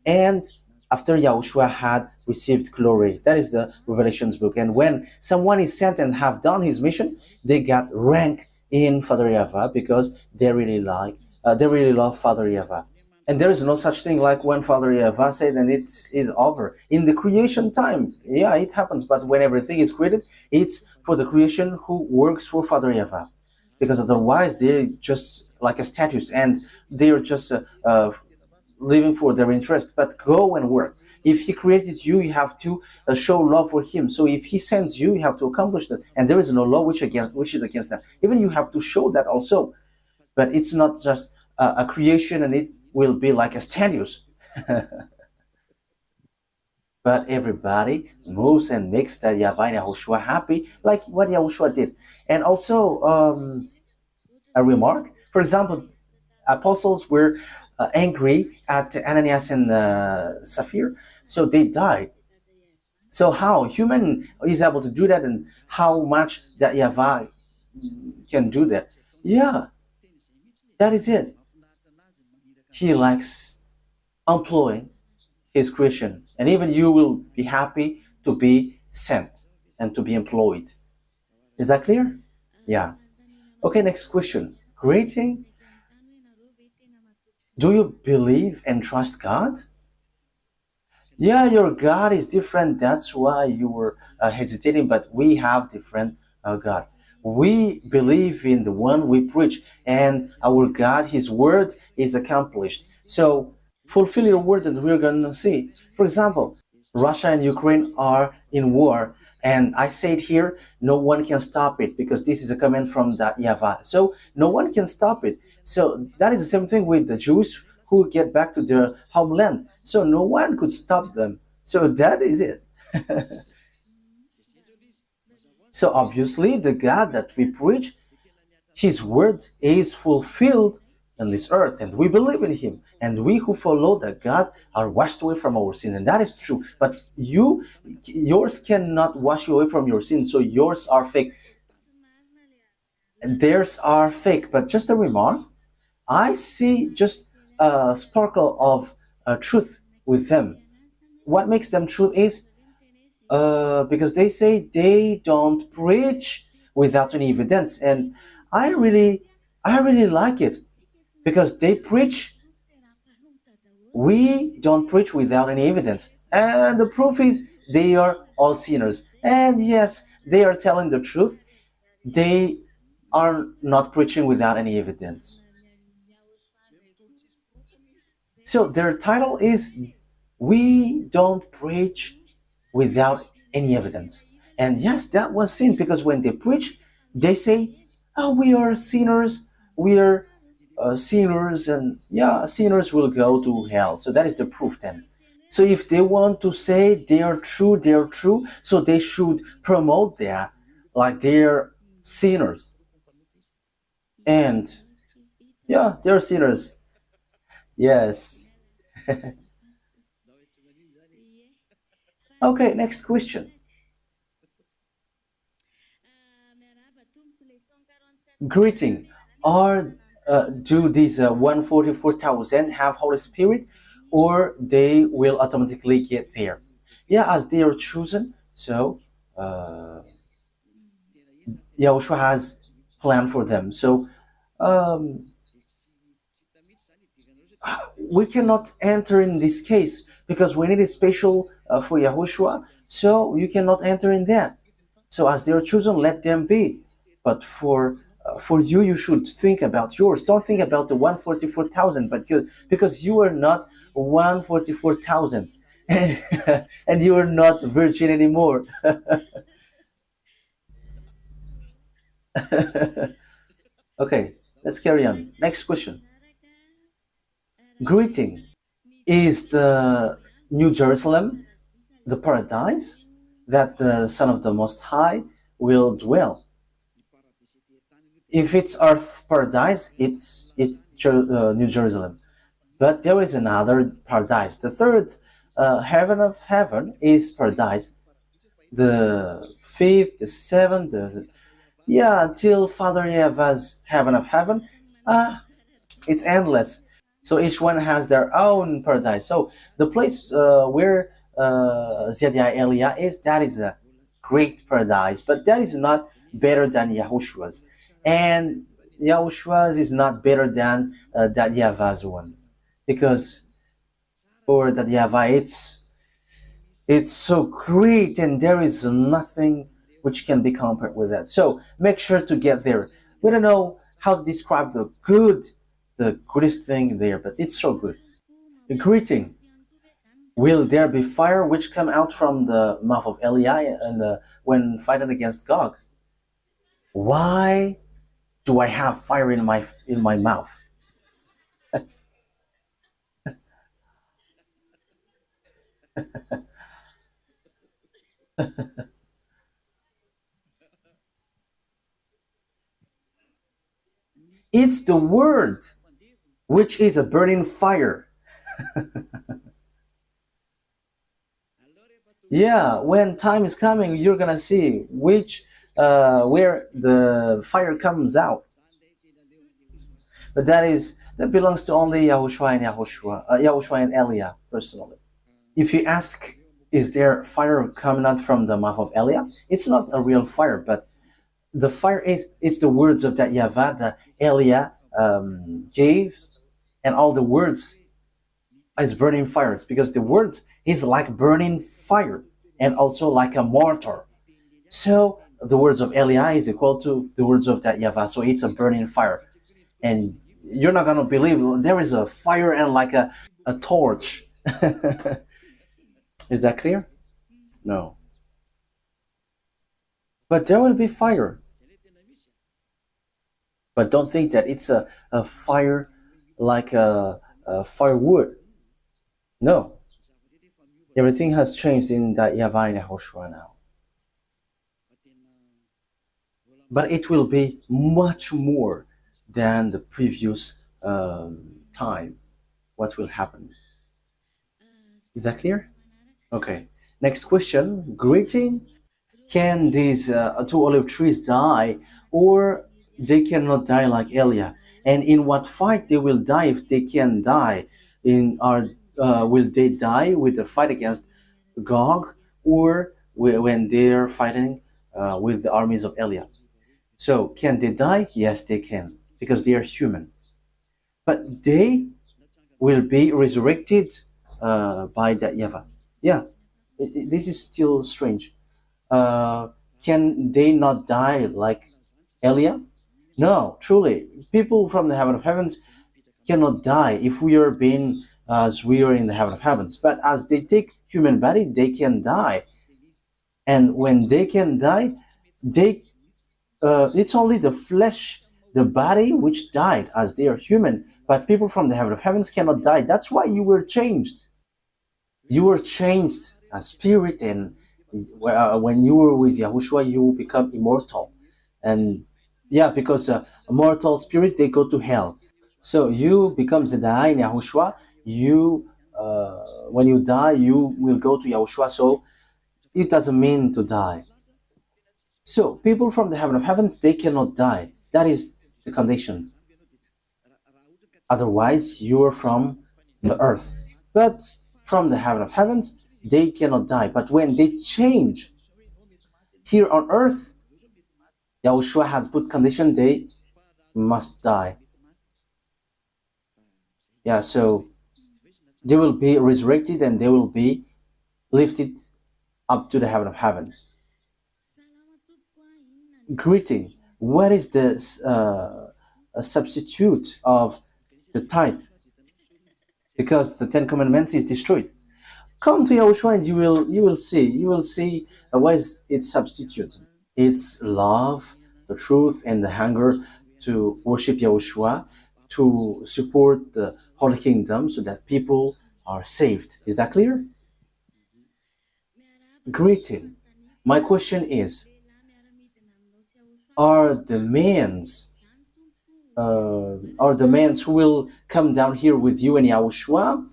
And after YAHOSHUAH had received glory, that is the Revelations book. And when someone is sent and have done his mission, they got rank in Father YAHVAH because they really love Father YAHVAH. And there is no such thing like when Father YAHVAH said and it is over. In the creation time, yeah, it happens. But when everything is created, it's for the creation who works for Father YAHVAH. Because otherwise, they're just like a status, and they're just living for their interest. But go and work. If he created you, you have to show love for him. So if he sends you, you have to accomplish that. And there is no law which is against that. Even you have to show that also. But it's not just a creation, and it will be like a status. But everybody moves and makes that YAHVAH and YAHOSHUAH happy, like what YAHOSHUAH did. And also a remark, for example, apostles were angry at Ananias and Sapphira, so they died. So how human is able to do that, and how much that YAHVAH can do that? Yeah, that is it. He likes employing his creation, and even you will be happy to be sent and to be employed. Is that clear? Yeah. Okay, next question. Greeting. Do you believe and trust God? Yeah, your God is different. That's why you were hesitating, but we have different God. We believe in the one we preach, and our God, his word is accomplished. So fulfill your word, and we're going to see. For example, Russia and Ukraine are in war. And I say it here, no one can stop it because this is a command from the YAHVAH. So no one can stop it. So that is the same thing with the Jews who get back to their homeland. So no one could stop them. So that is it. So obviously, the God that we preach, His word is fulfilled on this earth, and we believe in Him. And we who follow that God are washed away from our sin, and that is true. But yours cannot wash you away from your sin, so yours are fake, and theirs are fake. But just a remark, I see just a sparkle of truth with them. What makes them truth is because they say they don't preach without any evidence, and I really, I really like it because they preach. We don't preach without any evidence, and the proof is they are all sinners. And yes, they are telling the truth. They are not preaching without any evidence. So their title is "We Don't Preach Without Any Evidence." And yes, that was sin because when they preach, they say, "Oh, we are sinners. We are sinners, and yeah, sinners will go to hell." So that is the proof then. So if they want to say they are true, they are true. So they should promote that, like they're sinners, and yeah, they're sinners. Yes. Okay, next question. Greeting. Are do these 144,000 have Holy Spirit, or they will automatically get there? Yeah, as they are chosen. So Yahushua has planned for them. So um, we cannot enter in this case because we need a special for Yahushua. So you cannot enter in that. So as they are chosen, let them be. But for you, you should think about yours. Don't think about the 144,000, but because you are not 144,000, and you are not virgin anymore. Okay, let's carry on. Next question. Greeting. Is the New Jerusalem the paradise that the Son of the Most High will dwell? If it's Earth paradise, it's New Jerusalem. But there is another paradise. The third heaven of heaven is paradise. The fifth, the seventh, yeah, until Father Yeva's heaven of heaven, uh, it's endless. So each one has their own paradise. So the place where Zediah Elia is, that is a great paradise, but that is not better than Yahushua's. And Yahushua's is not better than that Yava's one. Because for that Yava, it's so great and there is nothing which can be compared with that. So make sure to get there. We don't know how to describe the greatest thing there, but it's so good. A greeting. Will there be fire which come out from the mouth of Eli and when fighting against Gog? Why do I have fire in my mouth? It's the word which is a burning fire. Yeah, when time is coming, you're gonna see which where the fire comes out. But that belongs to only Yahushua and Yahushua and Elia personally. If you ask, is there fire coming out from the mouth of Elia? It's not a real fire, but the fire is it's the words of that Yahvah that Elia gave, and all the words is burning fires because the words is like burning fire and also like a mortar. So the words of Eli is equal to the words of that Yahvah. So it's a burning fire. And you're not gonna believe there is a fire and like a torch. Is that clear? No. But there will be fire. But don't think that it's a fire like a firewood. No, everything has changed in the YAHVAH and YAHOSHUAH now. But it will be much more than the previous time. What will happen? Is that clear? Okay. Next question. Greeting. Can these two olive trees die, or they cannot die like Elia? And in what fight they will die if they can die? In are Will they die with the fight against Gog, or when they're fighting with the armies of Elia? So can they die? Yes, they can, because they are human. But they will be resurrected by that Yava. Yeah, this is still strange. Uh, can they not die like Elia? No, truly. People from the heaven of heavens cannot die if we are being as we are in the heaven of heavens. But as they take human body, they can die. And when they can die, they it's only the flesh, the body which died as they are human. But people from the heaven of heavens cannot die. That's why you were changed. You were changed as spirit, and when you were with Yahushua, you become immortal. And yeah, because a mortal spirit, they go to hell. So you become Zedai in Yahushua. You, when you die, you will go to Yahushua. So it doesn't mean to die. So people from the heaven of heavens, they cannot die. That is the condition. Otherwise, you are from the earth. But from the heaven of heavens, they cannot die. But when they change here on earth, Yahushua has put condition they must die. Yeah, so they will be resurrected and they will be lifted up to the heaven of heavens. Greeting. What is the a substitute of the tithe? Because the Ten Commandments is destroyed. Come to Yahushua and you will see what is its substitute. It's love, the truth, and the hunger to worship Yahushua, to support the Holy Kingdom so that people are saved. Is that clear? Greeting. My question is, are the men's are the men who will come down here with you and Yahushua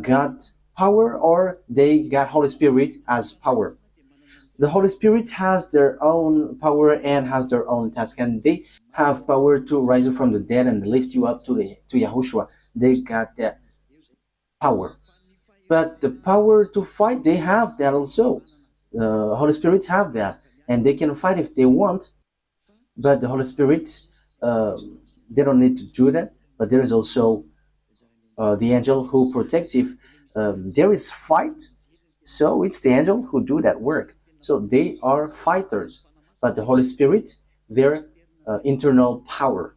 got power, or they got Holy Spirit as power? The Holy Spirit has their own power and has their own task, and they have power to rise you from the dead and lift you up to Yahushua. They got that power. But the power to fight, they have that also. The Holy Spirit have that, and they can fight if they want. But the Holy Spirit, uh, they don't need to do that. But there is also the angel who protects if there is fight. So it's the angel who do that work. So they are fighters, but the Holy Spirit, their internal power.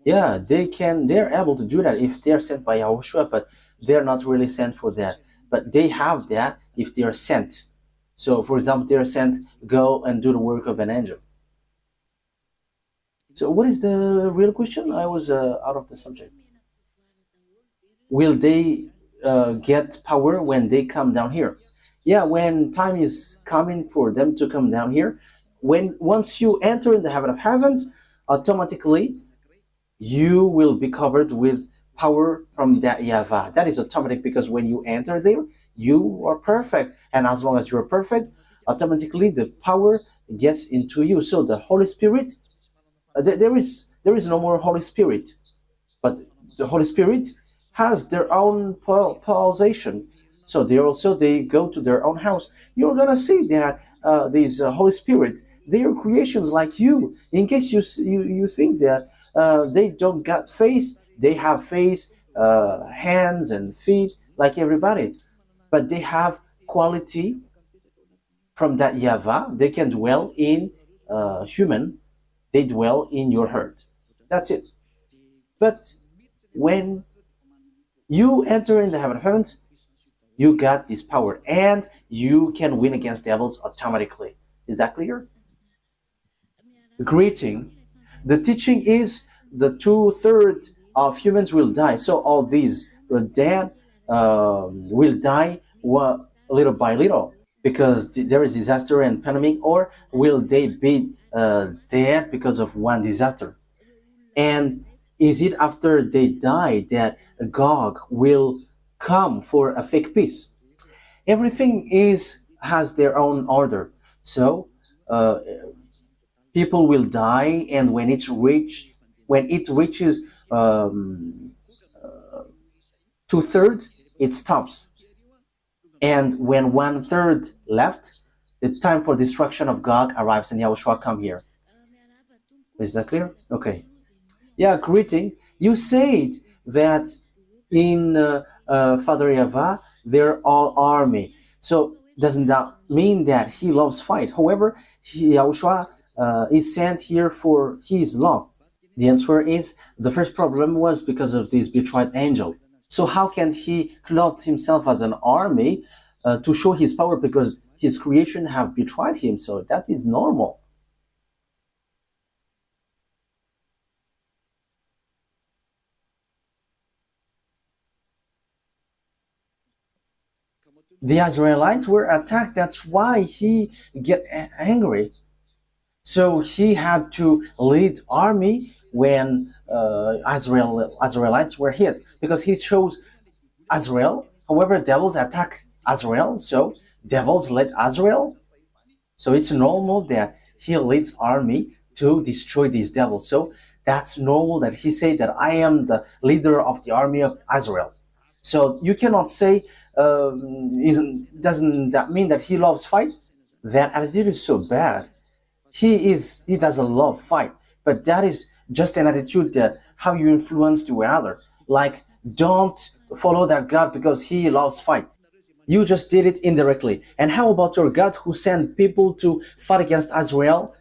Yeah, they can. They're able to do that if they are sent by Yahushua, but they're not really sent for that. But they have that if they are sent. So, for example, they are sent go and do the work of an angel. So, what is the real question? I was out of the subject. Will they get power when they come down here? Yeah, when time is coming for them to come down here, when once you enter in the heaven of heavens, automatically you will be covered with power from that Yava. That is automatic because when you enter there, you are perfect, and as long as you are perfect, automatically the power gets into you. So the Holy Spirit, there is no more Holy Spirit, but the Holy Spirit has their own pulsation. So they go to their own house. You're gonna see that these Holy Spirit, they are creations like you. In case you think that they don't got face, they have face, hands and feet like everybody, but they have quality from that Yava. They can dwell in human. They dwell in your heart. That's it. But when you enter in the heaven of heavens, you got this power and you can win against devils automatically. Is that clear? Greeting. The teaching is the two-thirds of humans will die. So all these dead will die little by little because there is disaster and pandemic, or will they be dead because of one disaster? And is it after they die that Gog will come for a fake peace? Everything is has their own order. So uh, people will die, and when it reaches two-thirds, it stops. And when one-third left, the time for destruction of Gog arrives, and Yahushua come here. Is that clear? Okay. Yeah, greeting. You said that in Father YAHVAH, they're all army. So doesn't that mean that he loves fight? However, Yahushua is sent here for his love. The answer is the first problem was because of this betrayed angel. So how can he clothe himself as an army to show his power because his creation have betrayed him? So that is normal. The Israelites were attacked. That's why he get angry. So he had to lead army when Israelites were hit because he chose Israel. However, devils attack Israel, so devils led Israel. So it's normal that he leads army to destroy these devils. So that's normal that he say that I am the leader of the army of Israel. So you cannot say isn't doesn't that mean that he loves fight? That attitude is so bad. He doesn't love fight, but that is just an attitude that how you influence the other. Like don't follow that God because he loves fight. You just did it indirectly. And how about your God who sent people to fight against Israel?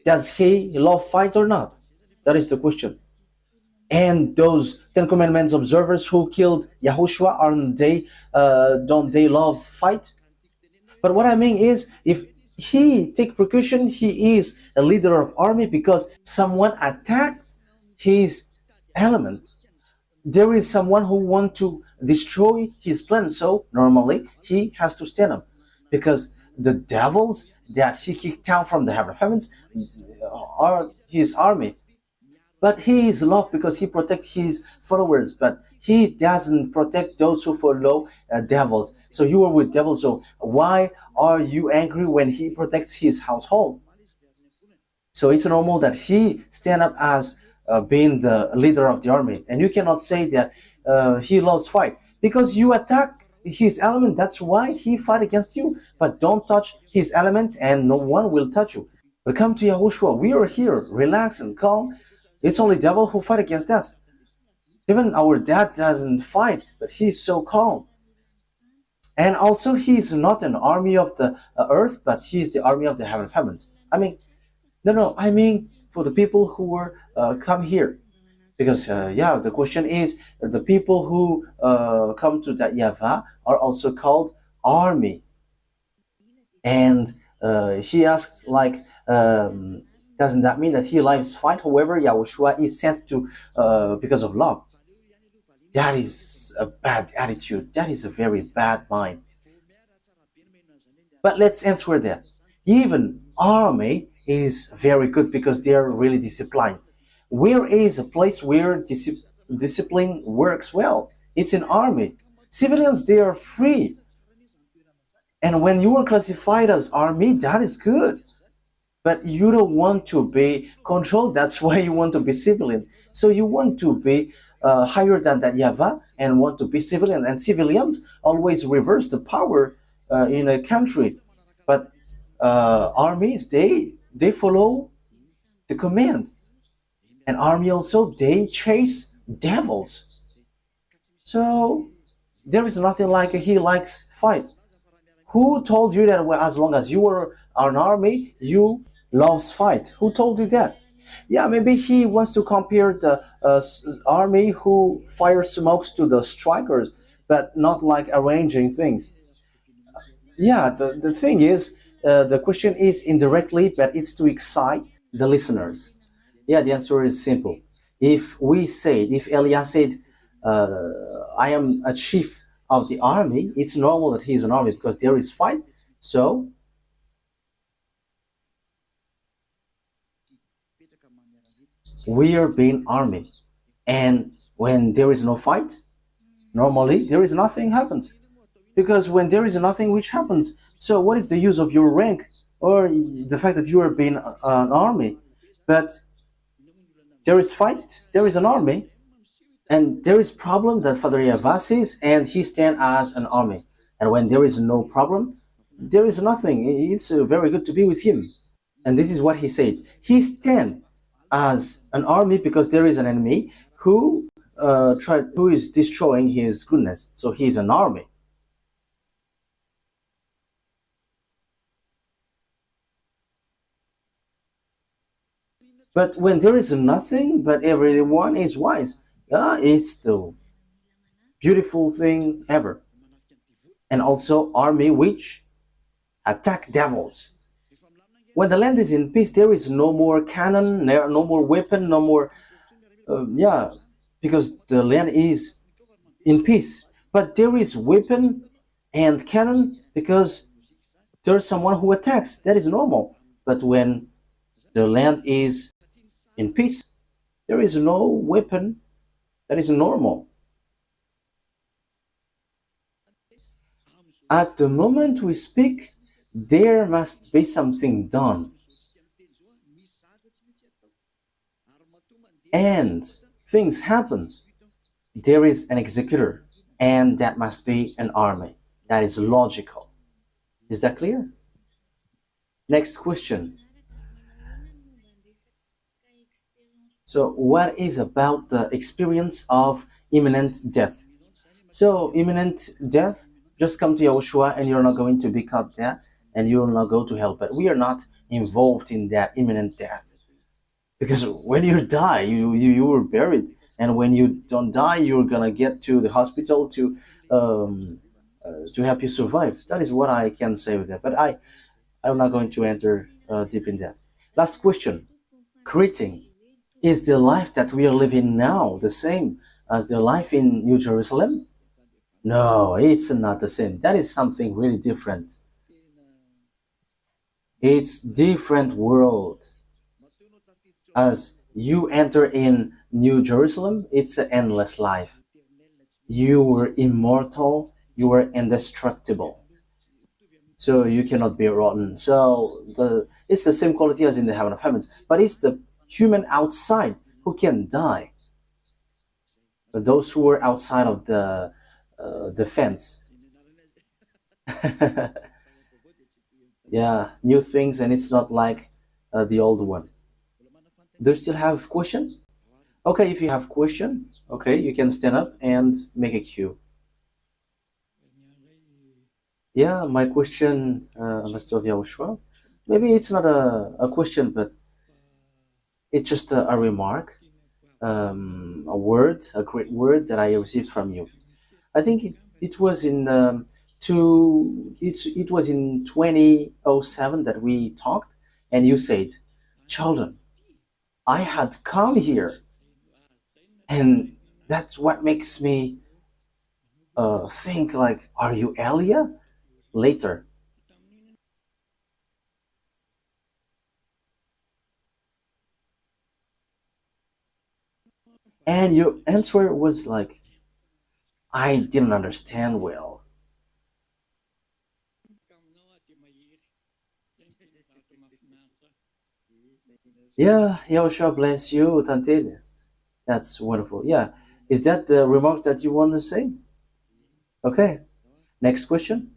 Does he love fight or not? That is the question. And those Ten Commandments observers who killed Yahushua, aren't they? Don't they love fight? But what I mean is, if he take precaution, he is a leader of army because someone attacks his element. There is someone who want to destroy his plan. So normally he has to stand up because the devils that he kicked out from the heaven of heavens are his army. But he is loved because he protects his followers, but he doesn't protect those who follow devils. So you are with devils, so why are you angry when he protects his household? So it's normal that he stand up as being the leader of the army. And you cannot say that he loves fight because you attack his element. That's why he fight against you. But don't touch his element and no one will touch you. But come to Yahushua. We are here, relax and calm. It's only devil who fight against us. Even our dad doesn't fight, but he's so calm. And also he's not an army of the earth, but he's the army of the heaven of heavens. I mean, no, I mean for the people who were come here. Because, yeah, the question is, the people who come to that YAHVAH are also called army. And he asked, like, doesn't that mean that he likes fight? However, Yahushua is sent to because of love. That is a bad attitude. That is a very bad mind. But let's answer that. Even army is very good because they are really disciplined. Where is a place where discipline works well? It's an army. Civilians, they are free. And when you are classified as army, that is good. But you don't want to be controlled. That's why you want to be civilian. So you want to be higher than that YAHVAH and want to be civilian. And civilians always reverse the power in a country. But armies, they follow the command. And army also, they chase devils. So there is nothing like he likes fight. Who told you that as long as you are an army, you loves fight? Who told you that? Yeah, maybe he wants to compare the army who fire smokes to the strikers, but not like arranging things. Yeah, the thing is, the question is indirectly, but it's to excite the listeners. Yeah, the answer is simple. If Elia said, uh, I am a chief of the army, it's normal that he's an army because there is fight. So we are being army. And when there is no fight, normally there is nothing happens. Because when there is nothing which happens, so what is the use of your rank or the fact that you are being an army? But there is fight, there is an army, and there is problem that Father Yahweh sees, and he stand as an army. And when there is no problem, there is nothing. It's very good to be with him. And this is what he said. He stand as an army because there is an enemy who is destroying his goodness. So he is an army. But when there is nothing, but everyone is wise, it's the beautiful thing ever. And also army which attack devils. When the land is in peace, there is no more cannon, no more weapon, no more, yeah, because the land is in peace. But there is weapon and cannon because there's someone who attacks. That is normal. But when the land is in peace, there is no weapon. That is normal. At the moment we speak, there must be something done. And things happen. There is an executor, and that must be an army. That is logical. Is that clear? Next question. So, what is about the experience of imminent death? So, imminent death, just come to Yahushua and you're not going to be caught there and you will not go to hell. But we are not involved in that imminent death. Because when you die, you were buried. And when you don't die, you're going to get to the hospital to help you survive. That is what I can say with that. But I'm not going to enter deep in that. Last question. Greeting. Is the life that we are living now the same as the life in New Jerusalem? No, it's not the same. That is something really different. It's different world. As you enter in New Jerusalem, it's an endless life. You were immortal, you were indestructible. So you cannot be rotten. So it's the same quality as in the heaven of heavens, but it's the human outside who can die. But those who were outside of the fence, yeah, new things, and it's not like the old one. Do you still have question? Okay, if you have question, okay, you can stand up and make a queue. Yeah, my question, Mr. Yahushua, maybe it's not a question, but it's just a remark, a word, a great word that I received from you. I think it was in it was in 2007 that we talked, and you said, "Children, I had come here, and that's what makes me think like, are you Elia?" Later, and your answer was like, I didn't understand well. Yeah, Yahushua bless you, Tante. That's wonderful. Yeah. Is that the remark that you want to say? Okay. Next question.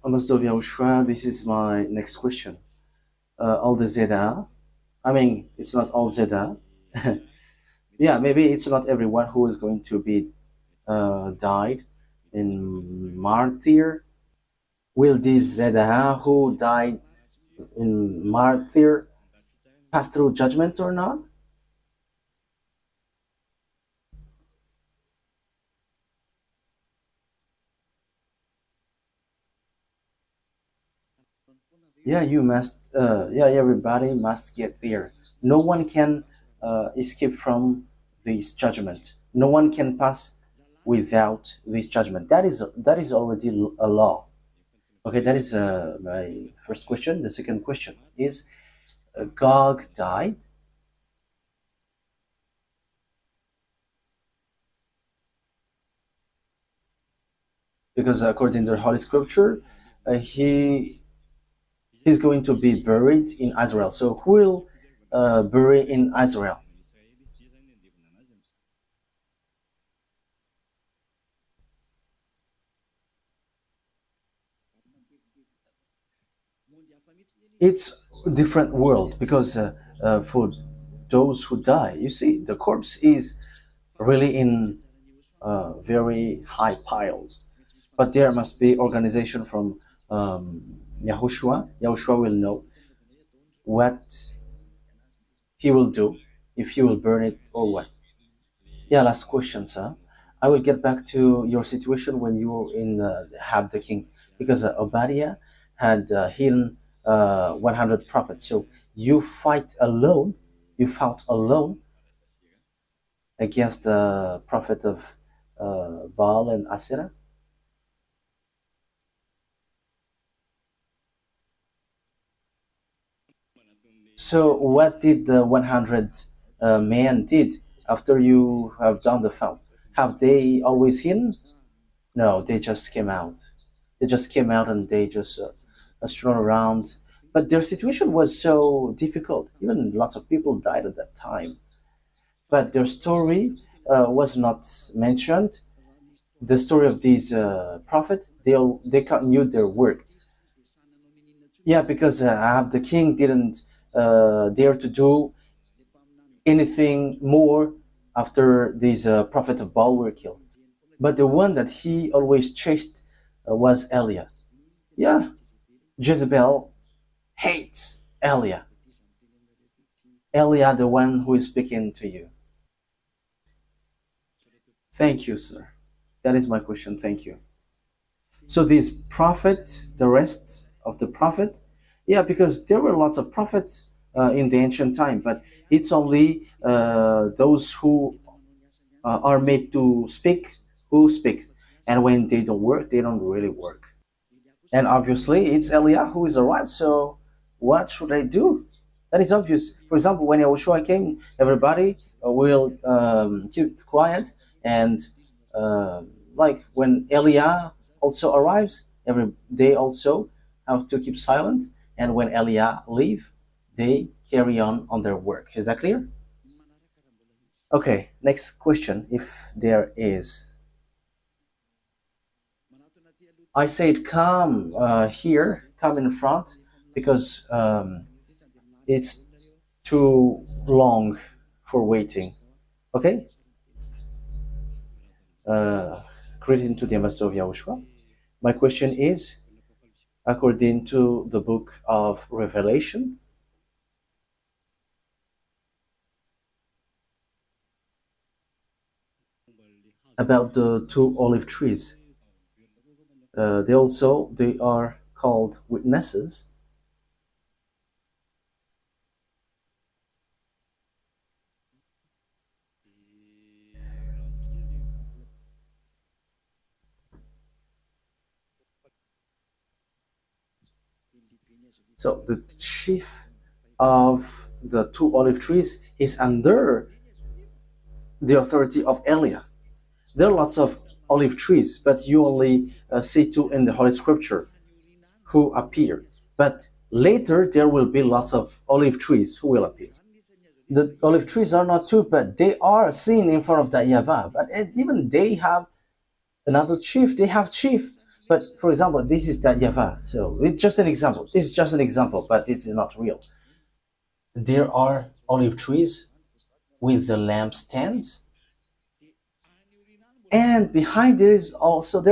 Mr. Yahushua, this is my next question. All the Zeda. I mean, it's not all Zeda. Yeah, maybe it's not everyone who is going to be died in martyr? Will this Zedah who died in martyr pass through judgment or not? Yeah, you must. Yeah, everybody must get there. No one can escape from this judgment. No one can pass without this judgment. That is already a law. Okay, that is my first question. The second question is, Gog died because according to the Holy Scripture, he's going to be buried in Israel. So who will bury in Israel? It's a different world because for those who die, you see, the corpse is really in very high piles. But there must be organization from Yahushua. Yahushua will know what he will do, if he will burn it or what. Yeah, last question, sir. I will get back to your situation when you were in Have the King, because Obadiah had hidden 100 prophets. So you fight alone, you fought alone against the prophet of Baal and Asherah. So what did the 100 men did after you have done the found? Have they always hidden? No, they just came out. They just came out and they just strolled around. But their situation was so difficult. Even lots of people died at that time. But their story was not mentioned. The story of these prophets, they continued their work. Yeah, because Ahab the king didn't dare to do anything more after these prophets of Baal were killed. But the one that he always chased was Eliah. Yeah, Jezebel hates Eliah. Eliah, the one who is speaking to you. Thank you, sir. That is my question. Thank you. So this prophet, the rest of the prophet, yeah, because there were lots of prophets in the ancient time, but it's only those who are made to speak who speak, and when they don't work, they don't really work. And obviously, it's Eliah who is arrived. So what should I do? That is obvious. For example, when Yahushua came, everybody will keep quiet, and uh, like when Eliah also arrives, they also have to keep silent. And when Eliah leave, they carry on their work. Is that clear? Okay. Next question, if there is. I said come here, come in front, because it's too long for waiting. Okay? Uh, Greeting to the ambassador of Yahushua. My question is, according to the book of Revelation, about the two olive trees. They are called witnesses. So the chief of the two olive trees is under the authority of Eliah. There are lots of olive trees, but you only see two in the Holy Scripture who appear. But later there will be lots of olive trees who will appear. The olive trees are not two, but they are seen in front of the YAHVAH. But even they have another chief. They have chief. But for example, this is the YAHVAH. So it's just an example. This is just an example, but it's not real. There are olive trees with the lampstands, and behind there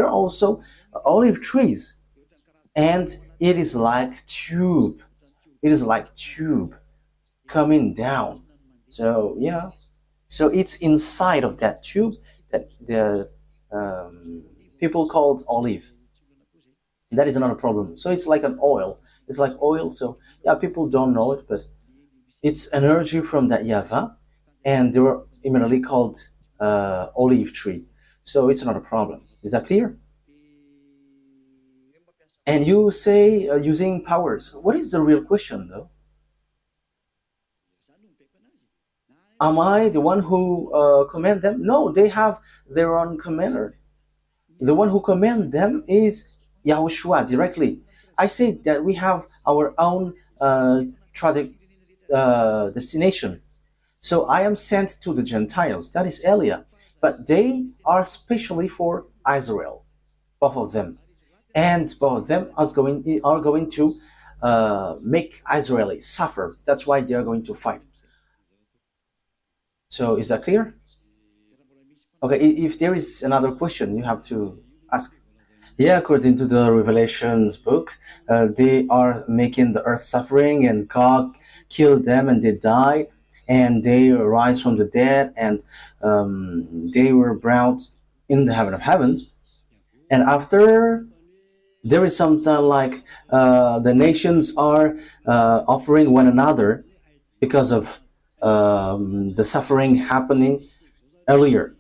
are also olive trees, and it is like tube. It is like tube coming down. So yeah, so it's inside of that tube that the um, people called olive. That is another problem. So it's like an oil. It's like oil. So yeah, people don't know it, but it's energy from that Yahvah, and they were immediately called olive trees. So it's not a problem. Is that clear? And you say using powers. What is the real question, though? Am I the one who command them? No, they have their own commander. The one who command them is Yahushua directly. I say that we have our own destination. So I am sent to the Gentiles. That is Elia, but they are specially for Israel, both of them, and both of them are going to make Israelis suffer. That's why they are going to fight. So is that clear? Okay. If there is another question, you have to ask. Yeah, according to the Revelations book, they are making the earth suffering, and God killed them, and they die, and they rise from the dead, and they were brought in the heaven of heavens. And after, there is something like the nations are offering one another because of the suffering happening earlier.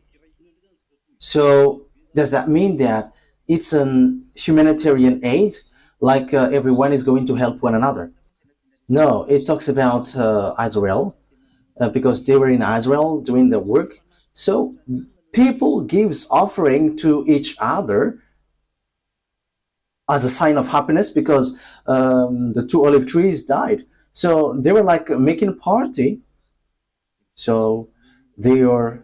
So does that mean that it's an humanitarian aid, like everyone is going to help one another? No, it talks about Israel, because they were in Israel doing the work. So people gives offering to each other as a sign of happiness, because the two olive trees died. So they were like making a party. So they are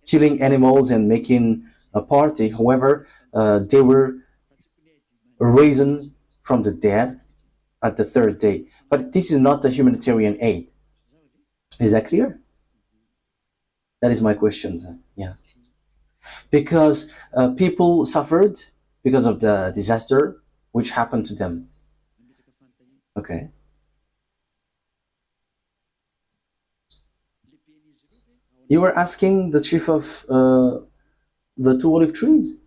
killing animals and making a party. However, they were risen from the dead at the third day. But this is not a humanitarian aid. Is that clear? That is my question. Yeah. Because people suffered because of the disaster which happened to them. Okay. You were asking the chief of the two olive trees.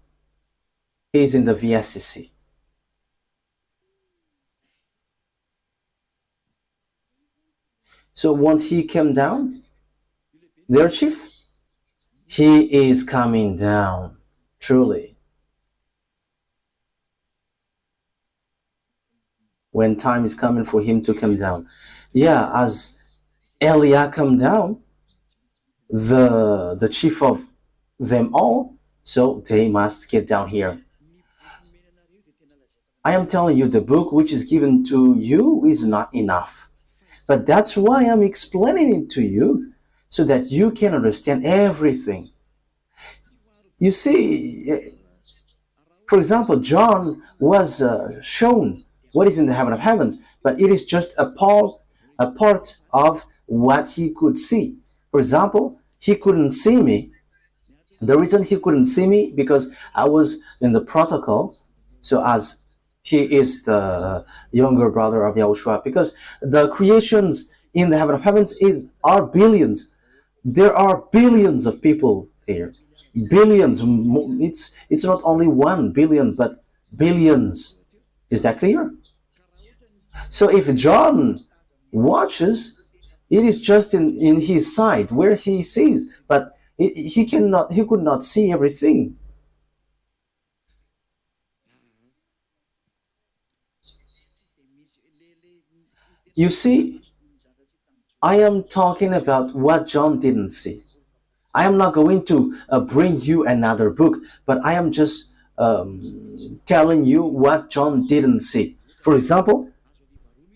He is in the VSCC. So once he came down, their chief, he is coming down, truly. When time is coming for him to come down. Yeah, as Eliah come down, the chief of them all, so they must get down here. I am telling you, the book which is given to you is not enough. But that's why I'm explaining it to you, so that you can understand everything. You see, for example, John was shown what is in the heaven of heavens, but it is just a part of what he could see. For example, he couldn't see me. The reason he couldn't see me, because I was in the protocol. So as he is the younger brother of Yahushua, because the creations in the heaven of heavens are billions. There are billions of people here. Billions. It's not only 1 billion, but billions. Is that clear? So if John watches, it is just in his side where he sees, but he could not see everything. You see, I am talking about what John didn't see. I am not going to bring you another book, but I am just telling you what John didn't see. For example,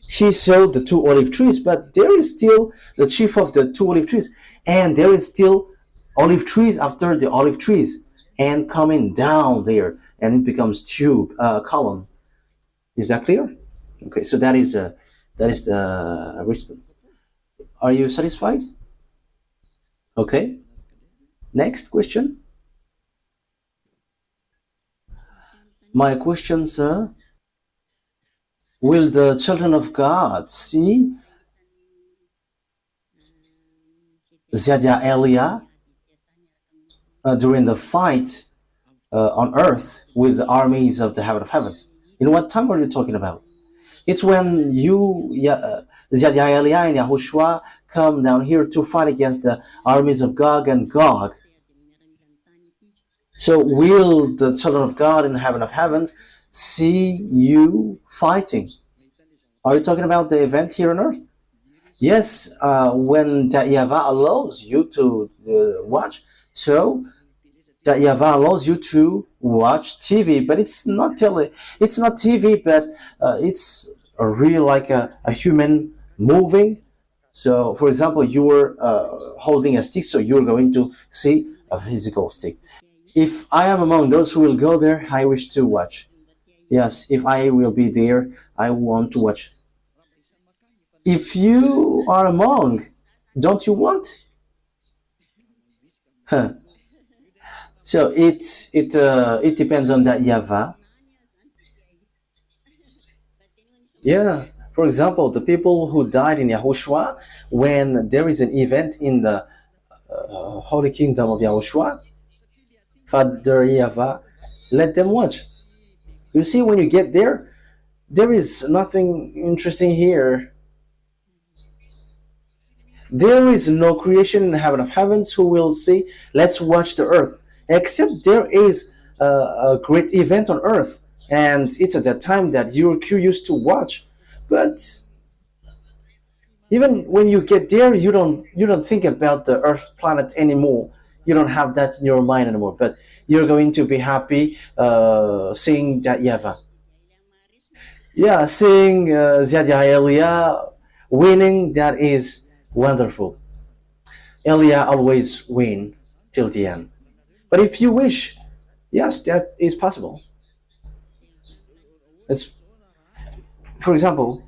he saw the two olive trees, but there is still the chief of the two olive trees, and there is still olive trees after the olive trees, and coming down there, and it becomes tube column. Is that clear? Okay, so that is the response. Are you satisfied? Okay. Next question. My question, sir, will the children of God see Ziyad Elia during the fight on earth with the armies of the heaven of heavens? In what time are you talking about? It's when Ziyad Elia and Yahushua come down here to fight against the armies of Gog and Gog. So will the children of God in the heaven of heavens see you fighting? Are you talking about the event here on earth? Yes, when that YAHVAH allows you to watch. So that YAHVAH allows you to watch TV, but it's not tele. It's not TV, but it's a real like a human moving. So, for example, you're holding a stick, so you're going to see a physical stick. If I am among those who will go there, I wish to watch. Yes, if I will be there, I want to watch. If you are among, don't you want? Huh. So it depends on that YAHVAH. Yeah. For example, the people who died in Yahushua, when there is an event in the Holy Kingdom of Yahushua, Father YAHVAH, let them watch. You see, when you get there, there is nothing interesting here. There is no creation in the heaven of heavens who will say, let's watch the earth. Except there is a great event on earth. And it's at that time that you're curious to watch. But even when you get there, you don't think about the earth planet anymore. You don't have that in your mind anymore. But you're going to be happy seeing that YAHVAH. Yeah, seeing Ziyad Elia winning, that is wonderful. Elia always win till the end. But if you wish, yes, that is possible. It's, for example,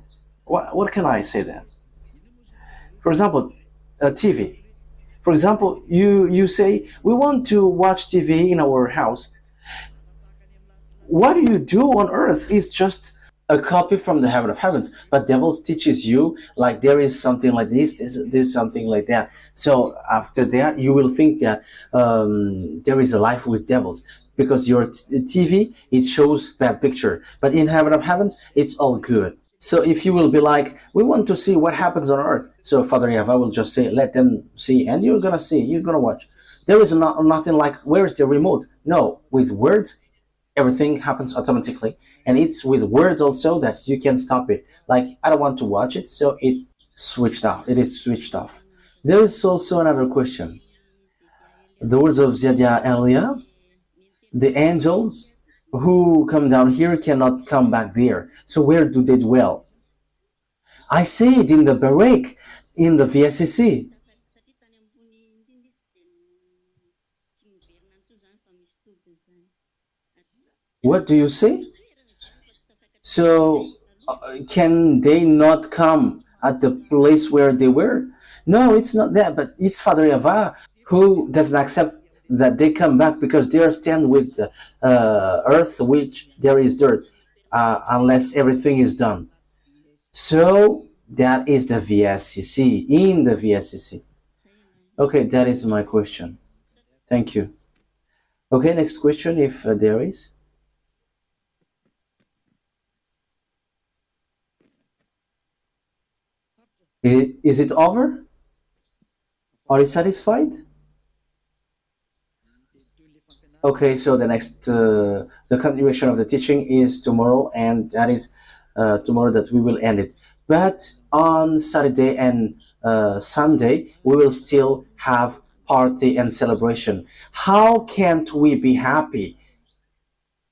what can I say there? For example, TV. For example, you say we want to watch TV in our house. What you do on earth is just a copy from the heaven of heavens, but devils teaches you like there is something like this, there's something like that. So after that you will think that there is a life with devils, because your TV, it shows bad picture, but in heaven of heavens it's all good. So if you will be like, we want to see what happens on earth, so Father YAHVAH will just say, let them see, and you're gonna see, you're gonna watch. There is nothing like, where is the remote? No, with words everything happens automatically, and it's with words also that you can stop it. Like, I don't want to watch it, so it is switched off. There is also another question. The words of Ziyad Elia, the angels who come down here cannot come back there, so where do they dwell? I say it in the Barak, in the VSCC. What do you say? So, can they not come at the place where they were? No, it's not that, but it's Father YAHVAH who doesn't accept that they come back, because they are stand with the earth, which there is dirt, unless everything is done. So that is the VSCC, in the VSCC. Okay, that is my question. Thank you. Okay, next question, if there is. Is it over? Are you satisfied? Okay, so the continuation of the teaching is tomorrow, and that is tomorrow that we will end it. But on Saturday and Sunday, we will still have party and celebration. How can't we be happy?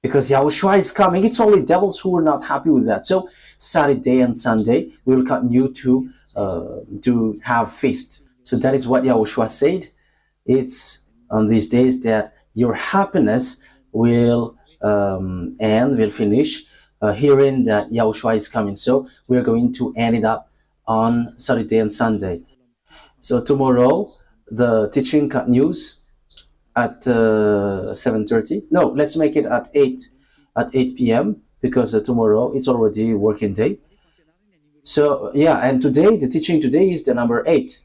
Because Yahushua is coming. It's only devils who are not happy with that. So Saturday and Sunday, we will continue to have feast. So that is what Yahushua said. It's on these days that your happiness will end, will finish, hearing that Yahushua is coming. So we're going to end it up on Saturday and Sunday. So tomorrow, the teaching continues at 7:30. No, let's make it at 8 p.m. because tomorrow it's already working day. So yeah, and today the teaching today is the number 8.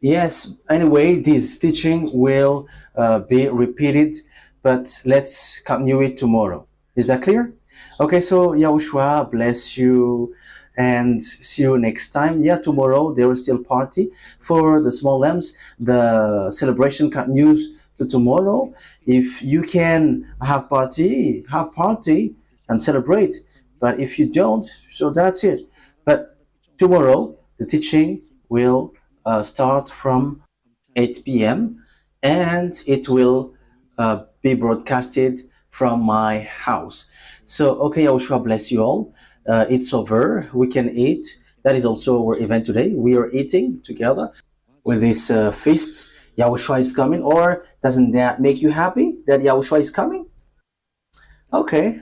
Yes, anyway, this teaching will be repeated, but let's continue it tomorrow. Is that clear? Okay, so Yahushua bless you and see you next time. Yeah, tomorrow there is still party for the small lambs. The celebration continues to tomorrow. If you can have party and celebrate. But if you don't, so that's it. But tomorrow the teaching will start from 8 p.m. and it will be broadcasted from my house. So, okay, Yahushua bless you all. It's over. We can eat. That is also our event today. We are eating together with this feast. Yahushua is coming. Or doesn't that make you happy that Yahushua is coming? Okay.